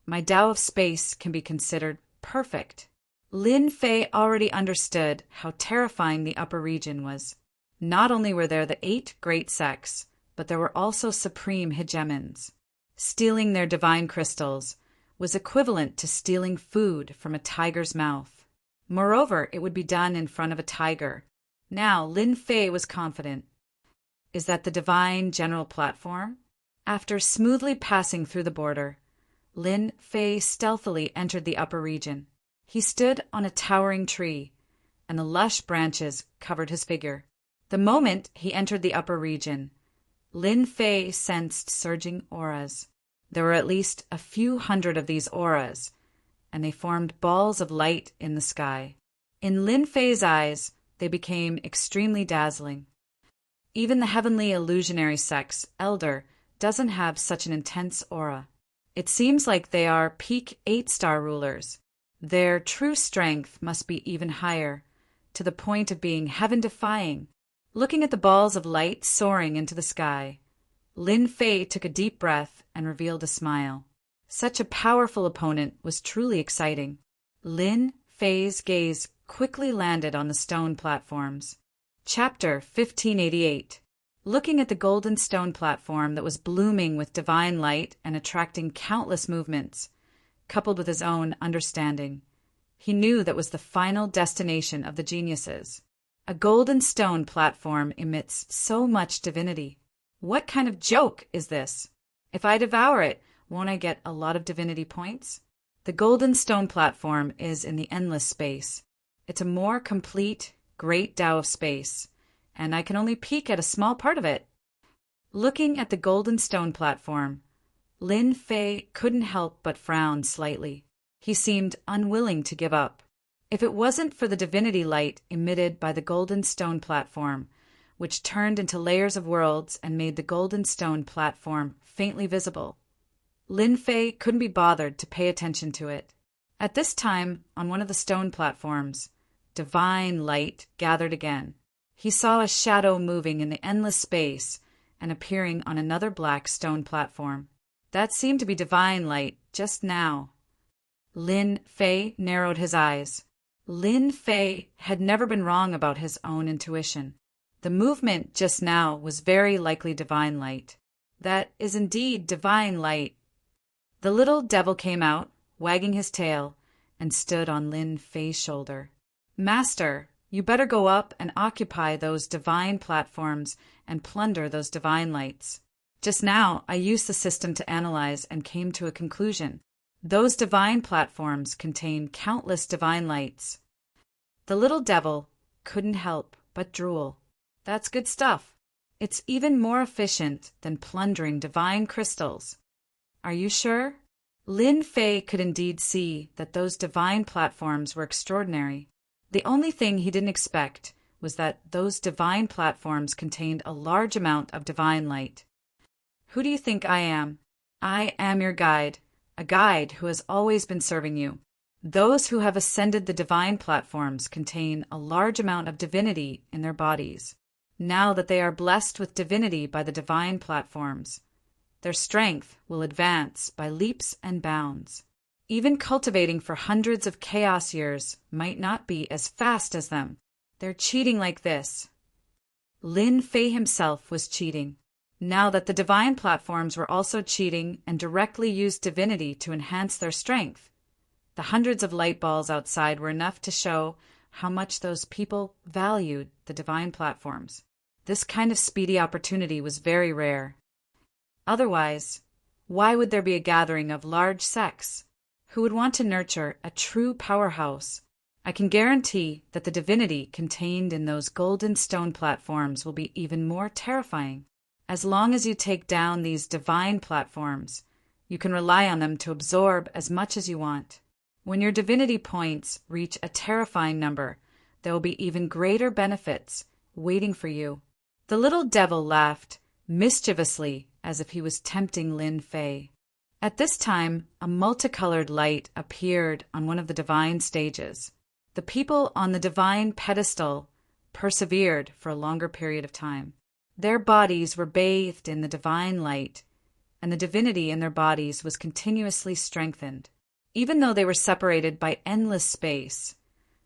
My Tao of space can be considered perfect. Lin Fei already understood how terrifying the upper region was. Not only were there the 8 great sects, but there were also supreme hegemons. Stealing their divine crystals was equivalent to stealing food from a tiger's mouth. Moreover, it would be done in front of a tiger. Now, Lin Fei was confident. Is that the divine general platform? After smoothly passing through the border, Lin Fei stealthily entered the upper region. He stood on a towering tree, and the lush branches covered his figure. The moment he entered the upper region, Lin Fei sensed surging auras. There were at least a few hundred of these auras, and they formed balls of light in the sky. In Lin Fei's eyes, they became extremely dazzling. Even the heavenly illusionary sect's elder doesn't have such an intense aura. It seems like they are peak 8-star rulers. Their true strength must be even higher, to the point of being heaven-defying. Looking at the balls of light soaring into the sky, Lin Fei took a deep breath and revealed a smile. Such a powerful opponent was truly exciting. Lin Fei's gaze quickly landed on the stone platforms. Chapter 1588. Looking at the golden stone platform that was blooming with divine light and attracting countless movements, coupled with his own understanding, he knew that was the final destination of the geniuses. A golden stone platform emits so much divinity. What kind of joke is this? If I devour it, won't I get a lot of divinity points? The golden stone platform is in the endless space. It's a more complete, great Tao of space, and I can only peek at a small part of it. Looking at the golden stone platform, Lin Fei couldn't help but frown slightly. He seemed unwilling to give up. If it wasn't for the divinity light emitted by the golden stone platform, which turned into layers of worlds and made the golden stone platform faintly visible, Lin Fei couldn't be bothered to pay attention to it. At this time, on one of the stone platforms, divine light gathered again. He saw a shadow moving in the endless space and appearing on another black stone platform. That seemed to be divine light just now. Lin Fei narrowed his eyes. Lin Fei had never been wrong about his own intuition. The movement just now was very likely divine light. That is indeed divine light. The little devil came out, wagging his tail, and stood on Lin Fei's shoulder. Master, you better go up and occupy those divine platforms and plunder those divine lights. Just now, I used the system to analyze and came to a conclusion. Those divine platforms contain countless divine lights. The little devil couldn't help but drool. That's good stuff. It's even more efficient than plundering divine crystals. Are you sure? Lin Fei could indeed see that those divine platforms were extraordinary. The only thing he didn't expect was that those divine platforms contained a large amount of divine light. Who do you think I am? I am your guide, a guide who has always been serving you. Those who have ascended the divine platforms contain a large amount of divinity in their bodies. Now that they are blessed with divinity by the divine platforms, their strength will advance by leaps and bounds. Even cultivating for hundreds of chaos years might not be as fast as them. They're cheating like this. Lin Fei himself was cheating. Now that the divine platforms were also cheating and directly used divinity to enhance their strength, the hundreds of light balls outside were enough to show how much those people valued the divine platforms. This kind of speedy opportunity was very rare. Otherwise, why would there be a gathering of large sects? Who would want to nurture a true powerhouse? I can guarantee that the divinity contained in those golden stone platforms will be even more terrifying. As long as you take down these divine platforms, you can rely on them to absorb as much as you want. When your divinity points reach a terrifying number, there will be even greater benefits waiting for you. The little devil laughed mischievously as if he was tempting Lin Fei. At this time, a multicolored light appeared on one of the divine stages. The people on the divine pedestal persevered for a longer period of time. Their bodies were bathed in the divine light, and the divinity in their bodies was continuously strengthened. Even though they were separated by endless space,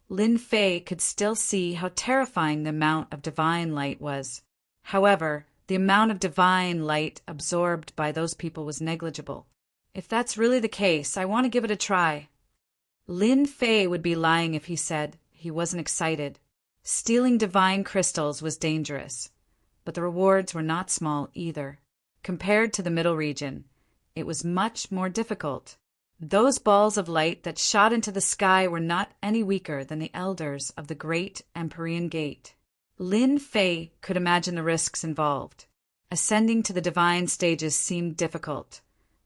Lin Fei could still see how terrifying the amount of divine light was. However, the amount of divine light absorbed by those people was negligible. If that's really the case, I want to give it a try. Lin Fei would be lying if he said he wasn't excited. Stealing divine crystals was dangerous, but the rewards were not small either. Compared to the middle region, it was much more difficult. Those balls of light that shot into the sky were not any weaker than the elders of the great Empyrean Gate. Lin Fei could imagine the risks involved. Ascending to the divine stages seemed difficult,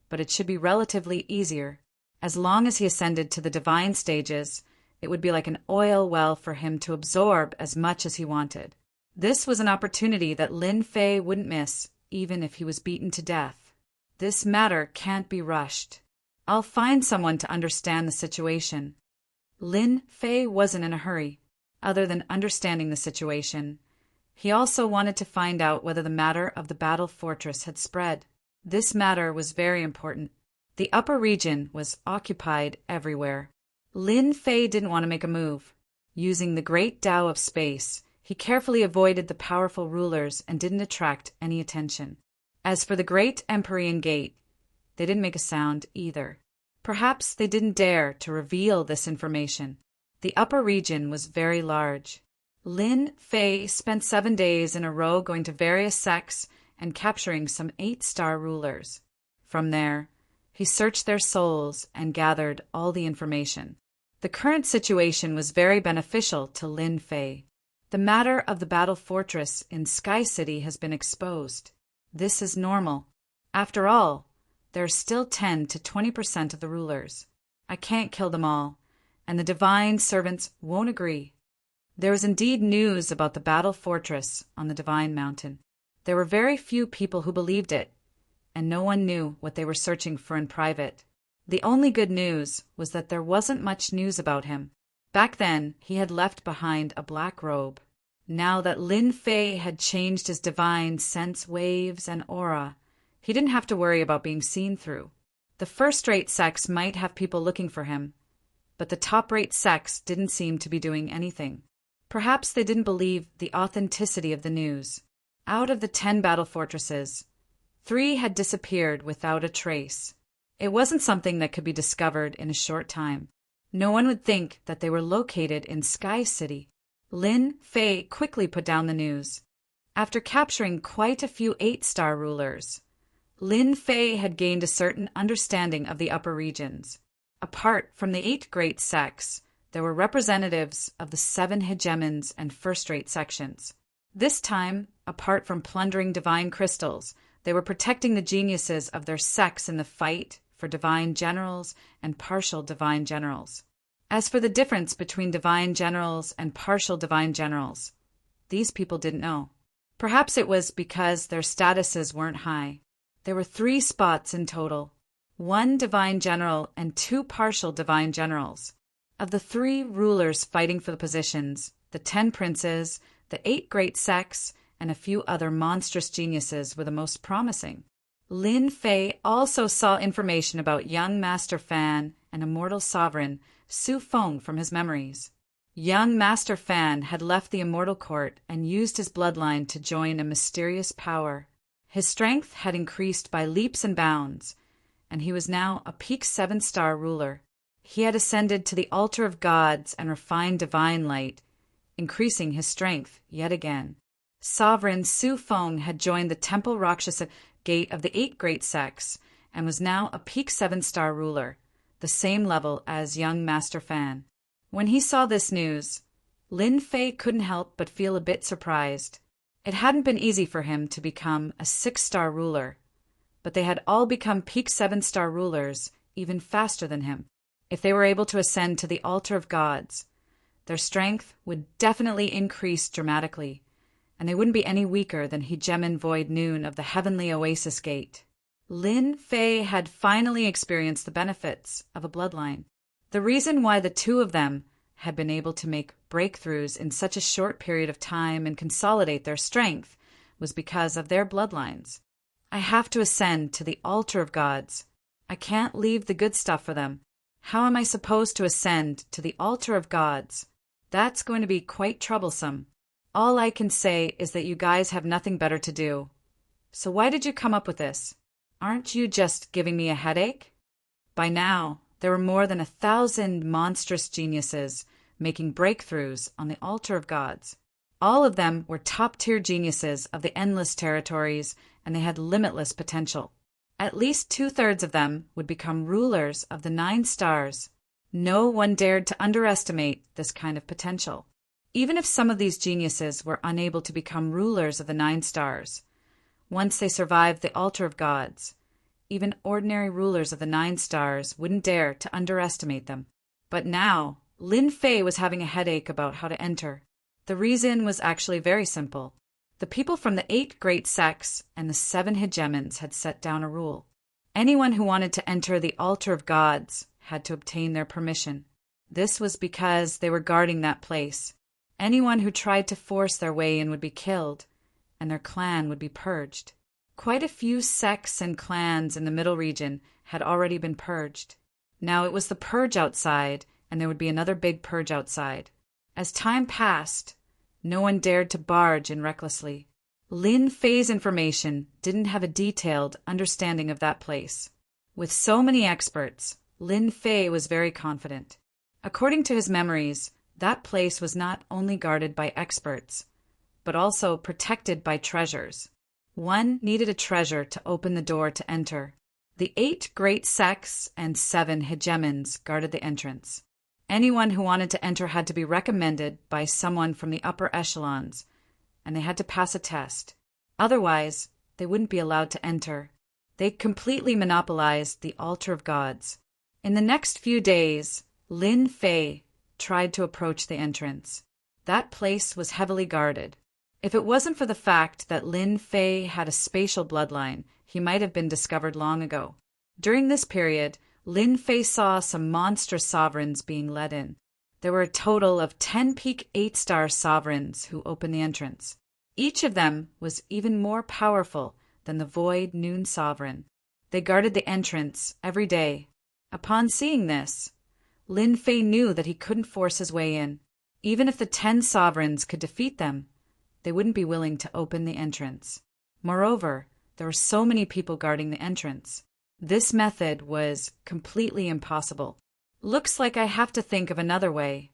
but it should be relatively easier. As long as he ascended to the divine stages, it would be like an oil well for him to absorb as much as he wanted. This was an opportunity that Lin Fei wouldn't miss, even if he was beaten to death. This matter can't be rushed. I'll find someone to understand the situation. Lin Fei wasn't in a hurry. Other than understanding the situation, he also wanted to find out whether the matter of the battle fortress had spread. This matter was very important. The upper region was occupied everywhere. Lin Fei didn't want to make a move. Using the great Tao of space, he carefully avoided the powerful rulers and didn't attract any attention. As for the great Empyrean Gate, they didn't make a sound either. Perhaps they didn't dare to reveal this information. The upper region was very large. Lin Fei spent 7 days in a row going to various sects and capturing some 8-star rulers. From there, he searched their souls and gathered all the information. The current situation was very beneficial to Lin Fei. The matter of the battle fortress in Sky City has been exposed. This is normal. After all, there are still 10 to 20% of the rulers. I can't kill them all, and the divine servants won't agree. There was indeed news about the battle fortress on the divine mountain. There were very few people who believed it, and no one knew what they were searching for in private. The only good news was that there wasn't much news about him. Back then, he had left behind a black robe. Now that Lin Fei had changed his divine sense waves and aura, he didn't have to worry about being seen through. The first-rate sects might have people looking for him, but the top-rate sects didn't seem to be doing anything. Perhaps they didn't believe the authenticity of the news. Out of the 10 battle fortresses, 3 had disappeared without a trace. It wasn't something that could be discovered in a short time. No one would think that they were located in Sky City. Lin Fei quickly put down the news. After capturing quite a few 8-star rulers, Lin Fei had gained a certain understanding of the upper regions. Apart from the 8 great sects, there were representatives of the 7 hegemons and first-rate sections. This time, apart from plundering divine crystals, they were protecting the geniuses of their sects in the fight for divine generals and partial divine generals. As for the difference between divine generals and partial divine generals, these people didn't know. Perhaps it was because their statuses weren't high. There were 3 spots in total, 1 divine general and 2 partial divine generals. Of the 3 rulers fighting for the positions, the 10 princes, the 8 great sects, and a few other monstrous geniuses were the most promising. Lin Fei also saw information about young Master Fan and immortal sovereign Su Feng from his memories. Young Master Fan had left the immortal court and used his bloodline to join a mysterious power. His strength had increased by leaps and bounds, and he was now a peak 7-star ruler. He had ascended to the altar of gods and refined divine light, increasing his strength yet again. Sovereign Su Feng had joined the Temple Rakshasa Gate of the 8 great sects and was now a peak 7-star ruler, the same level as young Master Fan. When he saw this news, Lin Fei couldn't help but feel a bit surprised. It hadn't been easy for him to become a 6-star ruler, but they had all become peak 7-star rulers even faster than him. If they were able to ascend to the altar of gods, their strength would definitely increase dramatically, and they wouldn't be any weaker than Hegemon Void Noon of the Heavenly Oasis Gate. Lin Fei had finally experienced the benefits of a bloodline. The reason why the 2 of them had been able to make breakthroughs in such a short period of time and consolidate their strength was because of their bloodlines. I have to ascend to the altar of gods. I can't leave the good stuff for them. How am I supposed to ascend to the altar of gods? That's going to be quite troublesome. All I can say is that you guys have nothing better to do. So why did you come up with this? Aren't you just giving me a headache? By now, there were more than 1,000 monstrous geniuses making breakthroughs on the altar of gods. All of them were top-tier geniuses of the endless territories, and they had limitless potential. At least 2/3 of them would become rulers of the 9 stars. No one dared to underestimate this kind of potential. Even if some of these geniuses were unable to become rulers of the 9 stars, once they survived the altar of gods, even ordinary rulers of the 9 stars wouldn't dare to underestimate them. But now, Lin Fei was having a headache about how to enter. The reason was actually very simple. The people from the 8 great sects and the 7 hegemons had set down a rule. Anyone who wanted to enter the altar of gods had to obtain their permission. This was because they were guarding that place. Anyone who tried to force their way in would be killed, and their clan would be purged. Quite a few sects and clans in the middle region had already been purged. Now it was the purge outside, and there would be another big purge outside. As time passed, no one dared to barge in recklessly. Lin Fei's information didn't have a detailed understanding of that place. With so many experts, Lin Fei was very confident. According to his memories, that place was not only guarded by experts, but also protected by treasures. One needed a treasure to open the door to enter. The 8 great sects and 7 hegemons guarded the entrance. Anyone who wanted to enter had to be recommended by someone from the upper echelons, and they had to pass a test. Otherwise, they wouldn't be allowed to enter. They completely monopolized the altar of gods. In the next few days, Lin Fei tried to approach the entrance. That place was heavily guarded. If it wasn't for the fact that Lin Fei had a spatial bloodline, he might have been discovered long ago. During this period, Lin Fei saw some monstrous sovereigns being led in. There were a total of 10 peak 8-star sovereigns who opened the entrance. Each of them was even more powerful than the Void Noon Sovereign. They guarded the entrance every day. Upon seeing this, Lin Fei knew that he couldn't force his way in. Even if the 10 sovereigns could defeat them, they wouldn't be willing to open the entrance. Moreover, there were so many people guarding the entrance. This method was completely impossible. Looks like I have to think of another way.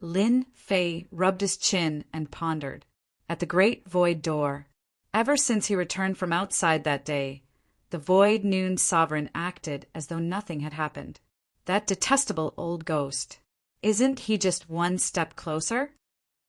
Lin Fei rubbed his chin and pondered. At the great void door, ever since he returned from outside that day, the Void Noon Sovereign acted as though nothing had happened. That detestable old ghost. Isn't he just one step closer?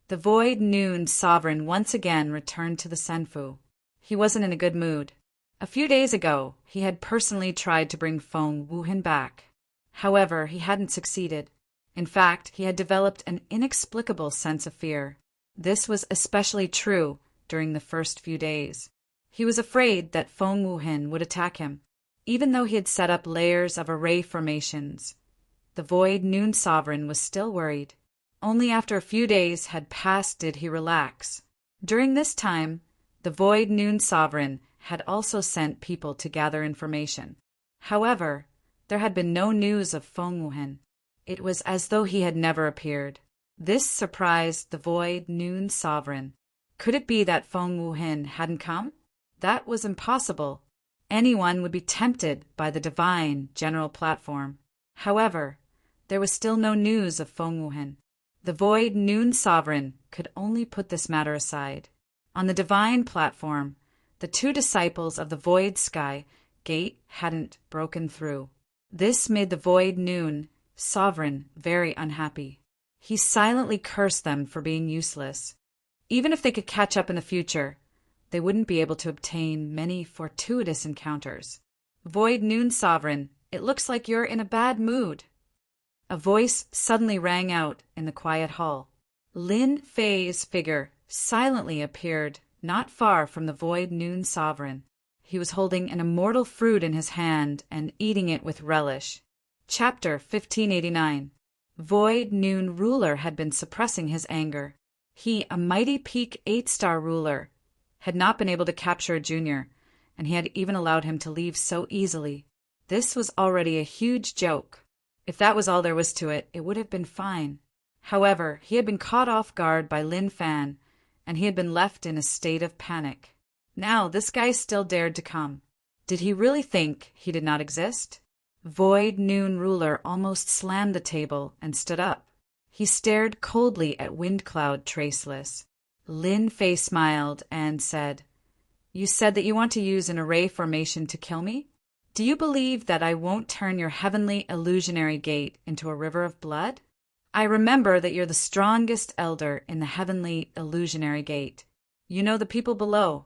The Void Noon Sovereign once again returned to the Senfu. He wasn't in a good mood. A few days ago, he had personally tried to bring Feng Wuhan back. However, he hadn't succeeded. In fact, he had developed an inexplicable sense of fear. This was especially true during the first few days. He was afraid that Feng Wuhan would attack him. Even though he had set up layers of array formations, the Void Noon Sovereign was still worried. Only after a few days had passed did he relax. During this time, the Void Noon Sovereign had also sent people to gather information. However, there had been no news of Feng Wuhan. It was as though he had never appeared. This surprised the Void Noon Sovereign. Could it be that Feng Wuhan hadn't come? That was impossible. Anyone would be tempted by the divine general platform. However, there was still no news of Feng Wuhan. The Void Noon Sovereign could only put this matter aside. On the divine platform, the 2 disciples of the Void Sky Gate hadn't broken through. This made the Void Noon Sovereign very unhappy. He silently cursed them for being useless. Even if they could catch up in the future, they wouldn't be able to obtain many fortuitous encounters. Void Noon Sovereign, it looks like you're in a bad mood. A voice suddenly rang out in the quiet hall. Lin Fei's figure silently appeared not far from the Void Noon Sovereign. He was holding an immortal fruit in his hand and eating it with relish. Chapter 1589. Void Noon Ruler had been suppressing his anger. He, a mighty peak 8-star ruler, had not been able to capture a junior, and he had even allowed him to leave so easily. This was already a huge joke. If that was all there was to it, it would have been fine. However, he had been caught off guard by Lin Fan, and he had been left in a state of panic. Now this guy still dared to come. Did he really think he did not exist? Void Noon Ruler almost slammed the table and stood up. He stared coldly at Wind Cloud Traceless. Lin Fei smiled and said, "You said that you want to use an array formation to kill me? Do you believe that I won't turn your heavenly illusionary gate into a river of blood? I remember that you're the strongest elder in the heavenly illusionary gate. You know the people below.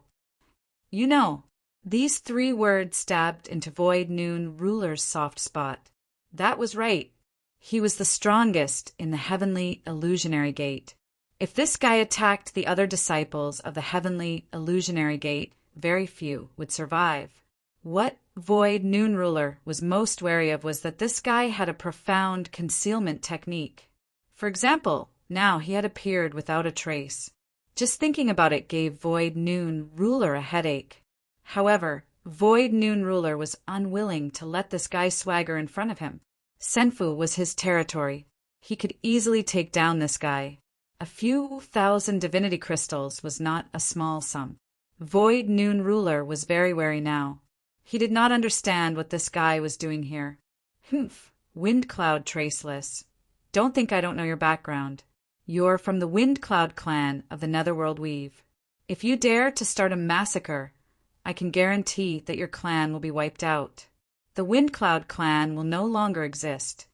You know." These 3 words stabbed into Void Noon Ruler's soft spot. That was right. He was the strongest in the heavenly illusionary gate. If this guy attacked the other disciples of the heavenly illusionary gate, very few would survive. What Void Noon Ruler was most wary of was that this guy had a profound concealment technique. For example, now he had appeared without a trace. Just thinking about it gave Void Noon Ruler a headache. However, Void Noon Ruler was unwilling to let this guy swagger in front of him. Senfu was his territory. He could easily take down this guy. A few thousand divinity crystals was not a small sum. Void Noon Ruler was very wary now. He did not understand what this guy was doing here. Humph, Wind Cloud Traceless. Don't think I don't know your background. You're from the Wind Cloud clan of the Netherworld Weave. If you dare to start a massacre, I can guarantee that your clan will be wiped out. The Wind Cloud clan will no longer exist.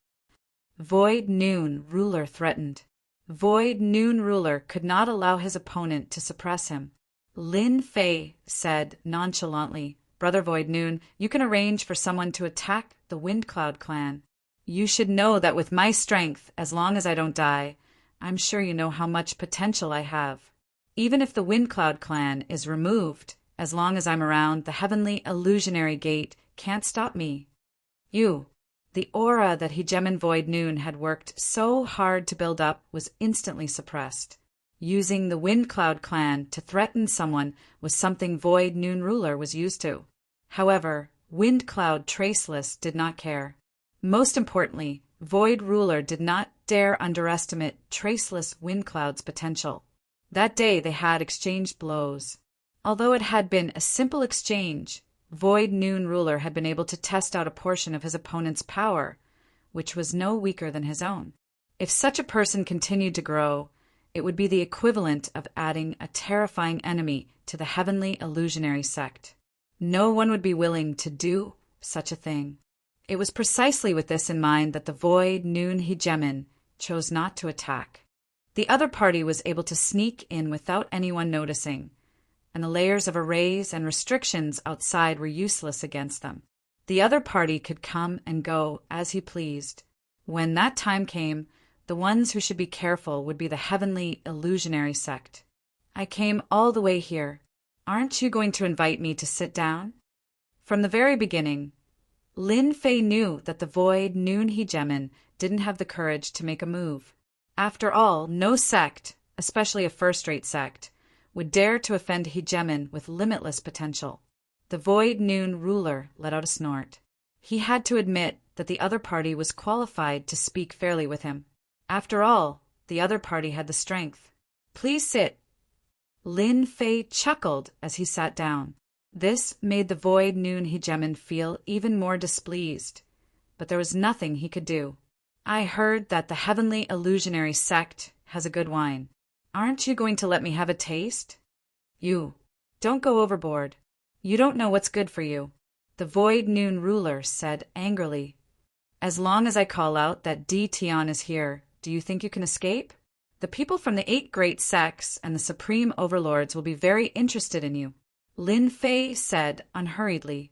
Void Noon Ruler threatened. Void Noon Ruler could not allow his opponent to suppress him. Lin Fei said nonchalantly, "Brother Void Noon, you can arrange for someone to attack the Wind Cloud clan. You should know that with my strength, as long as I don't die, I'm sure you know how much potential I have. Even if the Wind Cloud clan is removed, as long as I'm around, the heavenly illusionary gate can't stop me." You The aura that Hegemon Void Noon had worked so hard to build up was instantly suppressed. Using the Wind Cloud clan to threaten someone was something Void Noon Ruler was used to. However, Wind Cloud Traceless did not care. Most importantly, Void Ruler did not dare underestimate Traceless Wind Cloud's potential. That day they had exchanged blows. Although it had been a simple exchange, Void Noon Ruler had been able to test out a portion of his opponent's power, which was no weaker than his own. If such a person continued to grow, it would be the equivalent of adding a terrifying enemy to the Heavenly Illusionary sect. No one would be willing to do such a thing. It was precisely with this in mind that the Void Noon Hegemon chose not to attack. The other party was able to sneak in without anyone noticing, and the layers of arrays and restrictions outside were useless against them. The other party could come and go as he pleased. When that time came, the ones who should be careful would be the Heavenly Illusionary sect. I came all the way here. Aren't you going to invite me to sit down? From the very beginning, Lin Fei knew that the Void Noon Hegemon didn't have the courage to make a move. After all, no sect, especially a first-rate sect, would dare to offend a Hegemon with limitless potential. The Void Noon Ruler let out a snort. He had to admit that the other party was qualified to speak fairly with him. After all, the other party had the strength. Please sit. Lin Fei chuckled as he sat down. This made the Void Noon Hegemon feel even more displeased, but there was nothing he could do. I heard that the Heavenly Illusionary sect has a good wine. Aren't you going to let me have a taste? You. Don't go overboard. You don't know what's good for you, the Void Noon Ruler said angrily. As long as I call out that Di Tian is here, do you think you can escape? The people from the 8 great sects and the supreme overlords will be very interested in you, Lin Fei said unhurriedly.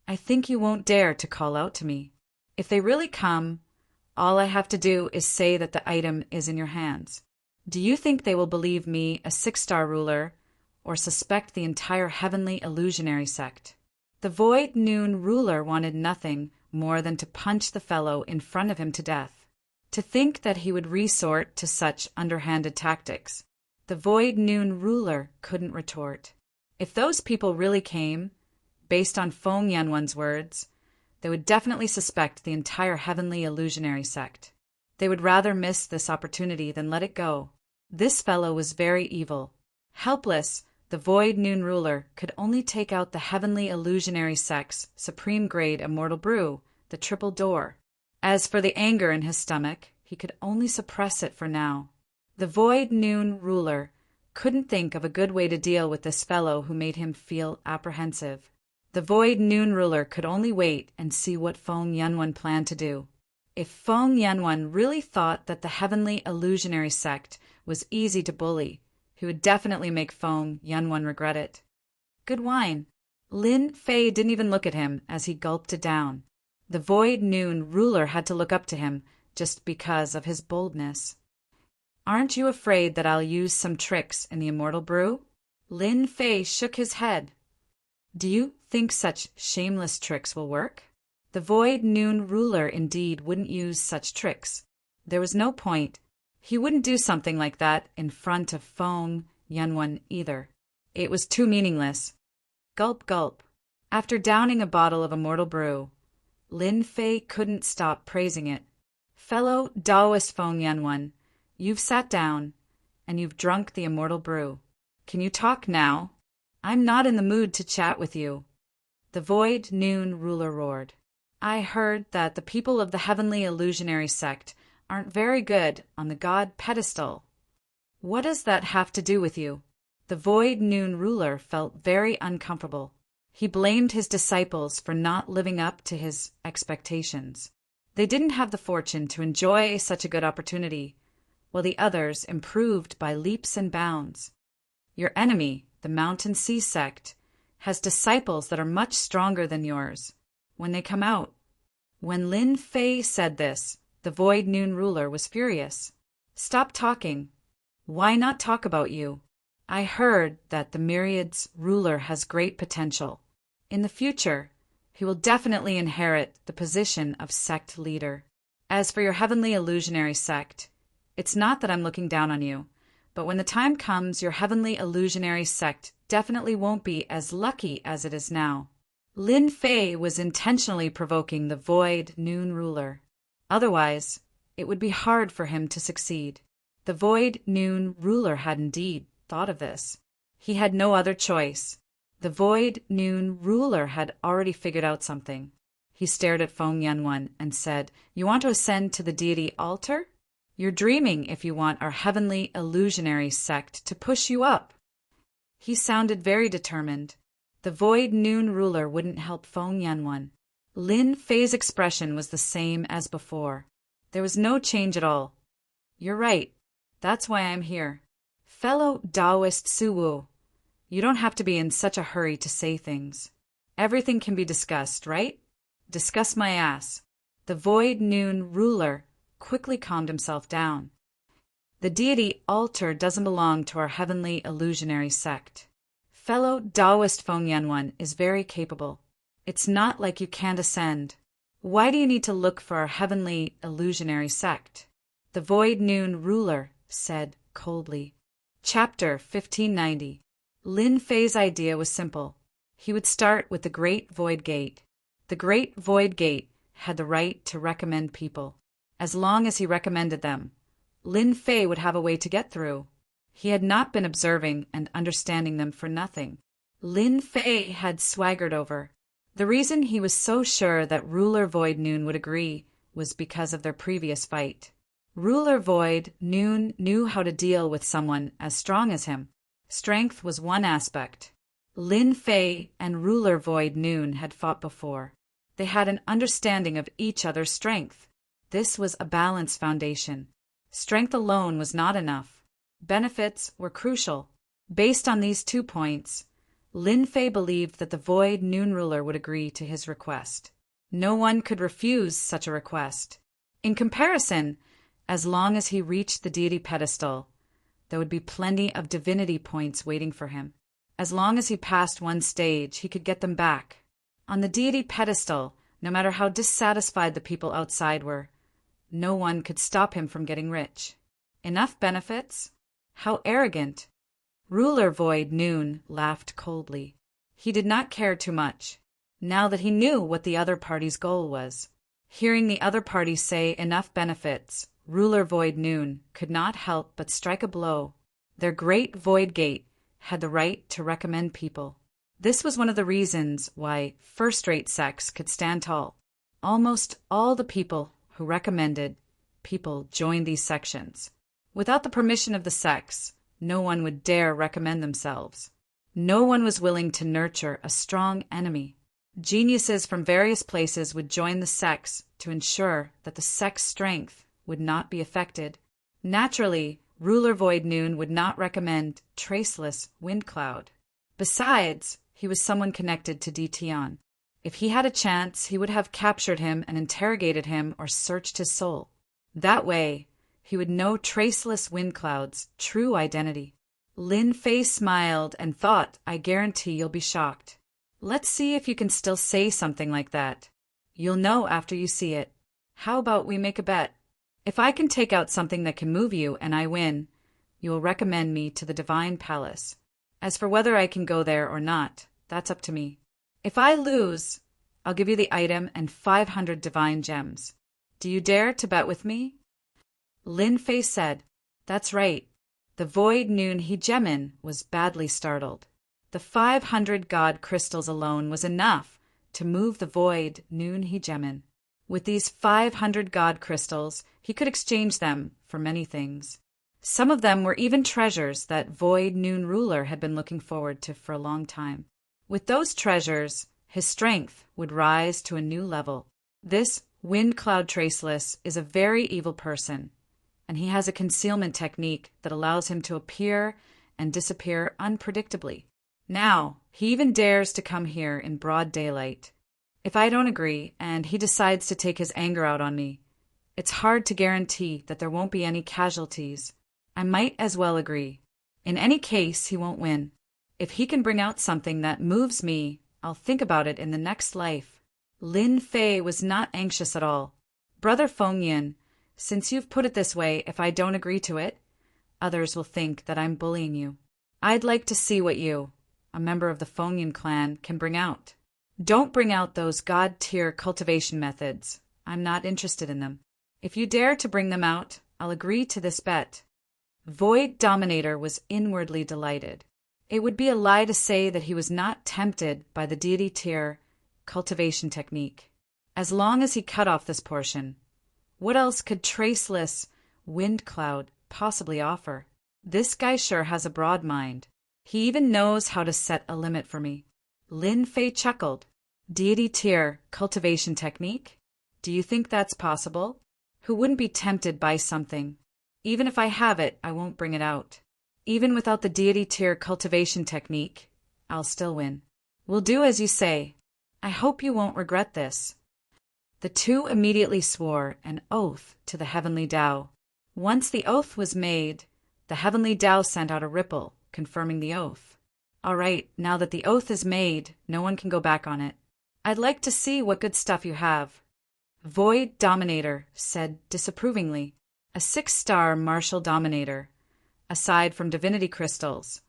I think you won't dare to call out to me. If they really come, all I have to do is say that the item is in your hands. Do you think they will believe me a 6-star ruler, or suspect the entire Heavenly Illusionary sect? The Void Noon Ruler wanted nothing more than to punch the fellow in front of him to death. To think that he would resort to such underhanded tactics. The Void Noon Ruler couldn't retort. If those people really came, based on Feng Yanwan's words, they would definitely suspect the entire Heavenly Illusionary sect. They would rather miss this opportunity than let it go. This fellow was very evil. Helpless, the Void Noon Ruler could only take out the Heavenly Illusionary sect's supreme grade immortal brew, the Triple Door. As for the anger in his stomach, he could only suppress it for now. The Void Noon Ruler couldn't think of a good way to deal with this fellow who made him feel apprehensive. The Void Noon Ruler could only wait and see what Feng Yanwan planned to do. If Feng Yanwan really thought that the Heavenly Illusionary sect was easy to bully, he would definitely make Feng Yanwan regret it. Good wine. Lin Fei didn't even look at him as he gulped it down. The Void Noon Ruler had to look up to him just because of his boldness. Aren't you afraid that I'll use some tricks in the immortal brew? Lin Fei shook his head. Do you think such shameless tricks will work? The Void Noon Ruler indeed wouldn't use such tricks. There was no point. He wouldn't do something like that in front of Feng Yanwan either. It was too meaningless. Gulp, gulp. After downing a bottle of immortal brew, Lin Fei couldn't stop praising it. Fellow Taoist Feng Yanwan, you've sat down, and you've drunk the immortal brew. Can you talk now? I'm not in the mood to chat with you. The Void Noon Ruler roared. I heard that the people of the Heavenly Illusionary sect aren't very good on the god pedestal. What does that have to do with you? The Void Noon Ruler felt very uncomfortable. He blamed his disciples for not living up to his expectations. They didn't have the fortune to enjoy such a good opportunity, while the others improved by leaps and bounds. Your enemy, the Mountain Sea sect, has disciples that are much stronger than yours. When they come out. When Lin Fei said this, the Void Noon Ruler was furious. Stop talking. Why not talk about you? I heard that the Myriad's ruler has great potential. In the future, He will definitely inherit the position of sect leader. As for your heavenly illusionary sect, it's not that I'm looking down on you, but when the time comes, your heavenly illusionary sect definitely won't be as lucky as it is now. Lin Fei was intentionally provoking the Void Noon ruler. Otherwise, it would be hard for him to succeed. The Void Noon ruler had indeed thought of this. He had no other choice. The Void Noon ruler had already figured out something. He stared at Feng Yanwen and said, "You want to ascend to the deity altar? You're dreaming if you want our heavenly illusionary sect to push you up." He sounded very determined. The Void Noon ruler wouldn't help Feng Yanwen. Lin Fei's expression was the same as before. There was no change at all. "You're right. That's why I'm here. Fellow Taoist Suwu, you don't have to be in such a hurry to say things. Everything can be discussed, right? Discuss my ass." The Void Noon ruler quickly calmed himself down. "The deity altar doesn't belong to our heavenly illusionary sect. Fellow Taoist Feng Yanwen is very capable. It's not like you can't ascend. Why do you need to look for our heavenly illusionary sect?" The Void Noon ruler said coldly. Chapter 1590. Lin Fei's idea was simple. He would start with the Great Void Gate. The Great Void Gate had the right to recommend people. As long as he recommended them, Lin Fei would have a way to get through. He had not been observing and understanding them for nothing. Lin Fei had swaggered over. The reason he was so sure that Ruler Void Noon would agree was because of their previous fight. Ruler Void Noon knew how to deal with someone as strong as him. Strength was one aspect. Lin Fei and Ruler Void Noon had fought before. They had an understanding of each other's strength. This was a balanced foundation. Strength alone was not enough. Benefits were crucial. Based on these 2 points, Lin Fei believed that the Void Noon ruler would agree to his request. No one could refuse such a request. In comparison, as long as he reached the deity pedestal, there would be plenty of divinity points waiting for him. As long as he passed one stage, he could get them back. On the deity pedestal, no matter how dissatisfied the people outside were, no one could stop him from getting rich. Enough benefits? How arrogant! Ruler Void Noon laughed coldly. He did not care too much, now that he knew what the other party's goal was. Hearing the other party say enough benefits, Ruler Void Noon could not help but strike a blow. Their Great Void Gate had the right to recommend people. This was one of the reasons why first-rate sects could stand tall. Almost all the people who recommended people joined these sections. Without the permission of the sects, no one would dare recommend themselves. No one was willing to nurture a strong enemy. Geniuses from various places would join the sects to ensure that the sect's strength would not be affected. Naturally, Ruler Void Noon would not recommend Traceless Windcloud. Besides, he was someone connected to Dition. If he had a chance, he would have captured him and interrogated him or searched his soul. That way, he would know Traceless Windcloud's true identity. Lin Fei smiled and thought, "I guarantee you'll be shocked. Let's see if you can still say something like that. You'll know after you see it. How about we make a bet? If I can take out something that can move you and I win, you will recommend me to the Divine Palace. As for whether I can go there or not, that's up to me. If I lose, I'll give you the item and 500 divine gems. Do you dare to bet with me?" Lin Fei said, "That's right." The Void Noon Hegemon was badly startled. The 500 god crystals alone was enough to move the Void Noon Hegemon. With these 500 god crystals, he could exchange them for many things. Some of them were even treasures that Void Noon ruler had been looking forward to for a long time. With those treasures, his strength would rise to a new level. This Wind Cloud Traceless is a very evil person, and he has a concealment technique that allows him to appear and disappear unpredictably. Now, he even dares to come here in broad daylight. If I don't agree, and he decides to take his anger out on me, it's hard to guarantee that there won't be any casualties. I might as well agree. In any case, he won't win. If he can bring out something that moves me, I'll think about it in the next life. Lin Fei was not anxious at all. Brother Fengyan, since you've put it this way, if I don't agree to it, others will think that I'm bullying you. I'd like to see what you, a member of the Fengyan clan, can bring out. Don't bring out those god-tier cultivation methods. I'm not interested in them. If you dare to bring them out, I'll agree to this bet. Void Dominator was inwardly delighted. It would be a lie to say that he was not tempted by the deity tier cultivation technique. As long as he cut off this portion, what else could traceless wind cloud possibly offer? This guy sure has a broad mind. He even knows how to set a limit for me. Lin Fei chuckled. Deity tier cultivation technique? Do you think that's possible? Who wouldn't be tempted by something? Even if I have it, I won't bring it out. Even without the deity tier cultivation technique, I'll still win. We'll do as you say. I hope you won't regret this. The two immediately swore an oath to the heavenly Tao. Once the oath was made, the heavenly Tao sent out a ripple, confirming the oath. All right, now that the oath is made, no one can go back on it. I'd like to see what good stuff you have. Void Dominator said disapprovingly. A 6-star martial dominator, aside from divinity crystals,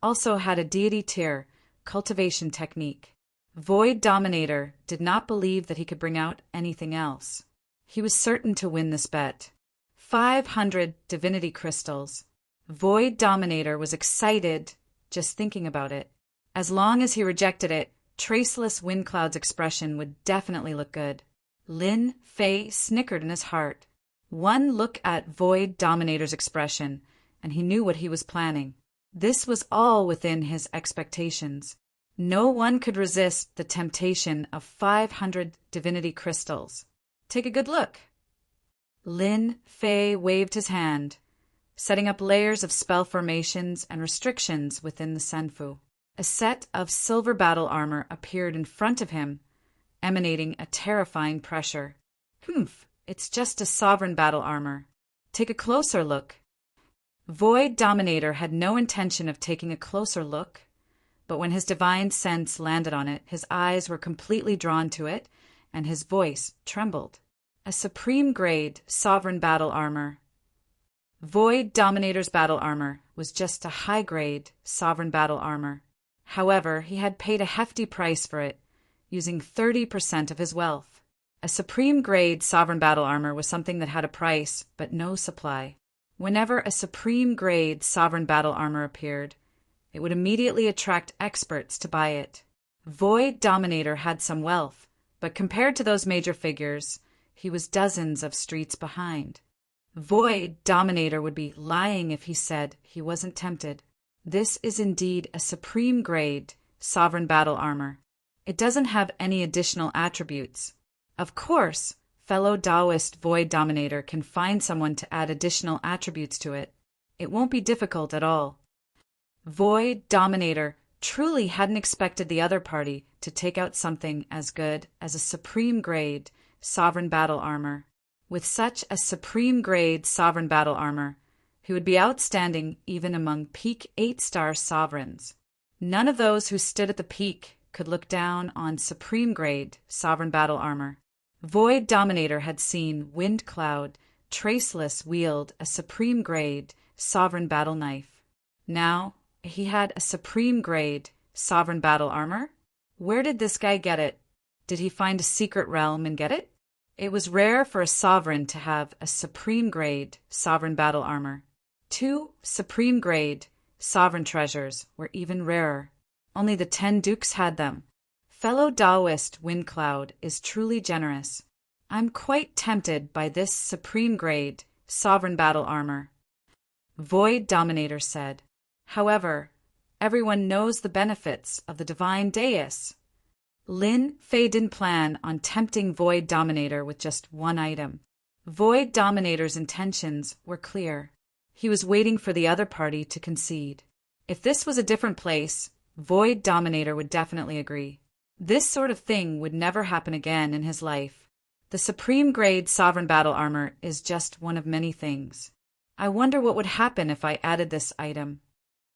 also had a deity tier cultivation technique. Void Dominator did not believe that he could bring out anything else. He was certain to win this bet. 500 divinity crystals. Void Dominator was excited just thinking about it. As long as he rejected it, Traceless Windcloud's expression would definitely look good. Lin Fei snickered in his heart. One look at Void Dominator's expression, and he knew what he was planning. This was all within his expectations. No one could resist the temptation of 500 divinity crystals. Take a good look. Lin Fei waved his hand, setting up layers of spell formations and restrictions within the Senfu. A set of silver battle armor appeared in front of him, emanating a terrifying pressure. Humph, it's just a sovereign battle armor. Take a closer look. Void Dominator had no intention of taking a closer look, but when his divine sense landed on it, his eyes were completely drawn to it, and his voice trembled. A supreme-grade sovereign battle armor. Void Dominator's battle armor was just a high-grade sovereign battle armor. However, he had paid a hefty price for it, using 30% of his wealth. A supreme-grade sovereign battle armor was something that had a price, but no supply. Whenever a supreme-grade sovereign battle armor appeared, it would immediately attract experts to buy it. Void Dominator had some wealth, but compared to those major figures, he was dozens of streets behind. Void Dominator would be lying if he said he wasn't tempted. This is indeed a supreme-grade sovereign battle armor. It doesn't have any additional attributes. Of course, fellow Taoist Void Dominator can find someone to add additional attributes to it. It won't be difficult at all. Void Dominator truly hadn't expected the other party to take out something as good as a supreme-grade sovereign battle armor. With such a supreme-grade sovereign battle armor, he would be outstanding even among peak 8-star sovereigns. None of those who stood at the peak could look down on supreme-grade sovereign battle armor. Void Dominator had seen Wind Cloud Traceless wield a supreme-grade sovereign battle knife. Now, he had a supreme-grade sovereign battle armor? Where did this guy get it? Did he find a secret realm and get it? It was rare for a sovereign to have a supreme-grade sovereign battle armor. 2 supreme-grade sovereign treasures were even rarer. Only the 10 dukes had them. Fellow Taoist Windcloud is truly generous. I'm quite tempted by this supreme-grade sovereign battle armor. Void Dominator said. However, everyone knows the benefits of the divine dais. Lin Fei didn't plan on tempting Void Dominator with just one item. Void Dominator's intentions were clear. He was waiting for the other party to concede. If this was a different place, Void Dominator would definitely agree. This sort of thing would never happen again in his life. The supreme-grade sovereign battle armor is just one of many things. I wonder what would happen if I added this item.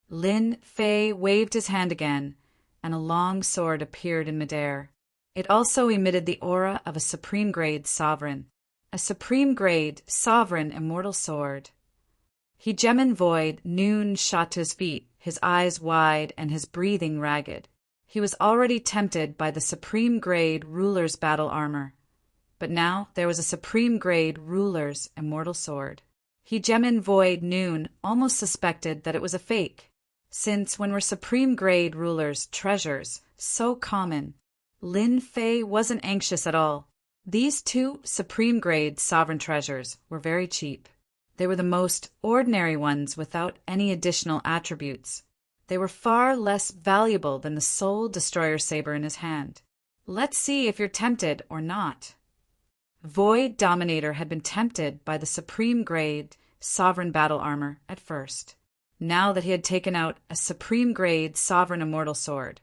Lin Fei waved his hand again, and a long sword appeared in midair. It also emitted the aura of a supreme-grade sovereign. A supreme-grade, sovereign, immortal sword. Hegemon Void Noon shot to his feet, his eyes wide and his breathing ragged. He was already tempted by the supreme-grade ruler's battle armor. But now there was a supreme-grade ruler's immortal sword. Hegemon Void Noon almost suspected that it was a fake, since when were supreme-grade rulers' treasures so common? Lin Fei wasn't anxious at all. These two supreme-grade sovereign treasures were very cheap. They were the most ordinary ones without any additional attributes. They were far less valuable than the soul destroyer saber in his hand. Let's see if you're tempted or not. Void Dominator had been tempted by the supreme-grade sovereign battle armor at first. Now that he had taken out a supreme-grade sovereign immortal sword,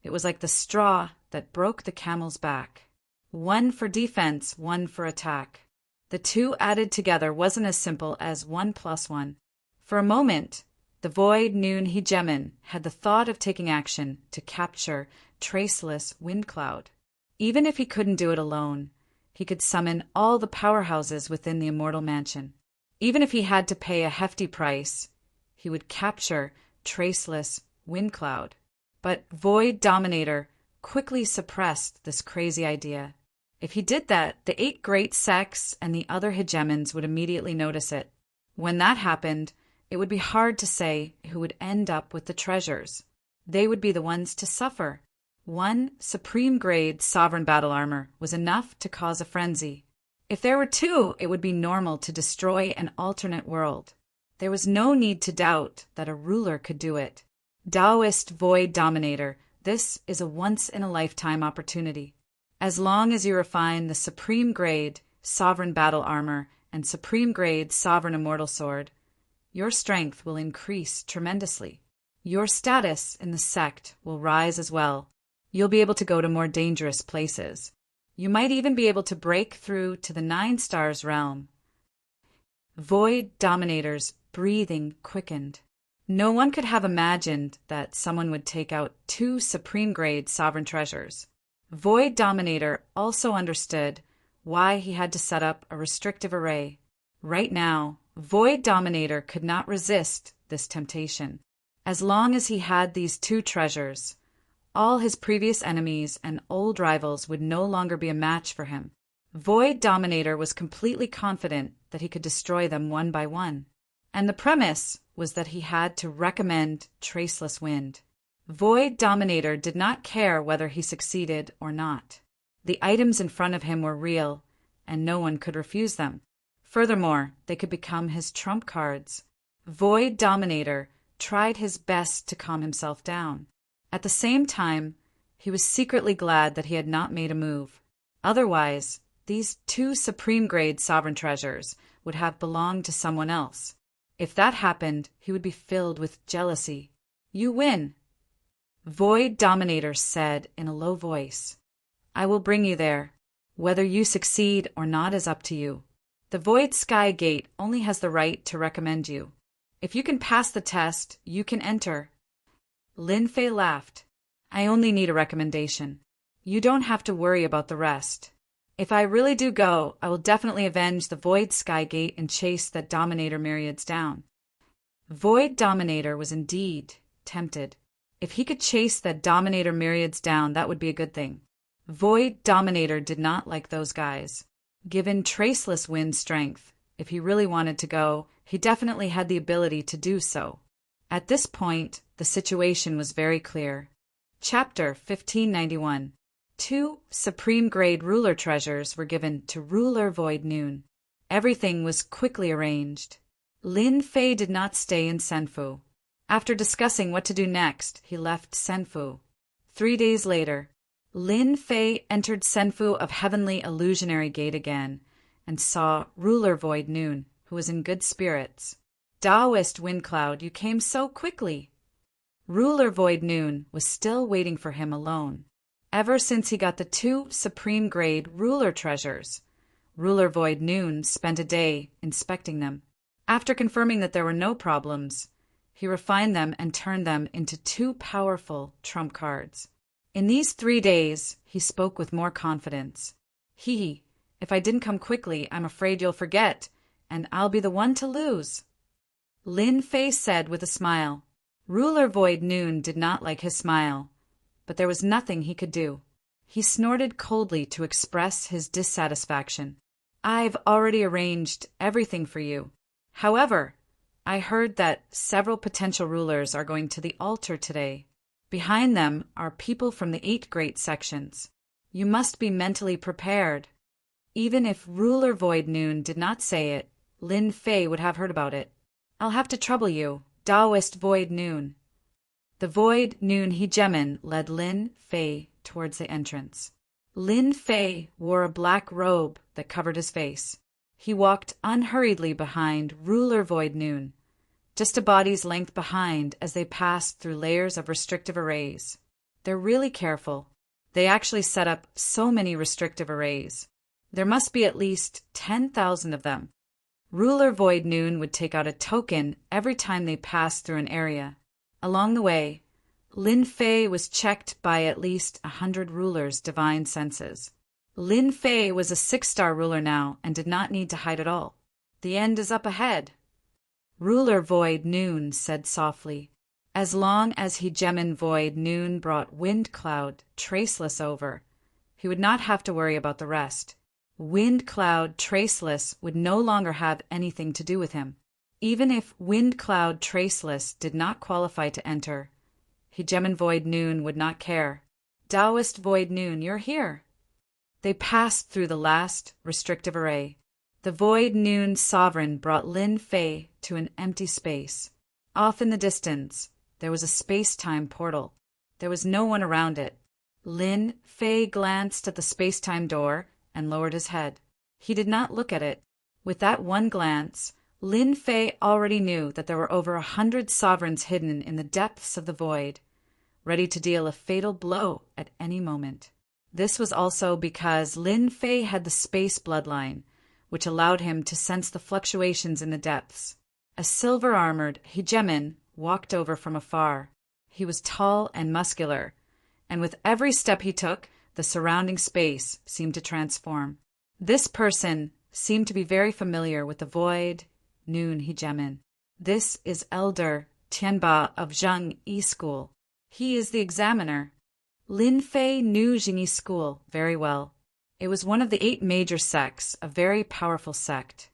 it was like the straw that broke the camel's back. One for defense, one for attack. The two added together wasn't as simple as 1 + 1. For a moment, the Void Noon Hegemon had the thought of taking action to capture Traceless Wind Cloud. Even if he couldn't do it alone, he could summon all the powerhouses within the immortal mansion. Even if he had to pay a hefty price, he would capture Traceless Wind Cloud. But Void Dominator quickly suppressed this crazy idea. If he did that, the 8 great sects and the other hegemons would immediately notice it. When that happened, it would be hard to say who would end up with the treasures. They would be the ones to suffer. 1 supreme-grade sovereign battle armor was enough to cause a frenzy. If there were 2, it would be normal to destroy an alternate world. There was no need to doubt that a ruler could do it. Taoist Void Dominator, this is a once-in-a-lifetime opportunity. As long as you refine the supreme-grade sovereign battle armor and supreme-grade sovereign immortal sword, your strength will increase tremendously. Your status in the sect will rise as well. You'll be able to go to more dangerous places. You might even be able to break through to the 9 stars realm. Void Dominator's breathing quickened. No one could have imagined that someone would take out 2 supreme-grade sovereign treasures. Void Dominator also understood why he had to set up a restrictive array. Right now, Void Dominator could not resist this temptation. As long as he had these 2 treasures, all his previous enemies and old rivals would no longer be a match for him. Void Dominator was completely confident that he could destroy them one by one. And the premise was that he had to recommend Traceless Wind. Void Dominator did not care whether he succeeded or not. The items in front of him were real, and no one could refuse them. Furthermore, they could become his trump cards. Void Dominator tried his best to calm himself down. At the same time, he was secretly glad that he had not made a move. Otherwise, these 2 supreme-grade sovereign treasures would have belonged to someone else. If that happened, he would be filled with jealousy. "You win," Void Dominator said in a low voice. "I will bring you there. Whether you succeed or not is up to you. The Void Sky Gate only has the right to recommend you. If you can pass the test, you can enter." Lin Fei laughed. "I only need a recommendation. You don't have to worry about the rest. If I really do go, I will definitely avenge the Void Sky Gate and chase the Dominator myriads down." Void Dominator was indeed tempted. If he could chase the Dominator myriads down, that would be a good thing. Void Dominator did not like those guys. Given Traceless Wind strength, if he really wanted to go, he definitely had the ability to do so. At this point, the situation was very clear. Chapter 1591. 2 supreme-grade ruler treasures were given to Ruler Void Noon. Everything was quickly arranged. Lin Fei did not stay in Senfu. After discussing what to do next, he left Senfu. 3 days later, Lin Fei entered Senfu of Heavenly Illusionary Gate again and saw Ruler Void Noon, who was in good spirits. "Taoist Wind Cloud, you came so quickly." Ruler Void Noon was still waiting for him alone. Ever since he got the 2 supreme-grade ruler treasures, Ruler Void Noon spent a day inspecting them. After confirming that there were no problems, he refined them and turned them into 2 powerful trump cards. In these 3 days, he spoke with more confidence. If I didn't come quickly, I'm afraid you'll forget, and I'll be the one to lose. Lin Fei said with a smile. Ruler Void Noon did not like his smile, but there was nothing he could do. He snorted coldly to express his dissatisfaction. I've already arranged everything for you. However, I heard that several potential rulers are going to the altar today. Behind them are people from the 8 great sections. You must be mentally prepared. Even if Ruler Void Noon did not say it, Lin Fei would have heard about it. I'll have to trouble you, Taoist Void Noon. The Void Noon Hegemon led Lin Fei towards the entrance. Lin Fei wore a black robe that covered his face. He walked unhurriedly behind Ruler Void Noon, just a body's length behind as they passed through layers of restrictive arrays. They're really careful. They actually set up so many restrictive arrays. There must be at least 10,000 of them. Ruler Void Noon would take out a token every time they passed through an area. Along the way, Lin Fei was checked by at least 100 rulers' divine senses. Lin Fei was a 6-star ruler now and did not need to hide at all. The end is up ahead. Ruler Void Noon said softly. As long as Hegemon Void Noon brought Wind Cloud traceless over, he would not have to worry about the rest. Wind Cloud traceless would no longer have anything to do with him. Even if Wind Cloud traceless did not qualify to enter, Hegemon Void Noon would not care. Taoist Void Noon, you're here. They passed through the last restrictive array. The Void Noon Sovereign brought Lin Fei to an empty space. Off in the distance, there was a space-time portal. There was no one around it. Lin Fei glanced at the space-time door and lowered his head. He did not look at it. With that one glance, Lin Fei already knew that there were over 100 sovereigns hidden in the depths of the void, ready to deal a fatal blow at any moment. This was also because Lin Fei had the space bloodline, which allowed him to sense the fluctuations in the depths. A silver-armored Hegemon walked over from afar. He was tall and muscular, and with every step he took, the surrounding space seemed to transform. This person seemed to be very familiar with the Void Noon Hegemon. This is Elder Tianba of Zheng Yi School. He is the examiner. Lin Fei knew Zheng Yi School very well. It was one of the 8 major sects, a very powerful sect.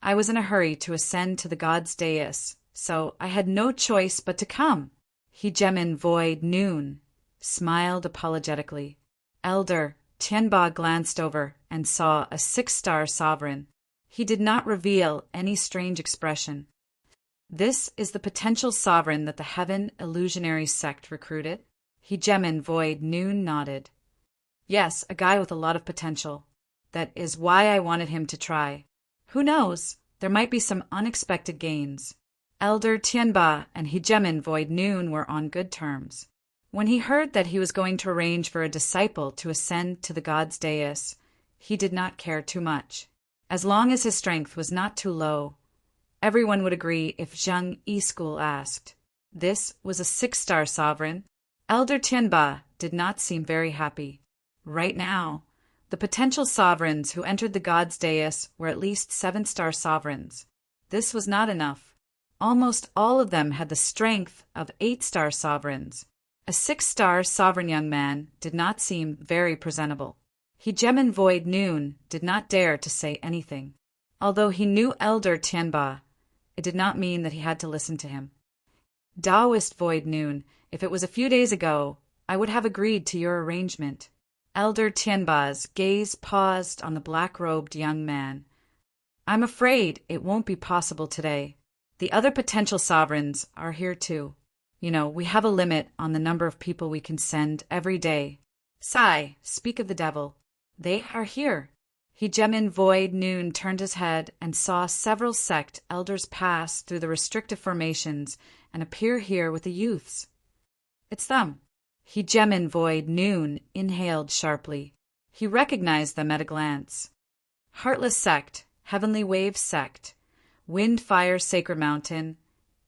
I was in a hurry to ascend to the god's dais, so I had no choice but to come. Hegemon Void Noon smiled apologetically. Elder Tianba glanced over and saw a 6-star sovereign. He did not reveal any strange expression. This is the potential sovereign that the Heaven Illusionary sect recruited? Hegemon Void Noon nodded. Yes, a guy with a lot of potential. That is why I wanted him to try. Who knows? There might be some unexpected gains. Elder Tianba and Hegemon Void Noon were on good terms. When he heard that he was going to arrange for a disciple to ascend to the god's dais, he did not care too much. As long as his strength was not too low, everyone would agree if Zheng Yi School asked. This was a 6-star sovereign. Elder Tianba did not seem very happy. Right now, the potential sovereigns who entered the god's dais were at least 7-star sovereigns. This was not enough. Almost all of them had the strength of 8-star sovereigns. A 6-star sovereign young man did not seem very presentable. Hegemon Void Noon did not dare to say anything. Although he knew Elder Tianba, it did not mean that he had to listen to him. Taoist Void Noon, if it was a few days ago, I would have agreed to your arrangement. Elder Tianba's gaze paused on the black-robed young man. I'm afraid it won't be possible today. The other potential sovereigns are here too. We have a limit on the number of people we can send every day. Sai, speak of the devil. They are here. Hegemon Void Noon turned his head and saw several sect elders pass through the restrictive formations and appear here with the youths. It's them. Hegemon Void Noon inhaled sharply. He recognized them at a glance. Heartless Sect, Heavenly Wave Sect, Wind Fire Sacred Mountain,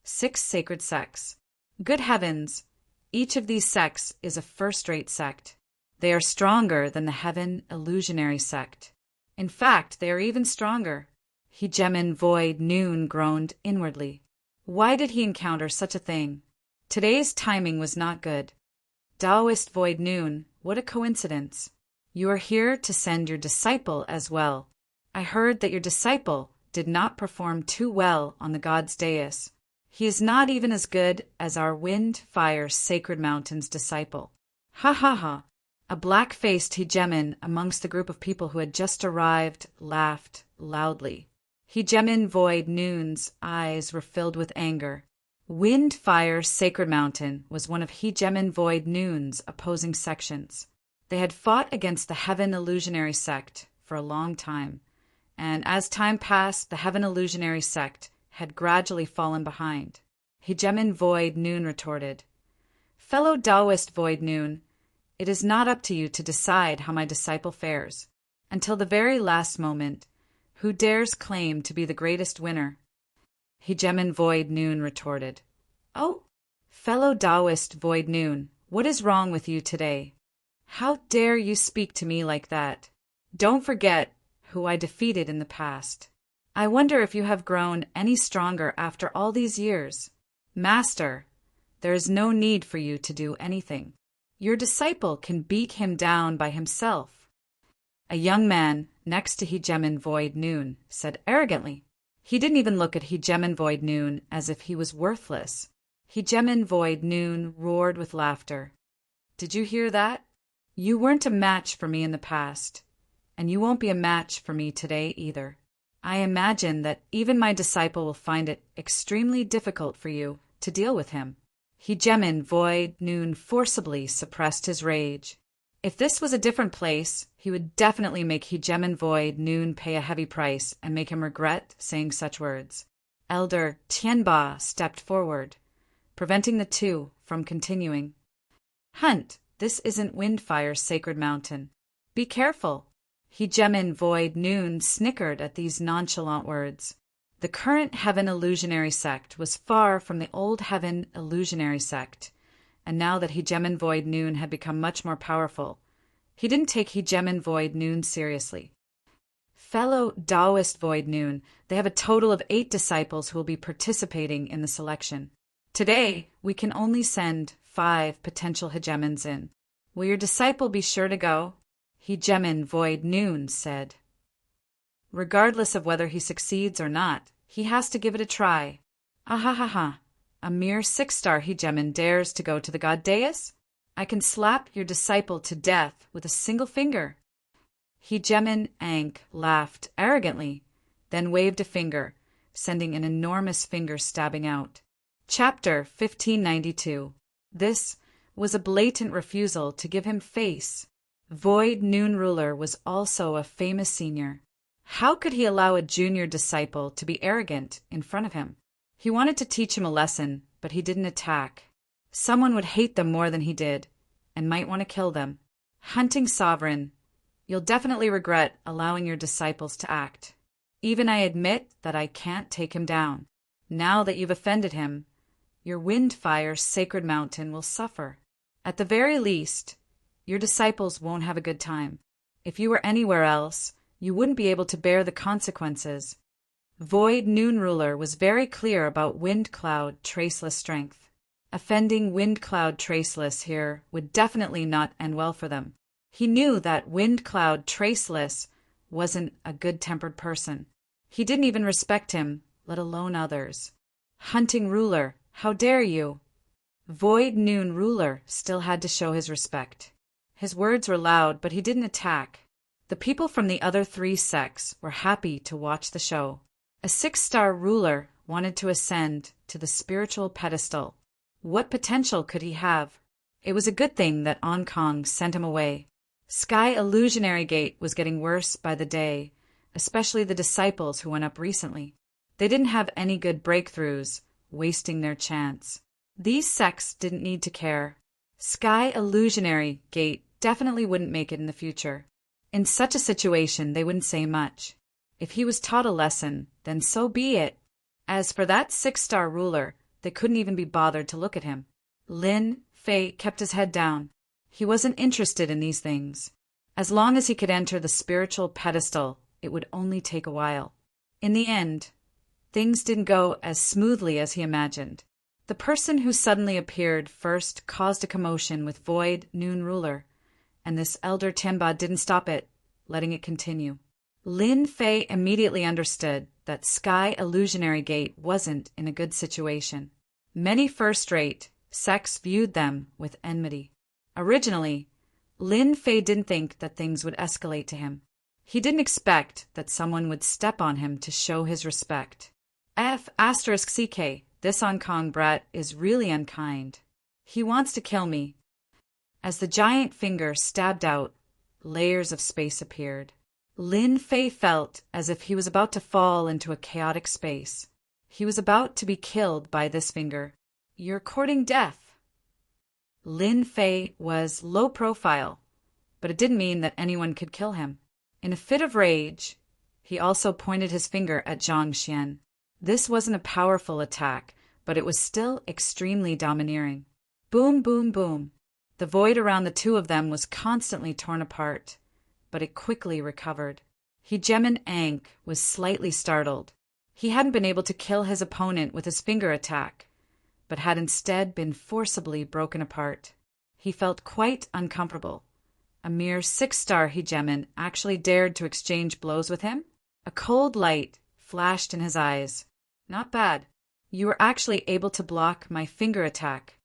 6 sacred sects. Good heavens, Each of these sects is a first-rate sect. They are stronger than the Heaven Illusionary sect. In fact, they are even stronger. Hegemen Void Noon groaned inwardly. Why did he encounter such a thing? Today's timing was not good. Taoist Void Noon, what a coincidence. You are here to send your disciple as well. I heard that your disciple did not perform too well on the god's dais. He is not even as good as our Wind, Fire, Sacred Mountain's disciple. Ha ha ha. A black-faced hegemen amongst the group of people who had just arrived laughed loudly. Hegemen Void Noon's eyes were filled with anger. Wind, Fire, Sacred Mountain was one of Hegemen Void Noon's opposing sections. They had fought against the Heaven Illusionary sect for a long time, and as time passed, the Heaven Illusionary sect had gradually fallen behind. Hegemen Void Noon retorted, "Fellow Taoist Void Noon, it is not up to you to decide how my disciple fares. Until the very last moment, who dares claim to be the greatest winner?" Hegemen Void Noon retorted, "Oh, fellow Taoist Void Noon, what is wrong with you today? How dare you speak to me like that? Don't forget who I defeated in the past. I wonder if you have grown any stronger after all these years. Master, there is no need for you to do anything. Your disciple can beat him down by himself." A young man next to Hegemen Void Noon said arrogantly. He didn't even look at Hegemen Void Noon as if he was worthless. Hegemen Void Noon roared with laughter. "Did you hear that? You weren't a match for me in the past, and you won't be a match for me today either. I imagine that even my disciple will find it extremely difficult for you to deal with him." Hegemen Void Noon forcibly suppressed his rage. If this was a different place, he would definitely make Hegemen Void Noon pay a heavy price and make him regret saying such words. Elder Tianba stepped forward, preventing the two from continuing. "Hunt, this isn't Windfire's Sacred Mountain. Be careful." Hegemen Void Noon snickered at these nonchalant words. The current Heaven Illusionary sect was far from the old Heaven Illusionary sect, and now that Hegemen Void Noon had become much more powerful, he didn't take Hegemen Void Noon seriously. "Fellow Taoist Void Noon, they have a total of 8 disciples who will be participating in the selection. Today, we can only send 5 potential hegemons in. Will your disciple be sure to go?" Hegemen Void Noon said. "Regardless of whether he succeeds or not, he has to give it a try." "Ahahaha, a mere 6-star hegemon dares to go to the god dais? I can slap your disciple to death with a single finger." Hegemen Ankh laughed arrogantly, then waved a finger, sending an enormous finger stabbing out. Chapter 1592. This was a blatant refusal to give him face. Void Noon Ruler was also a famous senior. How could he allow a junior disciple to be arrogant in front of him? He wanted to teach him a lesson, but he didn't attack. Someone would hate them more than he did, and might want to kill them. Hunting Sovereign, you'll definitely regret allowing your disciples to act. Even I admit that I can't take him down. Now that you've offended him, your Windfire Sacred Mountain will suffer. At the very least, your disciples won't have a good time. If you were anywhere else, you wouldn't be able to bear the consequences. Void Noon Ruler was very clear about Wind Cloud Traceless strength. Offending Wind Cloud Traceless here would definitely not end well for them. He knew that Wind Cloud Traceless wasn't a good-tempered person. He didn't even respect him, let alone others. Hunting Ruler, how dare you? Void Noon Ruler still had to show his respect. His words were loud, but he didn't attack. The people from the other 3 sects were happy to watch the show. A 6-star ruler wanted to ascend to the spiritual pedestal. What potential could he have? It was a good thing that Ankong sent him away. Sky Illusionary Gate was getting worse by the day, especially the disciples who went up recently. They didn't have any good breakthroughs, wasting their chance. These sects didn't need to care. Sky Illusionary Gate definitely wouldn't make it in the future. In such a situation, they wouldn't say much. If he was taught a lesson, then so be it. As for that 6-star ruler, they couldn't even be bothered to look at him. Lin Fei kept his head down. He wasn't interested in these things. As long as he could enter the spiritual pedestal, it would only take a while. In the end, things didn't go as smoothly as he imagined. The person who suddenly appeared first caused a commotion with Void Noon Ruler, and this elder Tianba didn't stop it, letting it continue. Lin Fei immediately understood that Sky Illusionary Gate wasn't in a good situation. Many first-rate sects viewed them with enmity. Originally, Lin Fei didn't think that things would escalate to him. He didn't expect that someone would step on him to show his respect. *CK, this Hong Kong brat is really unkind. He wants to kill me. As the giant finger stabbed out, layers of space appeared. Lin Fei felt as if he was about to fall into a chaotic space. He was about to be killed by this finger. You're courting death. Lin Fei was low profile, but it didn't mean that anyone could kill him. In a fit of rage, he also pointed his finger at Zhang Xian. This wasn't a powerful attack, but it was still extremely domineering. Boom, boom, boom. The void around the two of them was constantly torn apart, but it quickly recovered. Hegemin Ankh was slightly startled. He hadn't been able to kill his opponent with his finger attack, but had instead been forcibly broken apart. He felt quite uncomfortable. A mere 6-star Hegemin actually dared to exchange blows with him? A cold light flashed in his eyes. Not bad. You were actually able to block my finger attack.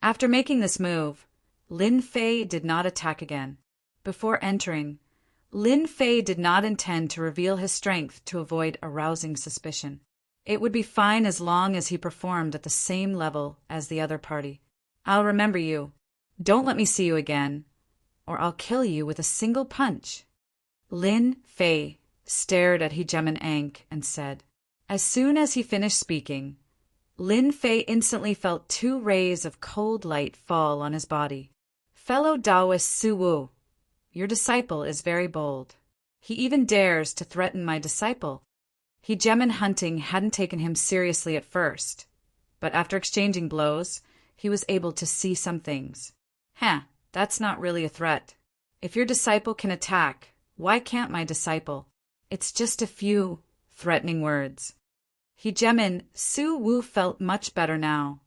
After making this move, Lin Fei did not attack again. Before entering, Lin Fei did not intend to reveal his strength to avoid arousing suspicion. It would be fine as long as he performed at the same level as the other party. I'll remember you. Don't let me see you again, or I'll kill you with a single punch. Lin Fei stared at Hegemin Ankh and said. As soon as he finished speaking, Lin Fei instantly felt 2 rays of cold light fall on his body. Fellow Taoist Su Wu, your disciple is very bold. He even dares to threaten my disciple. Hegemin Hunting hadn't taken him seriously at first, but after exchanging blows, he was able to see some things. That's not really a threat. If your disciple can attack, why can't my disciple? It's just a few threatening words. Hegemin Su Wu felt much better now,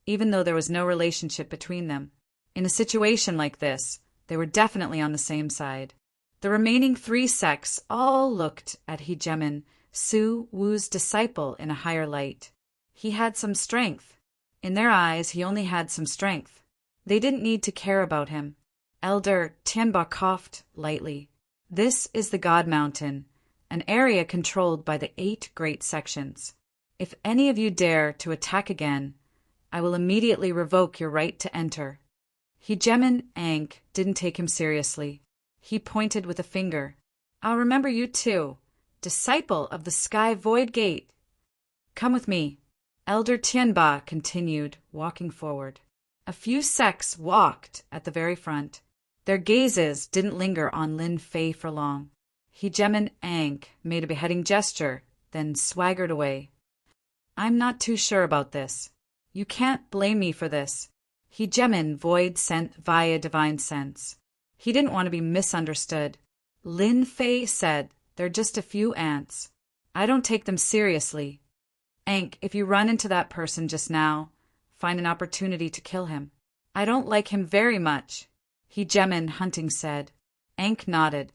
even though there was no relationship between them. In a situation like this, they were definitely on the same side. The remaining 3 sects all looked at Hegemin Su Wu's disciple in a higher light. He had some strength. In their eyes, he only had some strength. They didn't need to care about him. Elder Tianba coughed lightly. This is the God Mountain, an area controlled by the 8 great sections. If any of you dare to attack again, I will immediately revoke your right to enter. Hegemin Ankh didn't take him seriously. He pointed with a finger. I'll remember you too, disciple of the Sky Void Gate. Come with me. Elder Tianba continued, walking forward. A few sects walked at the very front. Their gazes didn't linger on Lin Fei for long. Hegemin Ankh made a beheading gesture, then swaggered away. I'm not too sure about this. You can't blame me for this. Hegemin Void sent via divine sense. He didn't want to be misunderstood. Lin Fei said, they're just a few ants. I don't take them seriously. Ankh, if you run into that person just now, find an opportunity to kill him. I don't like him very much, Hegemin Hunting said. Ankh nodded.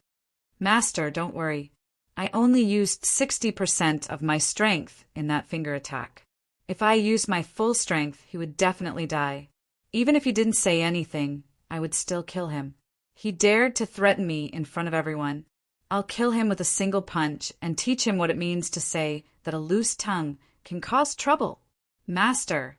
Master, don't worry. I only used 60% of my strength in that finger attack. If I used my full strength, he would definitely die. Even if he didn't say anything, I would still kill him. He dared to threaten me in front of everyone. I'll kill him with a single punch and teach him what it means to say that a loose tongue can cause trouble. Master,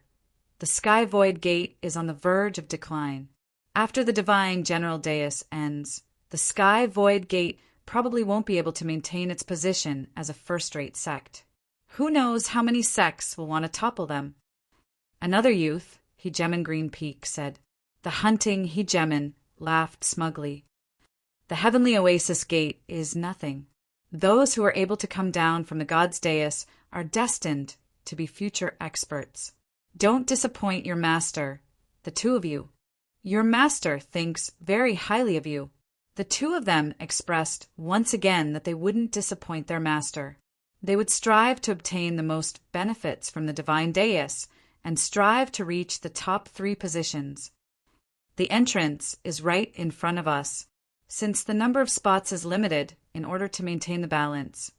the Sky Void Gate is on the verge of decline. After the Divine General Deus ends, the Sky Void Gate probably won't be able to maintain its position as a first-rate sect. Who knows how many sects will want to topple them? Another youth, Hegemin Green Peak, said. The hunting Hegemin laughed smugly. The Heavenly Oasis Gate is nothing. Those who are able to come down from the God's dais are destined to be future experts. Don't disappoint your master the two of you. Your master thinks very highly of you." The two of them expressed once again that they wouldn't disappoint their master. They would strive to obtain the most benefits from the divine dais and strive to reach the top 3 positions. The entrance is right in front of us, since the number of spots is limited in order to maintain the balance.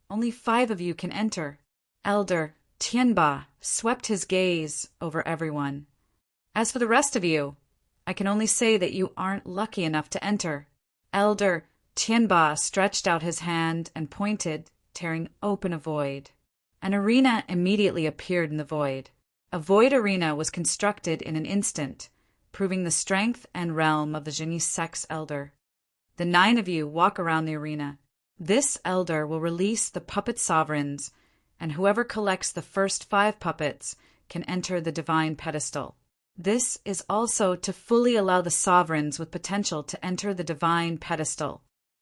Only 5 of you can enter. Elder Tianba swept his gaze over everyone. As for the rest of you, I can only say that you aren't lucky enough to enter. Elder Tianba stretched out his hand and pointed, tearing open a void. An arena immediately appeared in the void. A void arena was constructed in an instant, proving the strength and realm of the Genie Sex Elder. The 9 of you walk around the arena. This elder will release the puppet sovereigns, and whoever collects the first 5 puppets can enter the divine pedestal. This is also to fully allow the sovereigns with potential to enter the divine pedestal.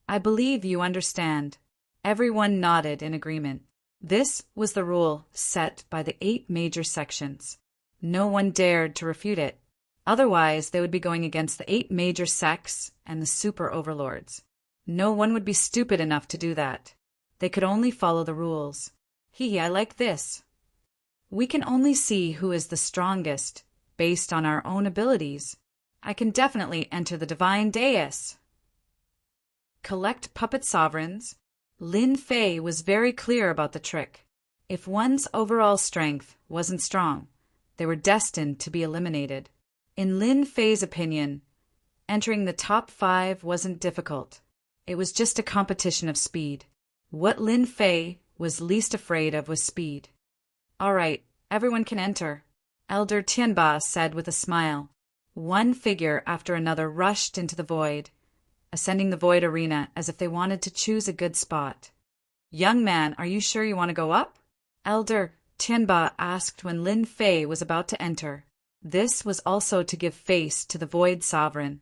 I believe you understand. Everyone nodded in agreement. This was the rule set by the 8 major sections. No one dared to refute it. Otherwise, they would be going against the 8 major sects and the super overlords. No one would be stupid enough to do that. They could only follow the rules. I like this. We can only see who is the strongest based on our own abilities. I can definitely enter the divine dais. Collect puppet sovereigns. Lin Fei was very clear about the trick. If one's overall strength wasn't strong, they were destined to be eliminated. In Lin Fei's opinion, entering the top 5 wasn't difficult. It was just a competition of speed. What Lin Fei was least afraid of was speed. "All right, everyone can enter," Elder Tianba said with a smile. One figure after another rushed into the void, ascending the void arena as if they wanted to choose a good spot. "Young man, are you sure you want to go up?" Elder Tianba asked when Lin Fei was about to enter. This was also to give face to the void sovereign.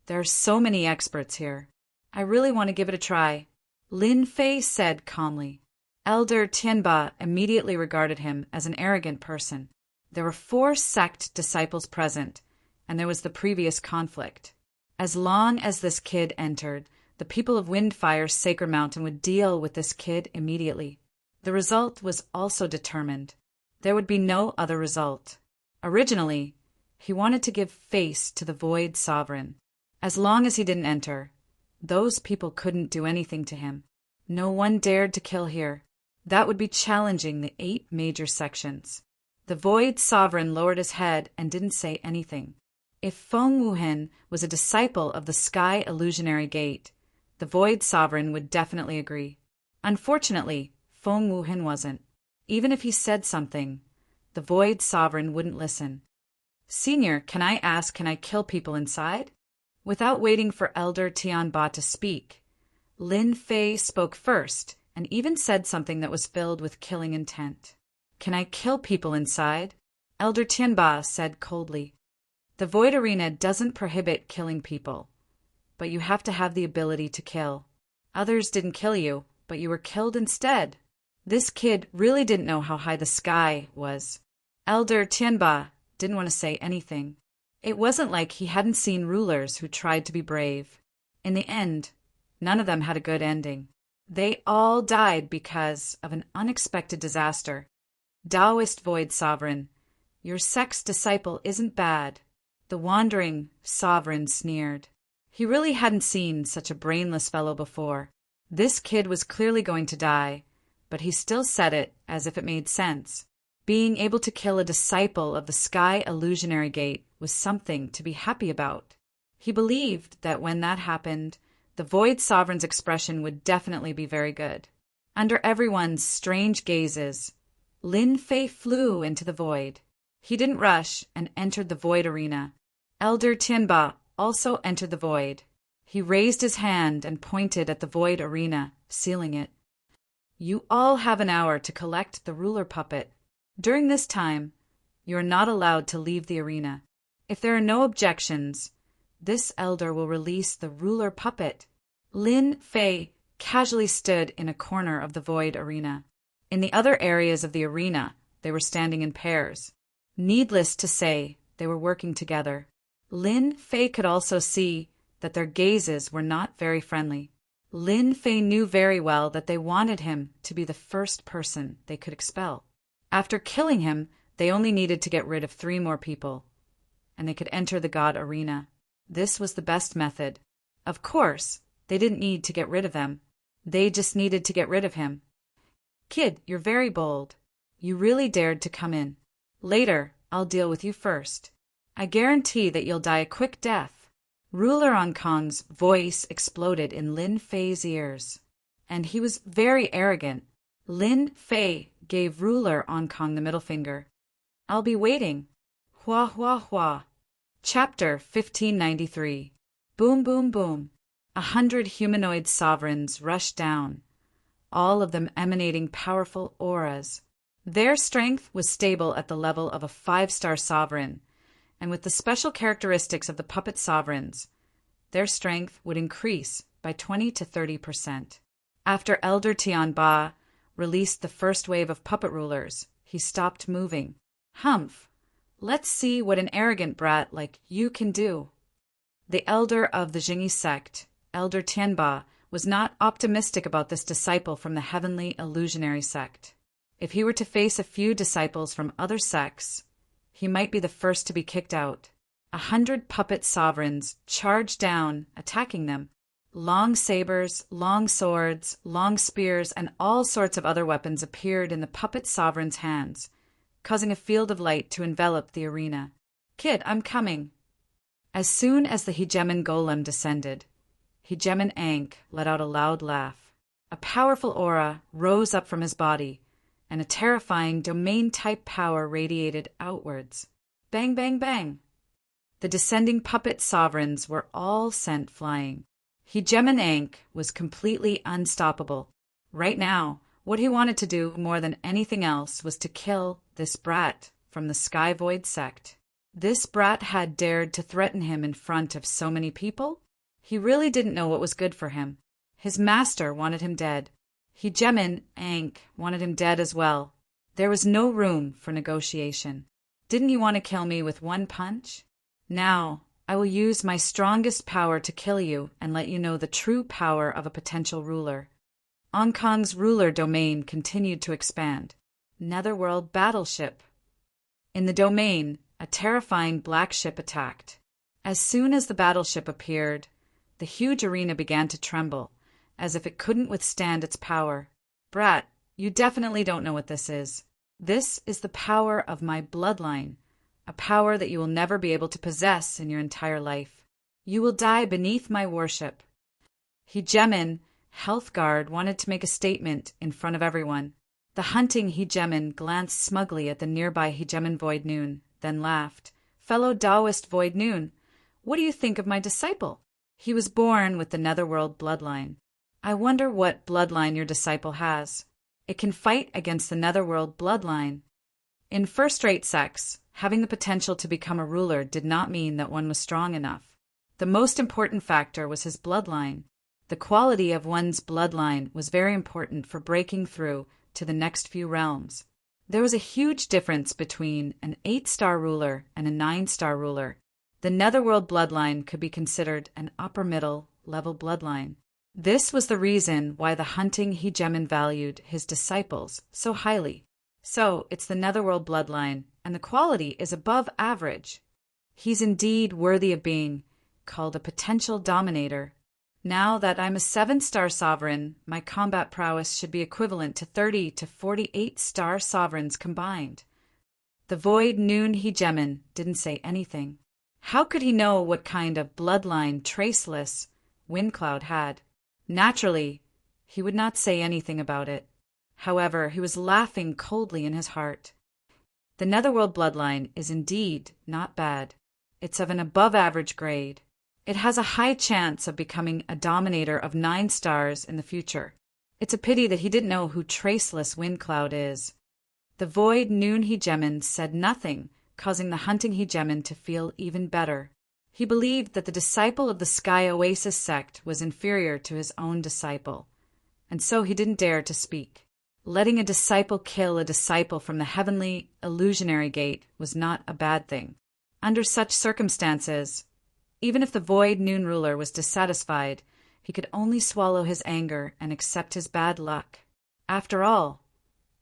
"There are so many experts here. I really want to give it a try," Lin Fei said calmly. Elder Tianba immediately regarded him as an arrogant person. There were 4 sect disciples present, and there was the previous conflict. As long as this kid entered, the people of Windfire's Sacred Mountain would deal with this kid immediately. The result was also determined. There would be no other result. Originally, he wanted to give face to the Void Sovereign. As long as he didn't enter, those people couldn't do anything to him. No one dared to kill here. That would be challenging the 8 major sections. The Void Sovereign lowered his head and didn't say anything. If Feng Wuhen was a disciple of the Sky Illusionary Gate, the Void Sovereign would definitely agree. Unfortunately, Feng Wuhen wasn't. Even if he said something, the Void Sovereign wouldn't listen. "Senior, can I kill people inside?" Without waiting for Elder Tianba to speak, Lin Fei spoke first and even said something that was filled with killing intent. "Can I kill people inside?" Elder Tianba said coldly. "The Void Arena doesn't prohibit killing people, but you have to have the ability to kill. Others didn't kill you, but you were killed instead." This kid really didn't know how high the sky was. Elder Tianba didn't want to say anything. It wasn't like he hadn't seen rulers who tried to be brave. In the end, none of them had a good ending. They all died because of an unexpected disaster. Taoist Void Sovereign, your sect's disciple isn't bad. The wandering sovereign sneered. He really hadn't seen such a brainless fellow before. This kid was clearly going to die, but he still said it as if it made sense. Being able to kill a disciple of the Sky Illusionary Gate was something to be happy about. He believed that when that happened, the Void Sovereign's expression would definitely be very good. Under everyone's strange gazes, Lin Fei flew into the void. He didn't rush and entered the void arena. Elder Tianba also entered the void. He raised his hand and pointed at the void arena, sealing it. "You all have an hour to collect the ruler puppet. During this time, you are not allowed to leave the arena. If there are no objections, this elder will release the ruler puppet." Lin Fei casually stood in a corner of the void arena. In the other areas of the arena, they were standing in pairs. Needless to say, they were working together. Lin Fei could also see that their gazes were not very friendly. Lin Fei knew very well that they wanted him to be the first person they could expel. After killing him, they only needed to get rid of 3 more people, and they could enter the god arena. This was the best method. Of course, they didn't need to get rid of them. They just needed to get rid of him. Kid, you're very bold. You really dared to come in. Later, I'll deal with you first. I guarantee that you'll die a quick death. Ruler Ankang's voice exploded in Lin Fei's ears, and he was very arrogant. Lin Fei gave Ruler Ankang the middle finger. I'll be waiting. Hua hua hua. Chapter 1593. Boom boom boom. 100 humanoid sovereigns rushed down, all of them emanating powerful auras. Their strength was stable at the level of a 5-star sovereign, and with the special characteristics of the puppet sovereigns, their strength would increase by 20 to 30%. After Elder Tianba released the first wave of puppet rulers, he stopped moving. Humph! Let's see what an arrogant brat like you can do. The elder of the Jingyi sect, Elder Tianba, was not optimistic about this disciple from the heavenly illusionary sect. If he were to face a few disciples from other sects, he might be the first to be kicked out. 100 puppet sovereigns charged down, attacking them. Long sabers, long swords, long spears, and all sorts of other weapons appeared in the puppet sovereigns' hands, causing a field of light to envelop the arena. Kid, I'm coming. As soon as the hegemon golem descended, Hegemon Ankh let out a loud laugh. A powerful aura rose up from his body, and a terrifying domain-type power radiated outwards. Bang, bang, bang! The descending puppet sovereigns were all sent flying. Hegemon Ankh was completely unstoppable. Right now, what he wanted to do more than anything else was to kill this brat from the Sky Void sect. This brat had dared to threaten him in front of so many people. He really didn't know what was good for him. His master wanted him dead. Hegemon Ankh wanted him dead as well. There was no room for negotiation. Didn't you want to kill me with one punch? Now, I will use my strongest power to kill you and let you know the true power of a potential ruler. Ankang's ruler domain continued to expand. Netherworld battleship. In the domain, a terrifying black ship attacked. As soon as the battleship appeared, the huge arena began to tremble, as if it couldn't withstand its power. Brat, you definitely don't know what this is. This is the power of my bloodline, a power that you will never be able to possess in your entire life. You will die beneath my worship. Hegemon Healthguard wanted to make a statement in front of everyone. The hunting Hegemon glanced smugly at the nearby Hegemon Void Noon, then laughed. Fellow Taoist Void Noon, what do you think of my disciple? He was born with the Netherworld bloodline. I wonder what bloodline your disciple has. It can fight against the Netherworld bloodline. In first-rate sects, having the potential to become a ruler did not mean that one was strong enough. The most important factor was his bloodline. The quality of one's bloodline was very important for breaking through to the next few realms. There was a huge difference between an 8-star ruler and a 9-star ruler. The Netherworld bloodline could be considered an upper-middle level bloodline. This was the reason why the hunting Hegemon valued his disciples so highly. So, it's the Netherworld bloodline, and the quality is above average. He's indeed worthy of being called a potential dominator. Now that I'm a 7-star sovereign, my combat prowess should be equivalent to 30 to 48-star sovereigns combined. The Void Noon Hegemon didn't say anything. How could he know what kind of bloodline Traceless Windcloud had? Naturally, he would not say anything about it. However, he was laughing coldly in his heart. The Netherworld bloodline is indeed not bad. It's of an above-average grade. It has a high chance of becoming a dominator of 9 stars in the future. It's a pity that he didn't know who Traceless Windcloud is. The Void Noon Hegemon said nothing, causing the hunting Hegemon to feel even better. He believed that the disciple of the Sky Oasis sect was inferior to his own disciple, and so he didn't dare to speak. Letting a disciple kill a disciple from the heavenly illusionary gate was not a bad thing. Under such circumstances, even if the Void Noon ruler was dissatisfied, he could only swallow his anger and accept his bad luck. After all,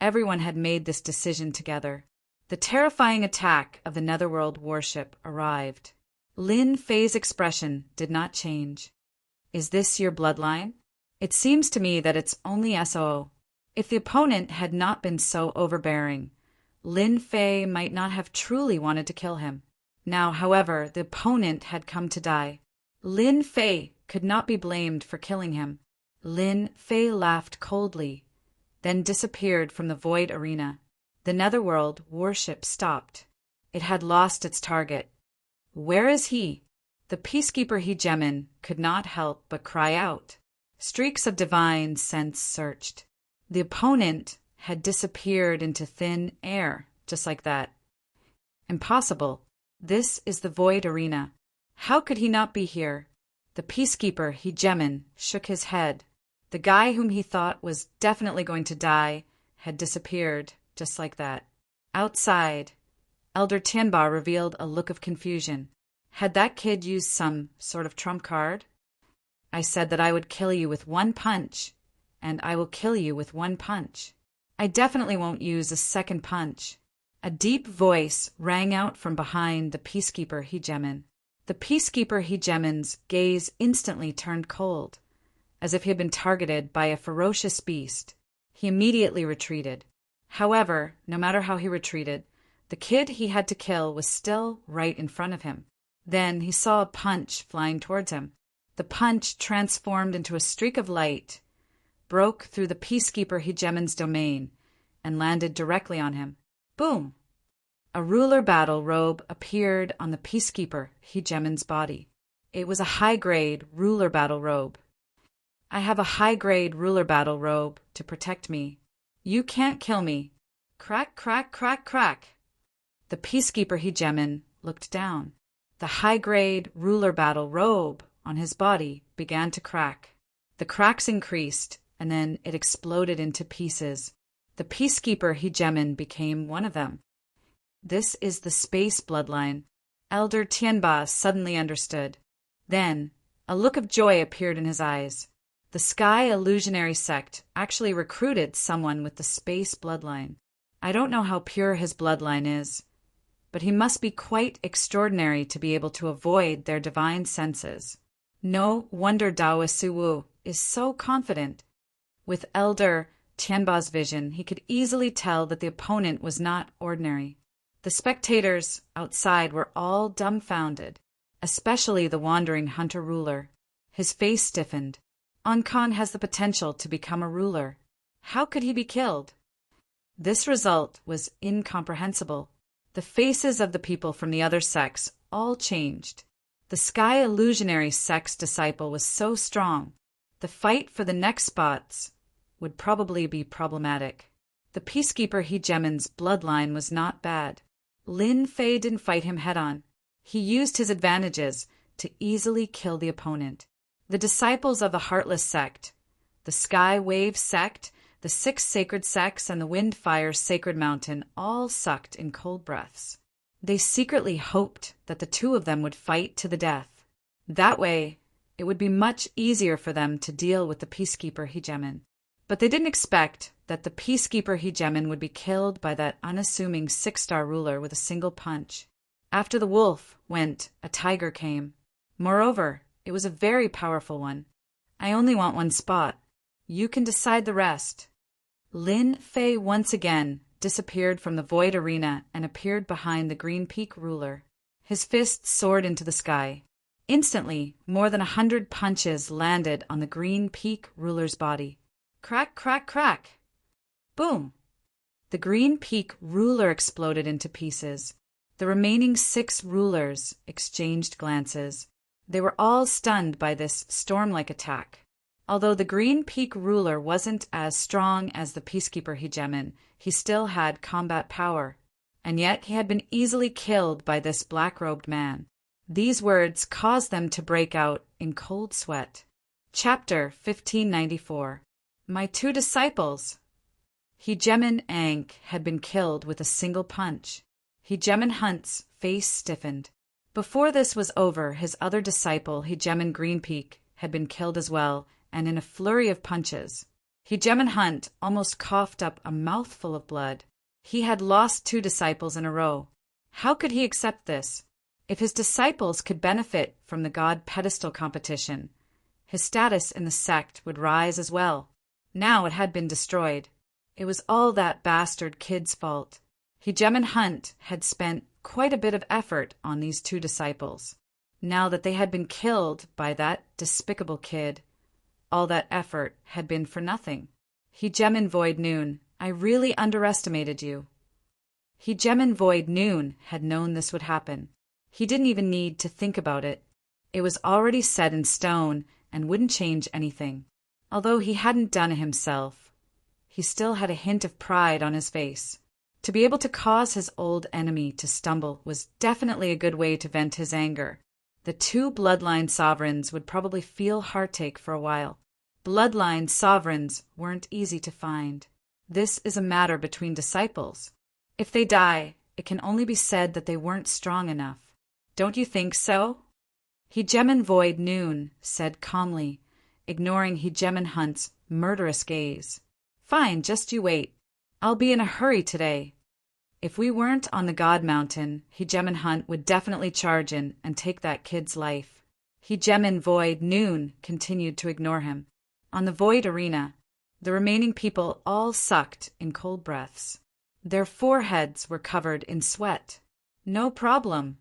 everyone had made this decision together. The terrifying attack of the Netherworld warship arrived. Lin Fei's expression did not change. Is this your bloodline? It seems to me that it's only SO. If the opponent had not been so overbearing, Lin Fei might not have truly wanted to kill him. Now, however, the opponent had come to die. Lin Fei could not be blamed for killing him. Lin Fei laughed coldly, then disappeared from the void arena. The Netherworld warship stopped. It had lost its target. Where is he? The peacekeeper Hegemon could not help but cry out. Streaks of divine sense searched. The opponent had disappeared into thin air, just like that. Impossible. This is the void arena. How could he not be here? The peacekeeper Hegemon shook his head. The guy whom he thought was definitely going to die had disappeared, just like that. Outside, Elder Tianba revealed a look of confusion. Had that kid used some sort of trump card? I said that I would kill you with one punch, and I will kill you with one punch. I definitely won't use a second punch. A deep voice rang out from behind the peacekeeper Hegemon. The peacekeeper Hegemon's gaze instantly turned cold, as if he had been targeted by a ferocious beast. He immediately retreated. However, no matter how he retreated, the kid he had to kill was still right in front of him. Then he saw a punch flying towards him. The punch transformed into a streak of light, broke through the peacekeeper Hegemon's domain, and landed directly on him. Boom! A ruler battle robe appeared on the peacekeeper Hegemon's body. It was a high-grade ruler battle robe. I have a high-grade ruler battle robe to protect me. You can't kill me. Crack, crack, crack, crack. The peacekeeper Hegemon looked down. The high-grade ruler battle robe on his body began to crack. The cracks increased, and then it exploded into pieces. The peacekeeper Hegemon became one of them. This is the space bloodline. Elder Tianba suddenly understood. Then, a look of joy appeared in his eyes. The Sky Illusionary Sect actually recruited someone with the space bloodline. I don't know how pure his bloodline is, but he must be quite extraordinary to be able to avoid their divine senses. No wonder Daoist Suwu is so confident. With Elder Tianba's vision, he could easily tell that the opponent was not ordinary. The spectators outside were all dumbfounded, especially the wandering hunter ruler. His face stiffened. Ankon has the potential to become a ruler. How could he be killed? This result was incomprehensible. The faces of the people from the other sects all changed. The Sky Illusionary sect's disciple was so strong. The fight for the next spots would probably be problematic. The peacekeeper Hegemon's bloodline was not bad. Lin Fei didn't fight him head-on. He used his advantages to easily kill the opponent. The disciples of the Heartless Sect, the Sky Wave Sect, the Six Sacred Sects, and the Windfire Sacred Mountain all sucked in cold breaths. They secretly hoped that the two of them would fight to the death. That way, it would be much easier for them to deal with the peacekeeper Hegemon. But they didn't expect that the peacekeeper Hegemon would be killed by that unassuming six-star ruler with a single punch. After the wolf went, a tiger came. Moreover, it was a very powerful one. I only want one spot. You can decide the rest. Lin Fei once again disappeared from the void arena and appeared behind the Green Peak ruler. His fist soared into the sky. Instantly, more than 100 punches landed on the Green Peak ruler's body. Crack, crack, crack. Boom. The Green Peak ruler exploded into pieces. The remaining 6 rulers exchanged glances. They were all stunned by this storm-like attack. Although the Green Peak ruler wasn't as strong as the peacekeeper Hegemon, he still had combat power. And yet he had been easily killed by this black-robed man. These words caused them to break out in cold sweat. Chapter 1594. My 2 disciples. Hegemon Ankh had been killed with a single punch. Hegemin Hunt's face stiffened. Before this was over, his other disciple, Hegemin Greenpeak, had been killed as well, and in a flurry of punches. Hegemin Hunt almost coughed up a mouthful of blood. He had lost 2 disciples in a row. How could he accept this? If his disciples could benefit from the god pedestal competition, his status in the sect would rise as well. Now it had been destroyed. It was all that bastard kid's fault. Hegemin Hunt had spent quite a bit of effort on these 2 disciples. Now that they had been killed by that despicable kid, all that effort had been for nothing. Hegemin Void Noon, I really underestimated you. Hegemin Void Noon had known this would happen. He didn't even need to think about it. It was already set in stone and wouldn't change anything. Although he hadn't done it himself, he still had a hint of pride on his face. To be able to cause his old enemy to stumble was definitely a good way to vent his anger. The 2 bloodline sovereigns would probably feel heartache for a while. Bloodline sovereigns weren't easy to find. This is a matter between disciples. If they die, it can only be said that they weren't strong enough. Don't you think so? Hegemin Void Noon said calmly, ignoring Hegemin Hunt's murderous gaze. Fine, just you wait. I'll be in a hurry today. If we weren't on the God Mountain, Hegemin Hunt would definitely charge in and take that kid's life. Hegemin Void Noon continued to ignore him. On the Void Arena, the remaining people all sucked in cold breaths. Their foreheads were covered in sweat. No problem.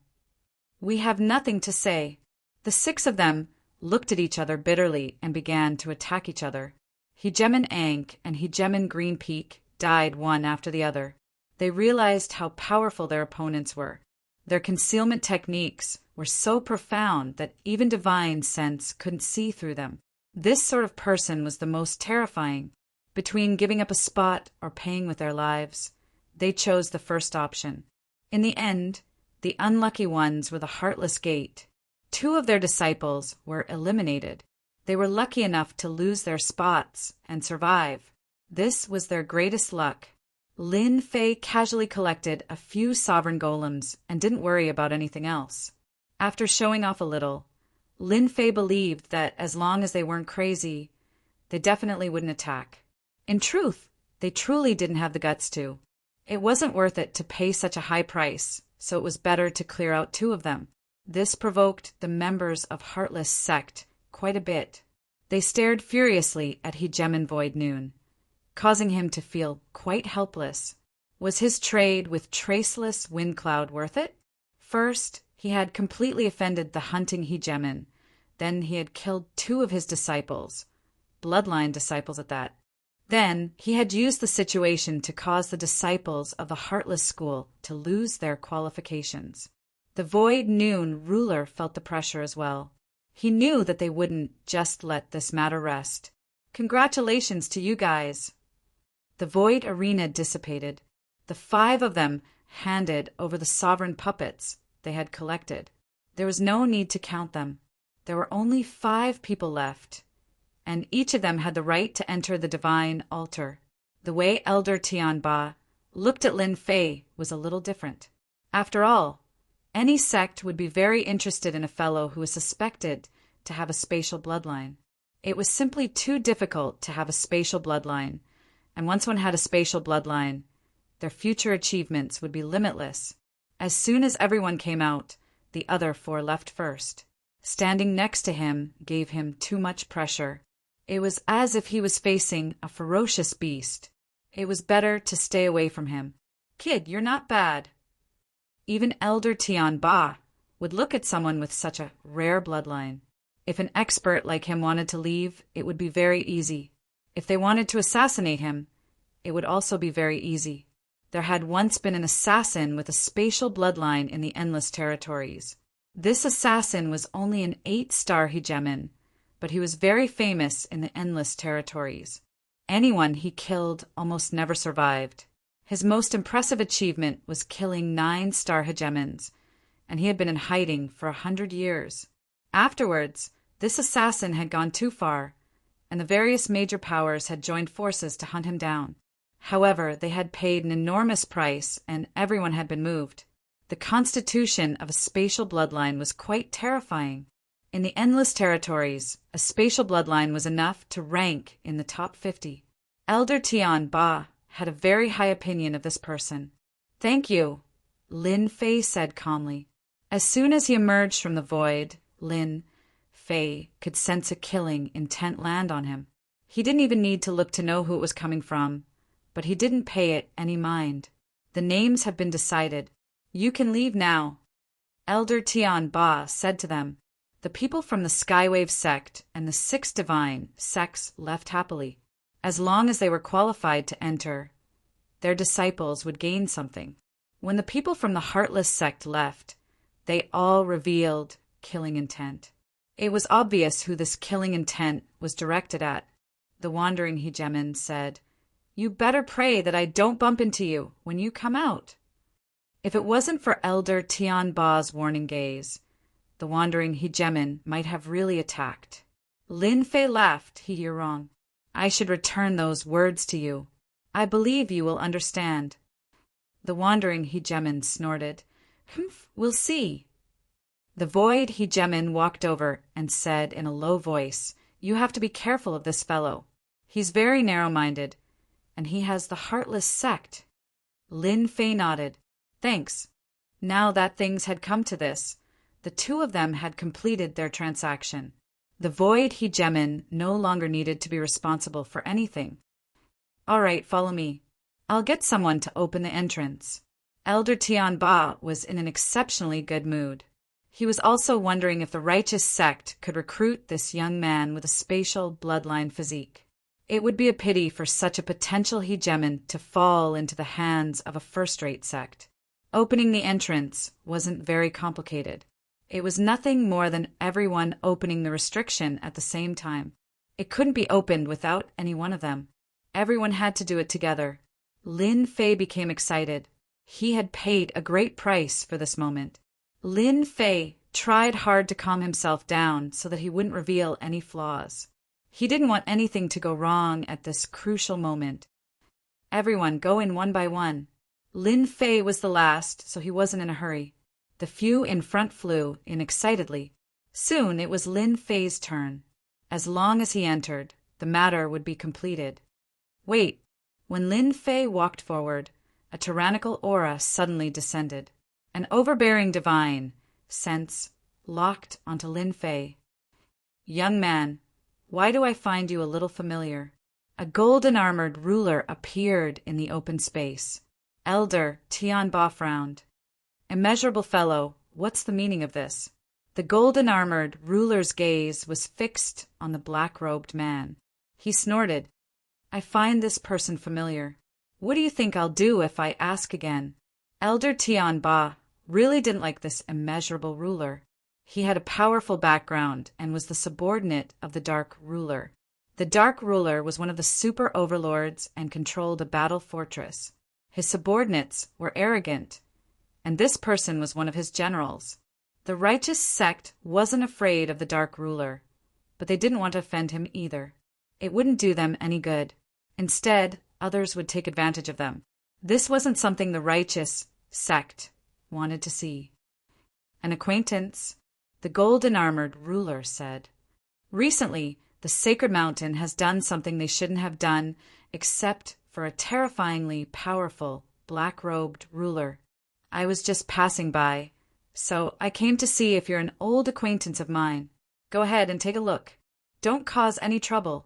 We have nothing to say. The 6 of them looked at each other bitterly and began to attack each other. Hegemin Ankh and Hegemin Greenpeak died one after the other. They realized how powerful their opponents were. Their concealment techniques were so profound that even divine sense couldn't see through them. This sort of person was the most terrifying. Between giving up a spot or paying with their lives, they chose the first option. In the end, the unlucky ones were the Heartless Gate. 2 of their disciples were eliminated. They were lucky enough to lose their spots and survive. This was their greatest luck. Lin Fei casually collected a few sovereign golems and didn't worry about anything else. After showing off a little, Lin Fei believed that as long as they weren't crazy, they definitely wouldn't attack. In truth, they truly didn't have the guts to. It wasn't worth it to pay such a high price, so it was better to clear out 2 of them. This provoked the members of Heartless sect quite a bit. They stared furiously at Hegemin Void Noon, causing him to feel quite helpless. Was his trade with Traceless Windcloud worth it? First, he had completely offended the hunting Hegemin. Then he had killed 2 of his disciples, bloodline disciples at that. Then he had used the situation to cause the disciples of the Heartless School to lose their qualifications. The Void Noon ruler felt the pressure as well. He knew that they wouldn't just let this matter rest. Congratulations to you guys. The Void Arena dissipated. The 5 of them handed over the sovereign puppets they had collected. There was no need to count them. There were only 5 people left, and each of them had the right to enter the divine altar. The way Elder Tianba looked at Lin Fei was a little different. After all, any sect would be very interested in a fellow who was suspected to have a spatial bloodline. It was simply too difficult to have a spatial bloodline, and once one had a spatial bloodline, their future achievements would be limitless. As soon as everyone came out, the other 4 left first. Standing next to him gave him too much pressure. It was as if he was facing a ferocious beast. It was better to stay away from him. Kid, you're not bad. Even Elder Tianba would look at someone with such a rare bloodline. If an expert like him wanted to leave, it would be very easy. If they wanted to assassinate him, it would also be very easy. There had once been an assassin with a spatial bloodline in the Endless Territories. This assassin was only an 8-star Hegemin, but he was very famous in the Endless Territories. Anyone he killed almost never survived. His most impressive achievement was killing 9-star Hegemins, and he had been in hiding for 100 years. Afterwards, this assassin had gone too far, and the various major powers had joined forces to hunt him down. However, they had paid an enormous price, and everyone had been moved. The constitution of a spatial bloodline was quite terrifying. In the endless territories, a spatial bloodline was enough to rank in the top 50. Elder Tian Ba had a very high opinion of this person. "Thank you," Lin Fei said calmly. As soon as he emerged from the void, Lin Fei could sense a killing intent land on him. He didn't even need to look to know who it was coming from, but he didn't pay it any mind. "The names have been decided. You can leave now," Elder Tian Ba said to them. The people from the Skywave sect and the 6 divine sects left happily. As long as they were qualified to enter, their disciples would gain something. When the people from the Heartless sect left, they all revealed killing intent. It was obvious who this killing intent was directed at. The wandering hegemon said, "You better pray that I don't bump into you when you come out." If it wasn't for Elder Tian Ba's warning gaze, the wandering hegemon might have really attacked. Lin Fei laughed. "You're wrong. I should return those words to you. I believe you will understand." The wandering hegemon snorted. "Humph, we'll see." The void hegemon walked over and said in a low voice, "You have to be careful of this fellow. He's very narrow-minded, and he has the Heartless sect." Lin Fei nodded. "Thanks." Now that things had come to this, the two of them had completed their transaction. The void hegemon no longer needed to be responsible for anything. "All right, follow me. I'll get someone to open the entrance." Elder Tian Ba was in an exceptionally good mood. He was also wondering if the righteous sect could recruit this young man with a spatial bloodline physique. It would be a pity for such a potential hegemon to fall into the hands of a first-rate sect. Opening the entrance wasn't very complicated. It was nothing more than everyone opening the restriction at the same time. It couldn't be opened without any one of them. Everyone had to do it together. Lin Fei became excited. He had paid a great price for this moment. Lin Fei tried hard to calm himself down so that he wouldn't reveal any flaws. He didn't want anything to go wrong at this crucial moment. "Everyone, go in one by one." Lin Fei was the last, so he wasn't in a hurry. The few in front flew in excitedly. Soon it was Lin Fei's turn. As long as he entered, the matter would be completed. Wait. When Lin Fei walked forward, a tyrannical aura suddenly descended. An overbearing divine sense locked onto Lin Fei. "Young man, why do I find you a little familiar?" A golden-armored ruler appeared in the open space. Elder Tian Ba frowned. "Immeasurable fellow, what's the meaning of this?" The golden-armored ruler's gaze was fixed on the black-robed man. He snorted. "I find this person familiar. What do you think I'll do if I ask again?" Elder Tian Ba really didn't like this immeasurable ruler. He had a powerful background and was the subordinate of the Dark Ruler. The Dark Ruler was one of the super overlords and controlled a battle fortress. His subordinates were arrogant, and this person was one of his generals. The righteous sect wasn't afraid of the Dark Ruler, but they didn't want to offend him either. It wouldn't do them any good. Instead, others would take advantage of them. This wasn't something the righteous sect wanted to see. "An acquaintance," the golden-armored ruler said. "Recently, the Sacred Mountain has done something they shouldn't have done except for a terrifyingly powerful, black-robed ruler. I was just passing by, so I came to see if you're an old acquaintance of mine. Go ahead and take a look. Don't cause any trouble."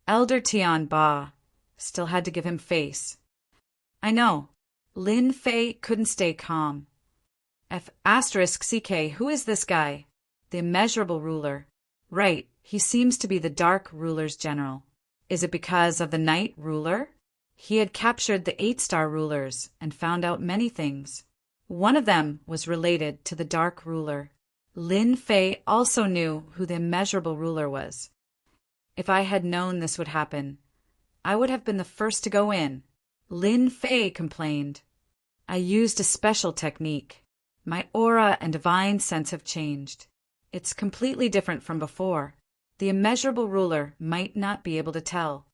Elder Tian Ba still had to give him face. "I know." Lin Fei couldn't stay calm. *CK, who is this guy? The immeasurable ruler. Right, he seems to be the Dark Ruler's general. Is it because of the Night Ruler? He had captured the 8-star rulers and found out many things. One of them was related to the Dark Ruler. Lin Fei also knew who the immeasurable ruler was. If I had known this would happen, I would have been the first to go in. Lin Fei complained. I used a special technique. My aura and divine sense have changed. It's completely different from before. The immeasurable ruler might not be able to tell.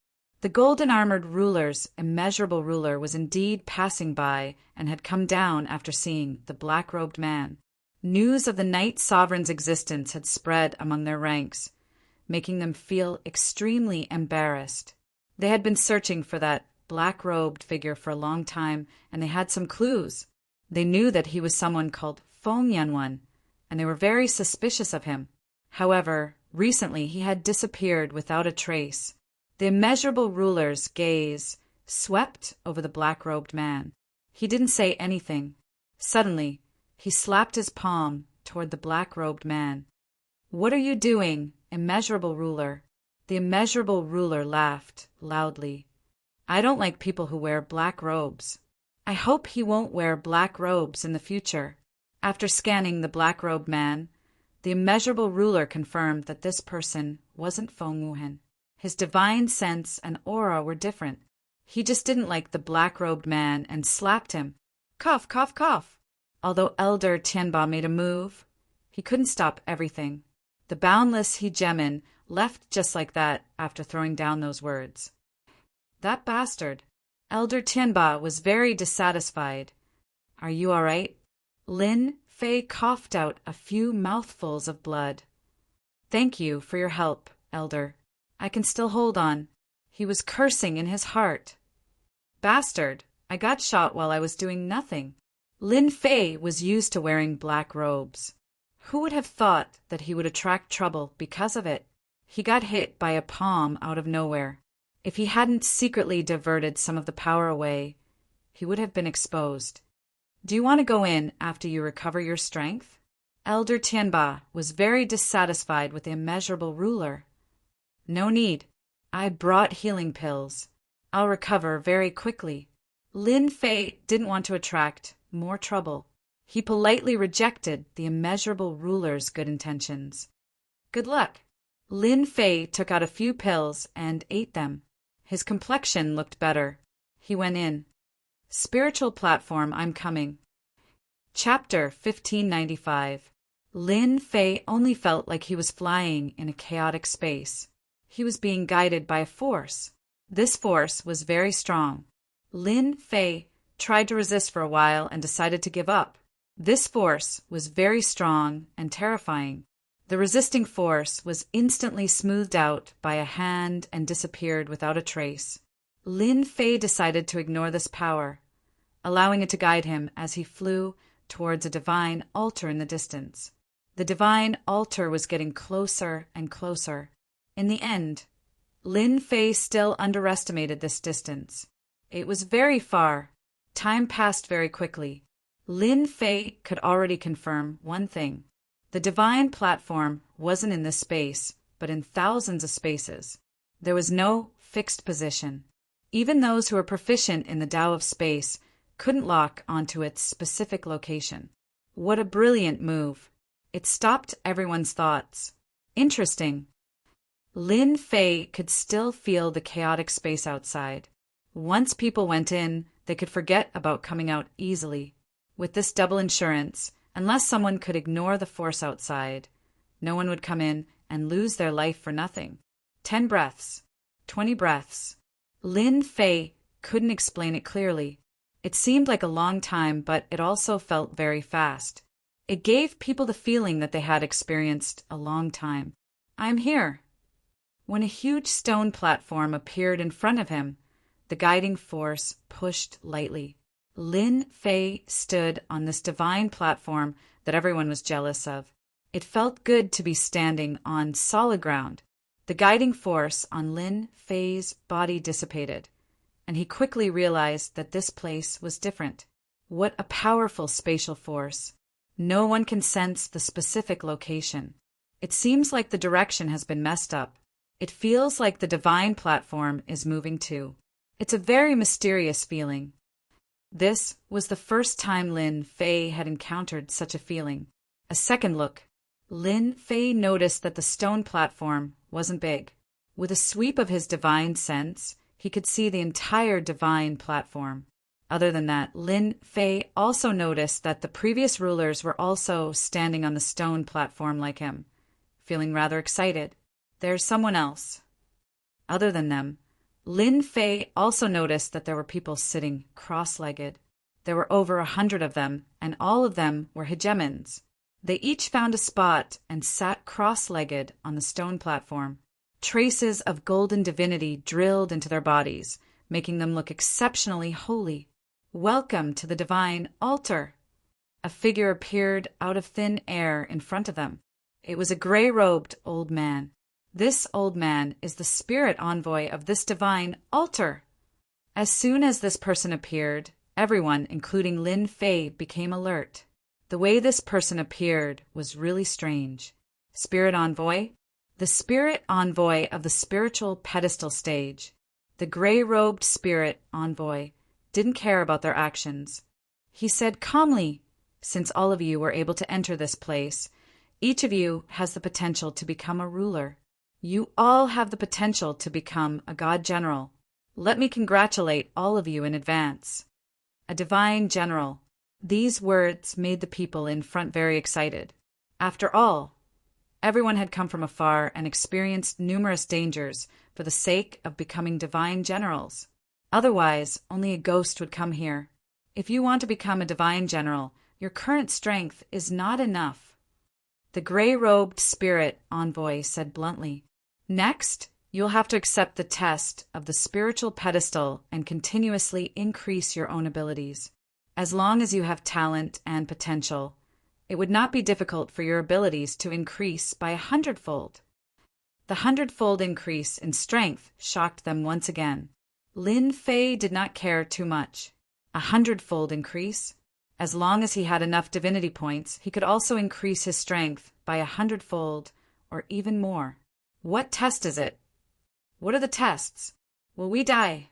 The golden-armored ruler's immeasurable ruler was indeed passing by and had come down after seeing the black-robed man. News of the Night Sovereign's existence had spread among their ranks, making them feel extremely embarrassed. They had been searching for that black-robed figure for a long time, and they had some clues. They knew that he was someone called Feng Yanwan, and they were very suspicious of him. However, recently he had disappeared without a trace. The immeasurable ruler's gaze swept over the black-robed man. He didn't say anything. Suddenly, he slapped his palm toward the black-robed man. "What are you doing, immeasurable ruler?" The immeasurable ruler laughed loudly. "I don't like people who wear black robes. I hope he won't wear black robes in the future." After scanning the black-robed man, the immeasurable ruler confirmed that this person wasn't Feng Wuhan. His divine sense and aura were different. He just didn't like the black-robed man and slapped him. Cough, cough, cough. Although Elder Tianba made a move, he couldn't stop everything. The boundless hegemon left just like that after throwing down those words. That bastard. Elder Tianba was very dissatisfied. "Are you all right?" Lin Fei coughed out a few mouthfuls of blood. "Thank you for your help, Elder. I can still hold on." He was cursing in his heart. "Bastard, I got shot while I was doing nothing." Lin Fei was used to wearing black robes. Who would have thought that he would attract trouble because of it? He got hit by a palm out of nowhere. If he hadn't secretly diverted some of the power away, he would have been exposed. "Do you want to go in after you recover your strength?" Elder Tianba was very dissatisfied with the immeasurable ruler. "No need. I brought healing pills. I'll recover very quickly." Lin Fei didn't want to attract more trouble. He politely rejected the immeasurable ruler's good intentions. "Good luck." Lin Fei took out a few pills and ate them. His complexion looked better. He went in. Spiritual platform, I'm coming. Chapter 1595. Lin Fei only felt like he was flying in a chaotic space. He was being guided by a force. This force was very strong. Lin Fei tried to resist for a while and decided to give up. This force was very strong and terrifying. The resisting force was instantly smoothed out by a hand and disappeared without a trace. Lin Fei decided to ignore this power, allowing it to guide him as he flew towards a divine altar in the distance. The divine altar was getting closer and closer. In the end, Lin Fei still underestimated this distance. It was very far. Time passed very quickly. Lin Fei could already confirm one thing. The divine platform wasn't in this space, but in thousands of spaces. There was no fixed position. Even those who were proficient in the Tao of space couldn't lock onto its specific location. What a brilliant move. It stopped everyone's thoughts. Interesting. Lin Fei could still feel the chaotic space outside. Once people went in, they could forget about coming out easily. With this double insurance, unless someone could ignore the force outside, no one would come in and lose their life for nothing. 10 breaths. 20 breaths. Lin Fei couldn't explain it clearly. It seemed like a long time, but it also felt very fast. It gave people the feeling that they had experienced a long time. "I'm here." When a huge stone platform appeared in front of him, the guiding force pushed lightly. Lin Fei stood on this divine platform that everyone was jealous of. It felt good to be standing on solid ground. The guiding force on Lin Fei's body dissipated, and he quickly realized that this place was different. What a powerful spatial force. No one can sense the specific location. It seems like the direction has been messed up. It feels like the divine platform is moving too. It's a very mysterious feeling. This was the first time Lin Fei had encountered such a feeling. A second look. Lin Fei noticed that the stone platform wasn't big. With a sweep of his divine sense, he could see the entire divine platform. Other than that, Lin Fei also noticed that the previous rulers were also standing on the stone platform like him, feeling rather excited. There's someone else. Other than them, Lin Fei also noticed that there were people sitting cross-legged. There were over 100 of them, and all of them were hegemons. They each found a spot and sat cross-legged on the stone platform. Traces of golden divinity drilled into their bodies, making them look exceptionally holy. "Welcome to the divine altar." A figure appeared out of thin air in front of them. It was a gray-robed old man. This old man is the spirit envoy of this divine altar. As soon as this person appeared, everyone, including Lin Fei, became alert. The way this person appeared was really strange. Spirit envoy? The spirit envoy of the spiritual pedestal stage. The gray-robed spirit envoy didn't care about their actions. He said calmly, "Since all of you were able to enter this place, each of you has the potential to become a ruler. You all have the potential to become a god general. Let me congratulate all of you in advance." A divine general. These words made the people in front very excited. After all, everyone had come from afar and experienced numerous dangers for the sake of becoming divine generals. Otherwise, only a ghost would come here. If you want to become a divine general, your current strength is not enough. The gray-robed spirit envoy said bluntly. Next, you'll have to accept the test of the spiritual pedestal and continuously increase your own abilities. As long as you have talent and potential, it would not be difficult for your abilities to increase by 100-fold. The 100-fold increase in strength shocked them once again. Lin Fei did not care too much. 100-fold increase? As long as he had enough divinity points, he could also increase his strength by 100-fold or even more. What test is it? What are the tests? Will we die?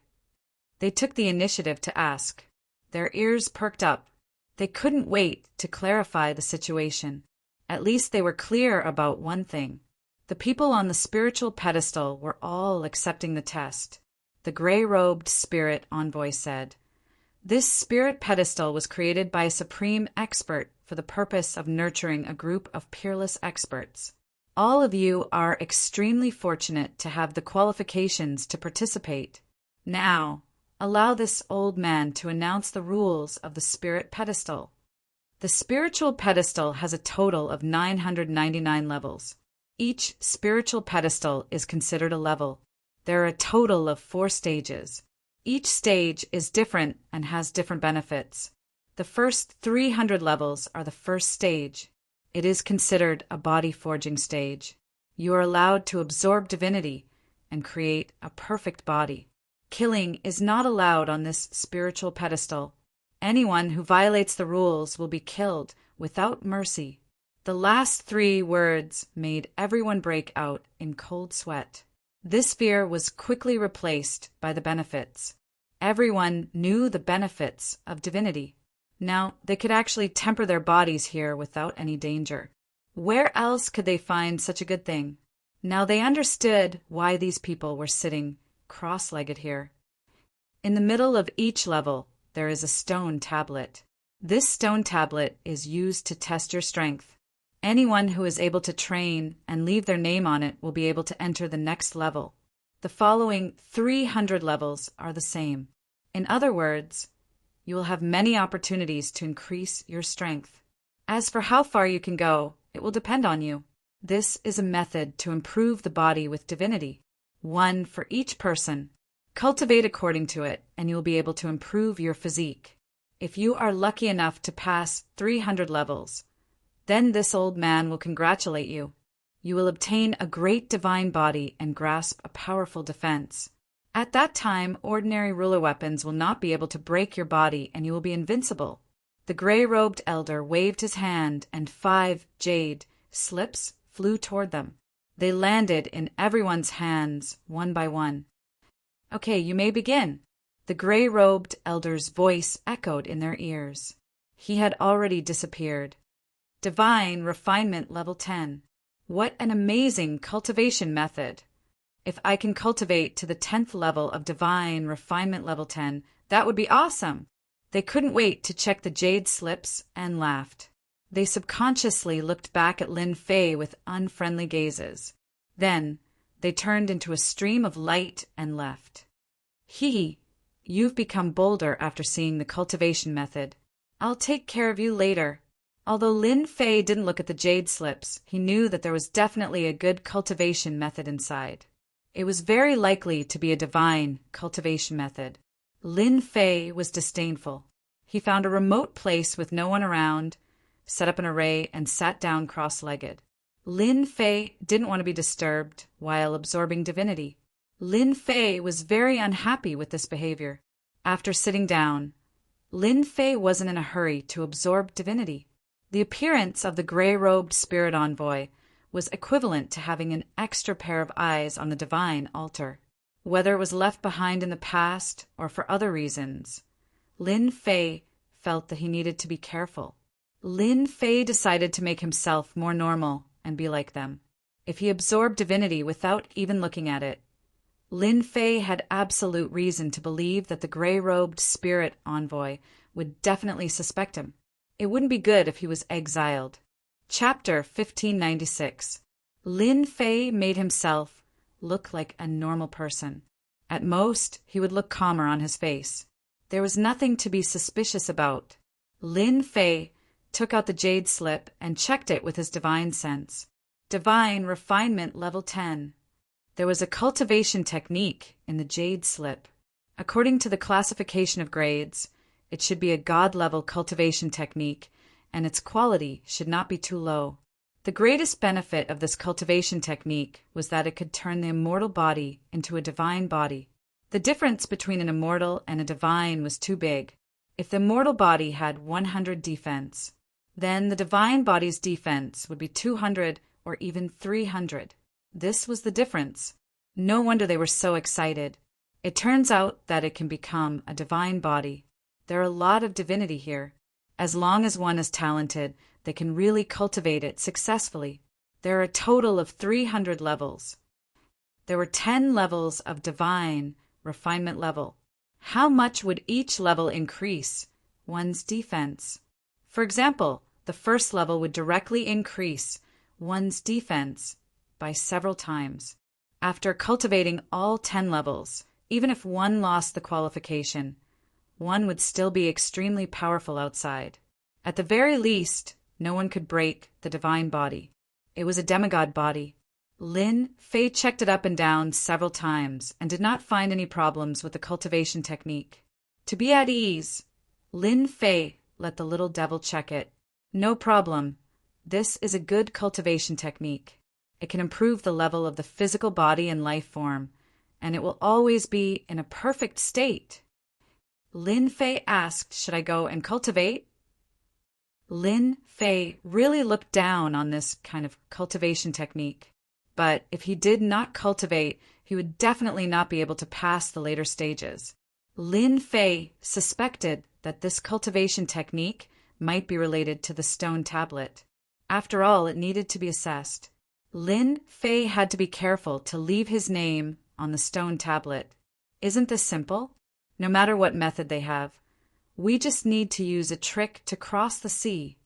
They took the initiative to ask. Their ears perked up. They couldn't wait to clarify the situation. At least they were clear about one thing. The people on the spiritual pedestal were all accepting the test. The gray-robed spirit envoy said, "This spirit pedestal was created by a supreme expert for the purpose of nurturing a group of peerless experts. All of you are extremely fortunate to have the qualifications to participate. Now, allow this old man to announce the rules of the spirit pedestal." The spiritual pedestal has a total of 999 levels. Each spiritual pedestal is considered a level. There are a total of 4 stages. Each stage is different and has different benefits. The first 300 levels are the first stage. It is considered a body-forging stage. You are allowed to absorb divinity and create a perfect body. Killing is not allowed on this spiritual pedestal. Anyone who violates the rules will be killed without mercy. The last 3 words made everyone break out in cold sweat. This fear was quickly replaced by the benefits. Everyone knew the benefits of divinity. Now, they could actually temper their bodies here without any danger. Where else could they find such a good thing? Now they understood why these people were sitting cross-legged here. In the middle of each level, there is a stone tablet. This stone tablet is used to test your strength. Anyone who is able to train and leave their name on it will be able to enter the next level. The following 300 levels are the same. In other words, you will have many opportunities to increase your strength. As for how far you can go, it will depend on you. This is a method to improve the body with divinity. One for each person. Cultivate according to it, and you will be able to improve your physique. If you are lucky enough to pass 300 levels, then this old man will congratulate you. You will obtain a great divine body and grasp a powerful defense. At that time, ordinary ruler weapons will not be able to break your body and you will be invincible. The gray-robed elder waved his hand and 5 jade slips flew toward them. They landed in everyone's hands, one by one. "Okay, you may begin." The gray-robed elder's voice echoed in their ears. He had already disappeared. Divine Refinement Level 10. What an amazing cultivation method! If I can cultivate to the 10th level of Divine Refinement Level 10, that would be awesome! They couldn't wait to check the jade slips and laughed. They subconsciously looked back at Lin Fei with unfriendly gazes. Then, they turned into a stream of light and left. You've become bolder after seeing the cultivation method. I'll take care of you later. Although Lin Fei didn't look at the jade slips, he knew that there was definitely a good cultivation method inside. It was very likely to be a divine cultivation method. Lin Fei was disdainful. He found a remote place with no one around, set up an array, and sat down cross-legged. Lin Fei didn't want to be disturbed while absorbing divinity. Lin Fei was very unhappy with this behavior. After sitting down, Lin Fei wasn't in a hurry to absorb divinity. The appearance of the gray-robed spirit envoy was equivalent to having an extra pair of eyes on the divine altar. Whether it was left behind in the past or for other reasons, Lin Fei felt that he needed to be careful. Lin Fei decided to make himself more normal and be like them. If he absorbed divinity without even looking at it, Lin Fei had absolute reason to believe that the gray-robed spirit envoy would definitely suspect him. It wouldn't be good if he was exiled. Chapter 1596. Lin Fei made himself look like a normal person. At most, he would look calmer on his face. There was nothing to be suspicious about. Lin Fei took out the jade slip and checked it with his divine sense. Divine refinement level 10. There was a cultivation technique in the jade slip. According to the classification of grades, it should be a god-level cultivation technique, and its quality should not be too low. The greatest benefit of this cultivation technique was that it could turn the immortal body into a divine body. The difference between an immortal and a divine was too big. If the immortal body had 100 defense, then the divine body's defense would be 200 or even 300. This was the difference. No wonder they were so excited. It turns out that it can become a divine body. There are a lot of divinity here. As long as one is talented, they can really cultivate it successfully. There are a total of 300 levels. There were 10 levels of divine refinement level. How much would each level increase one's defense? For example, the first level would directly increase one's defense by several times. After cultivating all 10 levels, even if one lost the qualification, one would still be extremely powerful outside. At the very least, no one could break the divine body. It was a demigod body. Lin Fei checked it up and down several times and did not find any problems with the cultivation technique. To be at ease, Lin Fei let the little devil check it. No problem. This is a good cultivation technique. It can improve the level of the physical body and life form, and it will always be in a perfect state. Lin Fei asked, "Should I go and cultivate?" Lin Fei really looked down on this kind of cultivation technique. But if he did not cultivate, he would definitely not be able to pass the later stages. Lin Fei suspected that this cultivation technique might be related to the stone tablet. After all, it needed to be assessed. Lin Fei had to be careful to leave his name on the stone tablet. Isn't this simple? No matter what method they have, we just need to use a trick to cross the sea.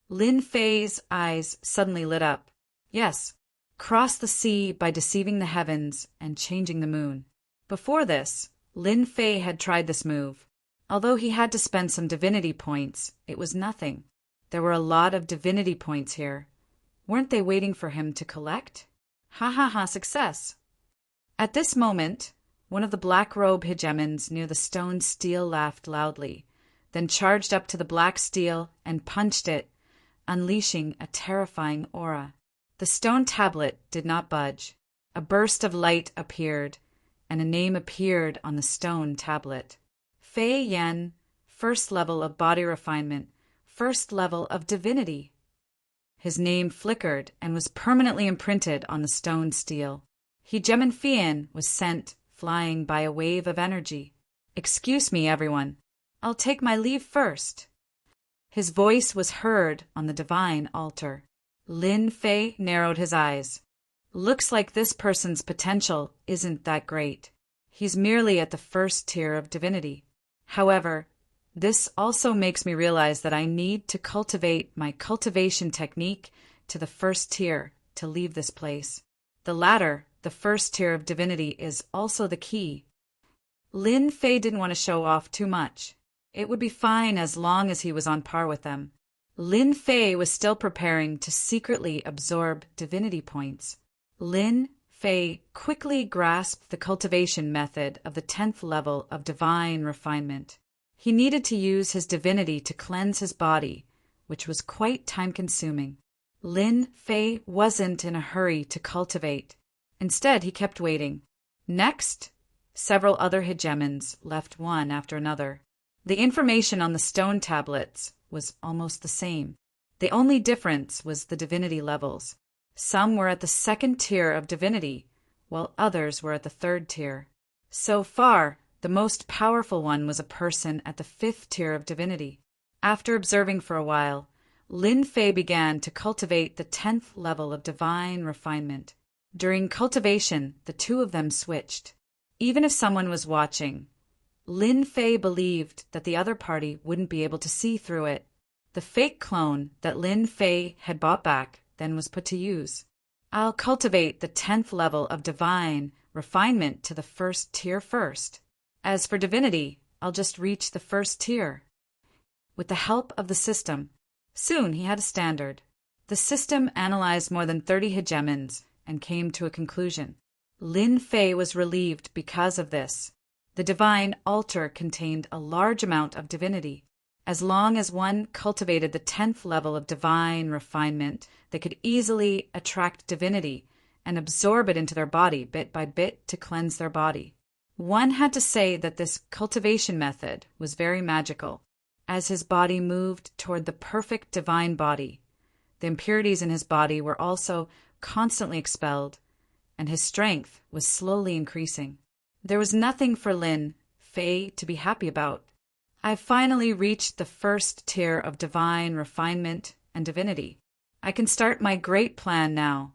Lin Fei's eyes suddenly lit up. Yes, cross the sea by deceiving the heavens and changing the moon. Before this, Lin Fei had tried this move. Although he had to spend some divinity points, it was nothing. There were a lot of divinity points here. Weren't they waiting for him to collect? Ha ha ha, success! At this moment, one of the black-robe hegemons near the stone steel laughed loudly, then charged up to the black steel and punched it, unleashing a terrifying aura. The stone tablet did not budge. A burst of light appeared, and a name appeared on the stone tablet. Fei Yan, first level of body refinement, first level of divinity. His name flickered and was permanently imprinted on the stone steel. Hegemon Fian was sent flying by a wave of energy. "Excuse me, everyone. I'll take my leave first." His voice was heard on the divine altar. Lin Fei narrowed his eyes. Looks like this person's potential isn't that great. He's merely at the first tier of divinity. However, this also makes me realize that I need to cultivate my cultivation technique to the first tier to leave this place. The latter, the first tier of divinity, is also the key. Lin Fei didn't want to show off too much. It would be fine as long as he was on par with them. Lin Fei was still preparing to secretly absorb divinity points. Lin Fei quickly grasped the cultivation method of the 10th level of divine refinement. He needed to use his divinity to cleanse his body, which was quite time-consuming. Lin Fei wasn't in a hurry to cultivate. Instead, he kept waiting. Next, several other hegemons left one after another. The information on the stone tablets was almost the same. The only difference was the divinity levels. Some were at the 2nd tier of divinity, while others were at the 3rd tier. So far, the most powerful one was a person at the 5th tier of divinity. After observing for a while, Lin Fei began to cultivate the 10th level of divine refinement. During cultivation, the two of them switched. Even if someone was watching, Lin Fei believed that the other party wouldn't be able to see through it. The fake clone that Lin Fei had bought back then was put to use. I'll cultivate the 10th level of divine refinement to the 1st tier first. As for divinity, I'll just reach the 1st tier. With the help of the system, soon he had a standard. The system analyzed more than 30 hegemons and came to a conclusion. Lin Fei was relieved because of this. The divine altar contained a large amount of divinity. As long as one cultivated the 10th level of divine refinement, they could easily attract divinity and absorb it into their body bit by bit to cleanse their body. One had to say that this cultivation method was very magical. As his body moved toward the perfect divine body, the impurities in his body were also constantly expelled, and his strength was slowly increasing. There was nothing for Lin Fei to be happy about. I've finally reached the 1st tier of divine refinement and divinity. I can start my great plan now.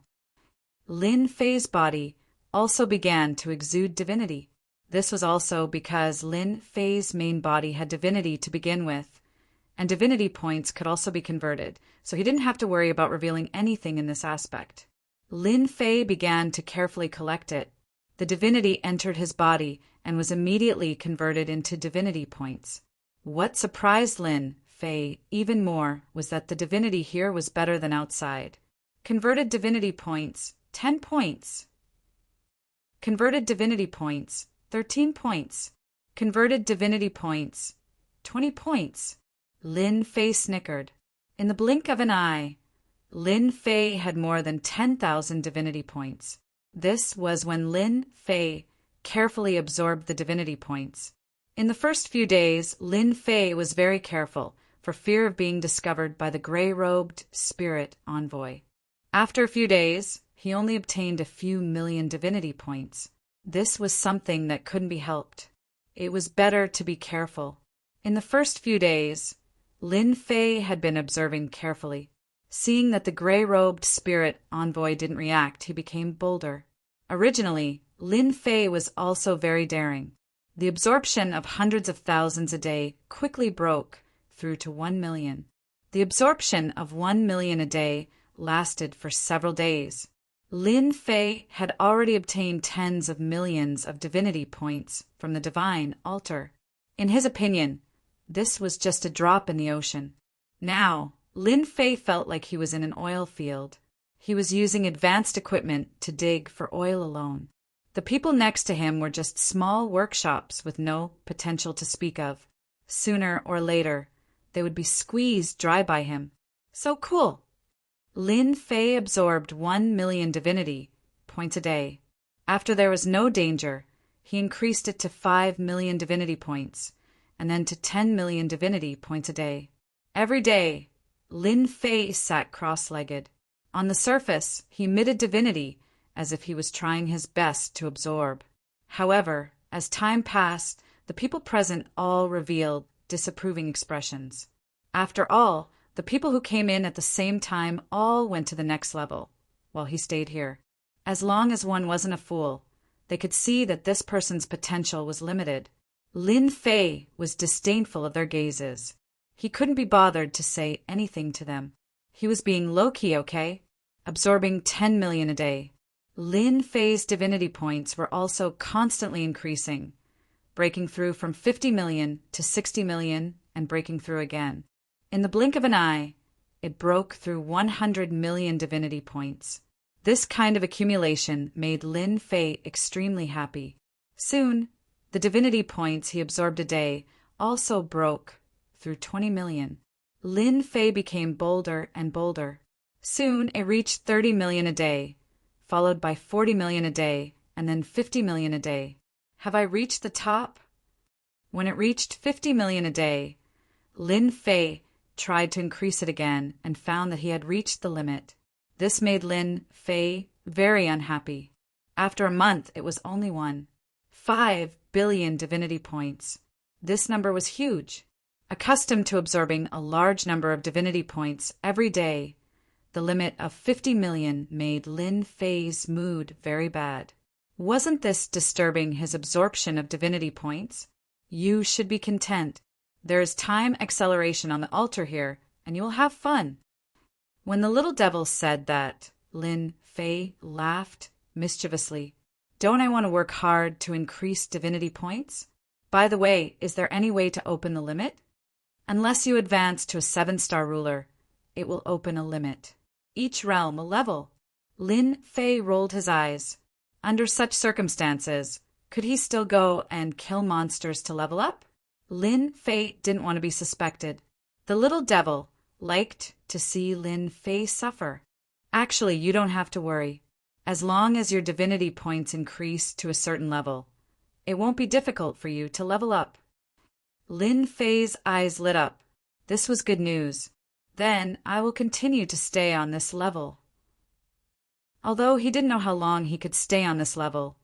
Lin Fei's body also began to exude divinity. This was also because Lin Fei's main body had divinity to begin with, and divinity points could also be converted, so he didn't have to worry about revealing anything in this aspect. Lin Fei began to carefully collect it. The divinity entered his body and was immediately converted into divinity points. What surprised Lin Fei even more was that the divinity here was better than outside. Converted divinity points, 10 points. Converted divinity points, 13 points. Converted divinity points, 20 points. Lin Fei snickered. In the blink of an eye, Lin Fei had more than 10,000 divinity points. This was when Lin Fei carefully absorbed the divinity points. In the first few days, Lin Fei was very careful, for fear of being discovered by the gray-robed spirit envoy. After a few days, he only obtained a few million divinity points. This was something that couldn't be helped. It was better to be careful. In the first few days, Lin Fei had been observing carefully. Seeing that the gray-robed spirit envoy didn't react, he became bolder. Originally, Lin Fei was also very daring. The absorption of hundreds of thousands a day quickly broke through to 1 million. The absorption of 1 million a day lasted for several days. Lin Fei had already obtained tens of millions of divinity points from the divine altar. In his opinion, this was just a drop in the ocean. Now, Lin Fei felt like he was in an oil field. He was using advanced equipment to dig for oil alone. The people next to him were just small workshops with no potential to speak of. Sooner or later, they would be squeezed dry by him. So cool! Lin Fei absorbed 1 million divinity points a day. After there was no danger, he increased it to 5 million divinity points, and then to 10 million divinity points a day. Every day, Lin Fei sat cross-legged. On the surface, he emitted divinity as if he was trying his best to absorb. However, as time passed, the people present all revealed disapproving expressions. After all, the people who came in at the same time all went to the next level, while he stayed here. As long as one wasn't a fool, they could see that this person's potential was limited. Lin Fei was disdainful of their gazes. He couldn't be bothered to say anything to them. He was being low-key, okay? Absorbing 10 million a day. Lin Fei's divinity points were also constantly increasing. breaking through from 50 million to 60 million and breaking through again. In the blink of an eye, it broke through 100 million divinity points. This kind of accumulation made Lin Fei extremely happy. Soon, the divinity points he absorbed a day also broke through 20 million. Lin Fei became bolder and bolder. Soon it reached 30 million a day, followed by 40 million a day, and then 50 million a day. Have I reached the top? When it reached 50 million a day, Lin Fei tried to increase it again and found that he had reached the limit. This made Lin Fei very unhappy. After a month, it was only 5 billion divinity points. This number was huge. Accustomed to absorbing a large number of divinity points every day, the limit of 50 million made Lin Fei's mood very bad. Wasn't this disturbing his absorption of divinity points? You should be content. There is time acceleration on the altar here, and you will have fun. When the little devil said that, Lin Fei laughed mischievously. Don't I want to work hard to increase divinity points? By the way, is there any way to open the limit? Unless you advance to a 7-star ruler, it will open a limit. Each realm a level. Lin Fei rolled his eyes. Under such circumstances, could he still go and kill monsters to level up? Lin Fei didn't want to be suspected. The little devil liked to see Lin Fei suffer. Actually, you don't have to worry. As long as your divinity points increase to a certain level, it won't be difficult for you to level up. Lin Fei's eyes lit up. This was good news. Then I will continue to stay on this level. Although he didn't know how long he could stay on this level,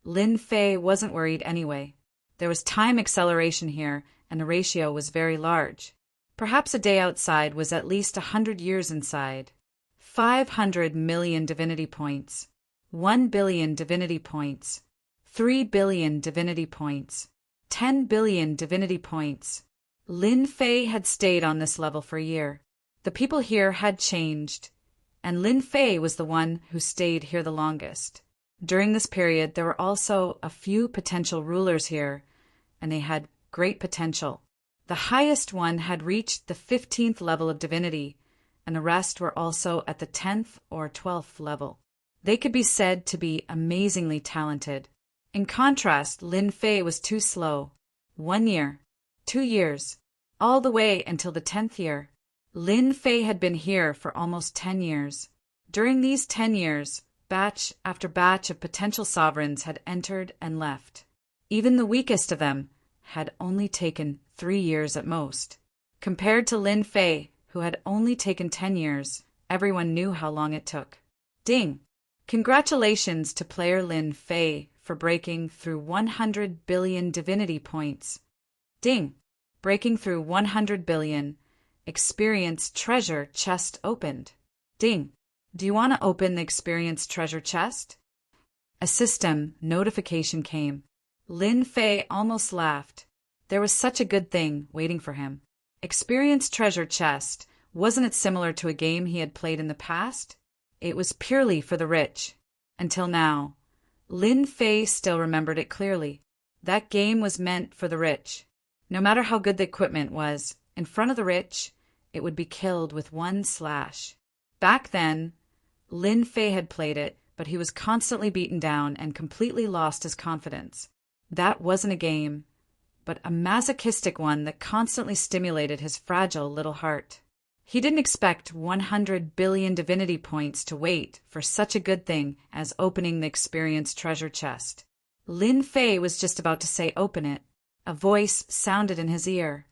Lin Fei wasn't worried anyway. There was time acceleration here, and the ratio was very large. Perhaps a day outside was at least 100 years inside. 500 million divinity points, 1 billion divinity points, 3 billion divinity points, 10 billion divinity points. Lin Fei had stayed on this level for a year. The people here had changed, and Lin Fei was the one who stayed here the longest. During this period, there were also a few potential rulers here, and they had great potential. The highest one had reached the 15th level of divinity, and the rest were also at the 10th or 12th level. They could be said to be amazingly talented. In contrast, Lin Fei was too slow. 1 year, 2 years, all the way until the 10th year. Lin Fei had been here for almost 10 years. During these 10 years, batch after batch of potential sovereigns had entered and left. Even the weakest of them had only taken 3 years at most. Compared to Lin Fei, who had only taken 10 years, everyone knew how long it took. Ding! Congratulations to player Lin Fei for breaking through 100 billion divinity points. Ding! Breaking through 100 billion. Experience treasure chest opened. Ding! Do you want to open the experience treasure chest? A system notification came. Lin Fei almost laughed. There was such a good thing waiting for him. Experience treasure chest. Wasn't it similar to a game he had played in the past? It was purely for the rich. Until now, Lin Fei still remembered it clearly. That game was meant for the rich. No matter how good the equipment was, in front of the rich, it would be killed with 1 slash. Back then, Lin Fei had played it, but he was constantly beaten down and completely lost his confidence. That wasn't a game, but a masochistic one that constantly stimulated his fragile little heart. He didn't expect 100 billion divinity points to wait for such a good thing as opening the experience treasure chest. Lin Fei was just about to say open it. A voice sounded in his ear.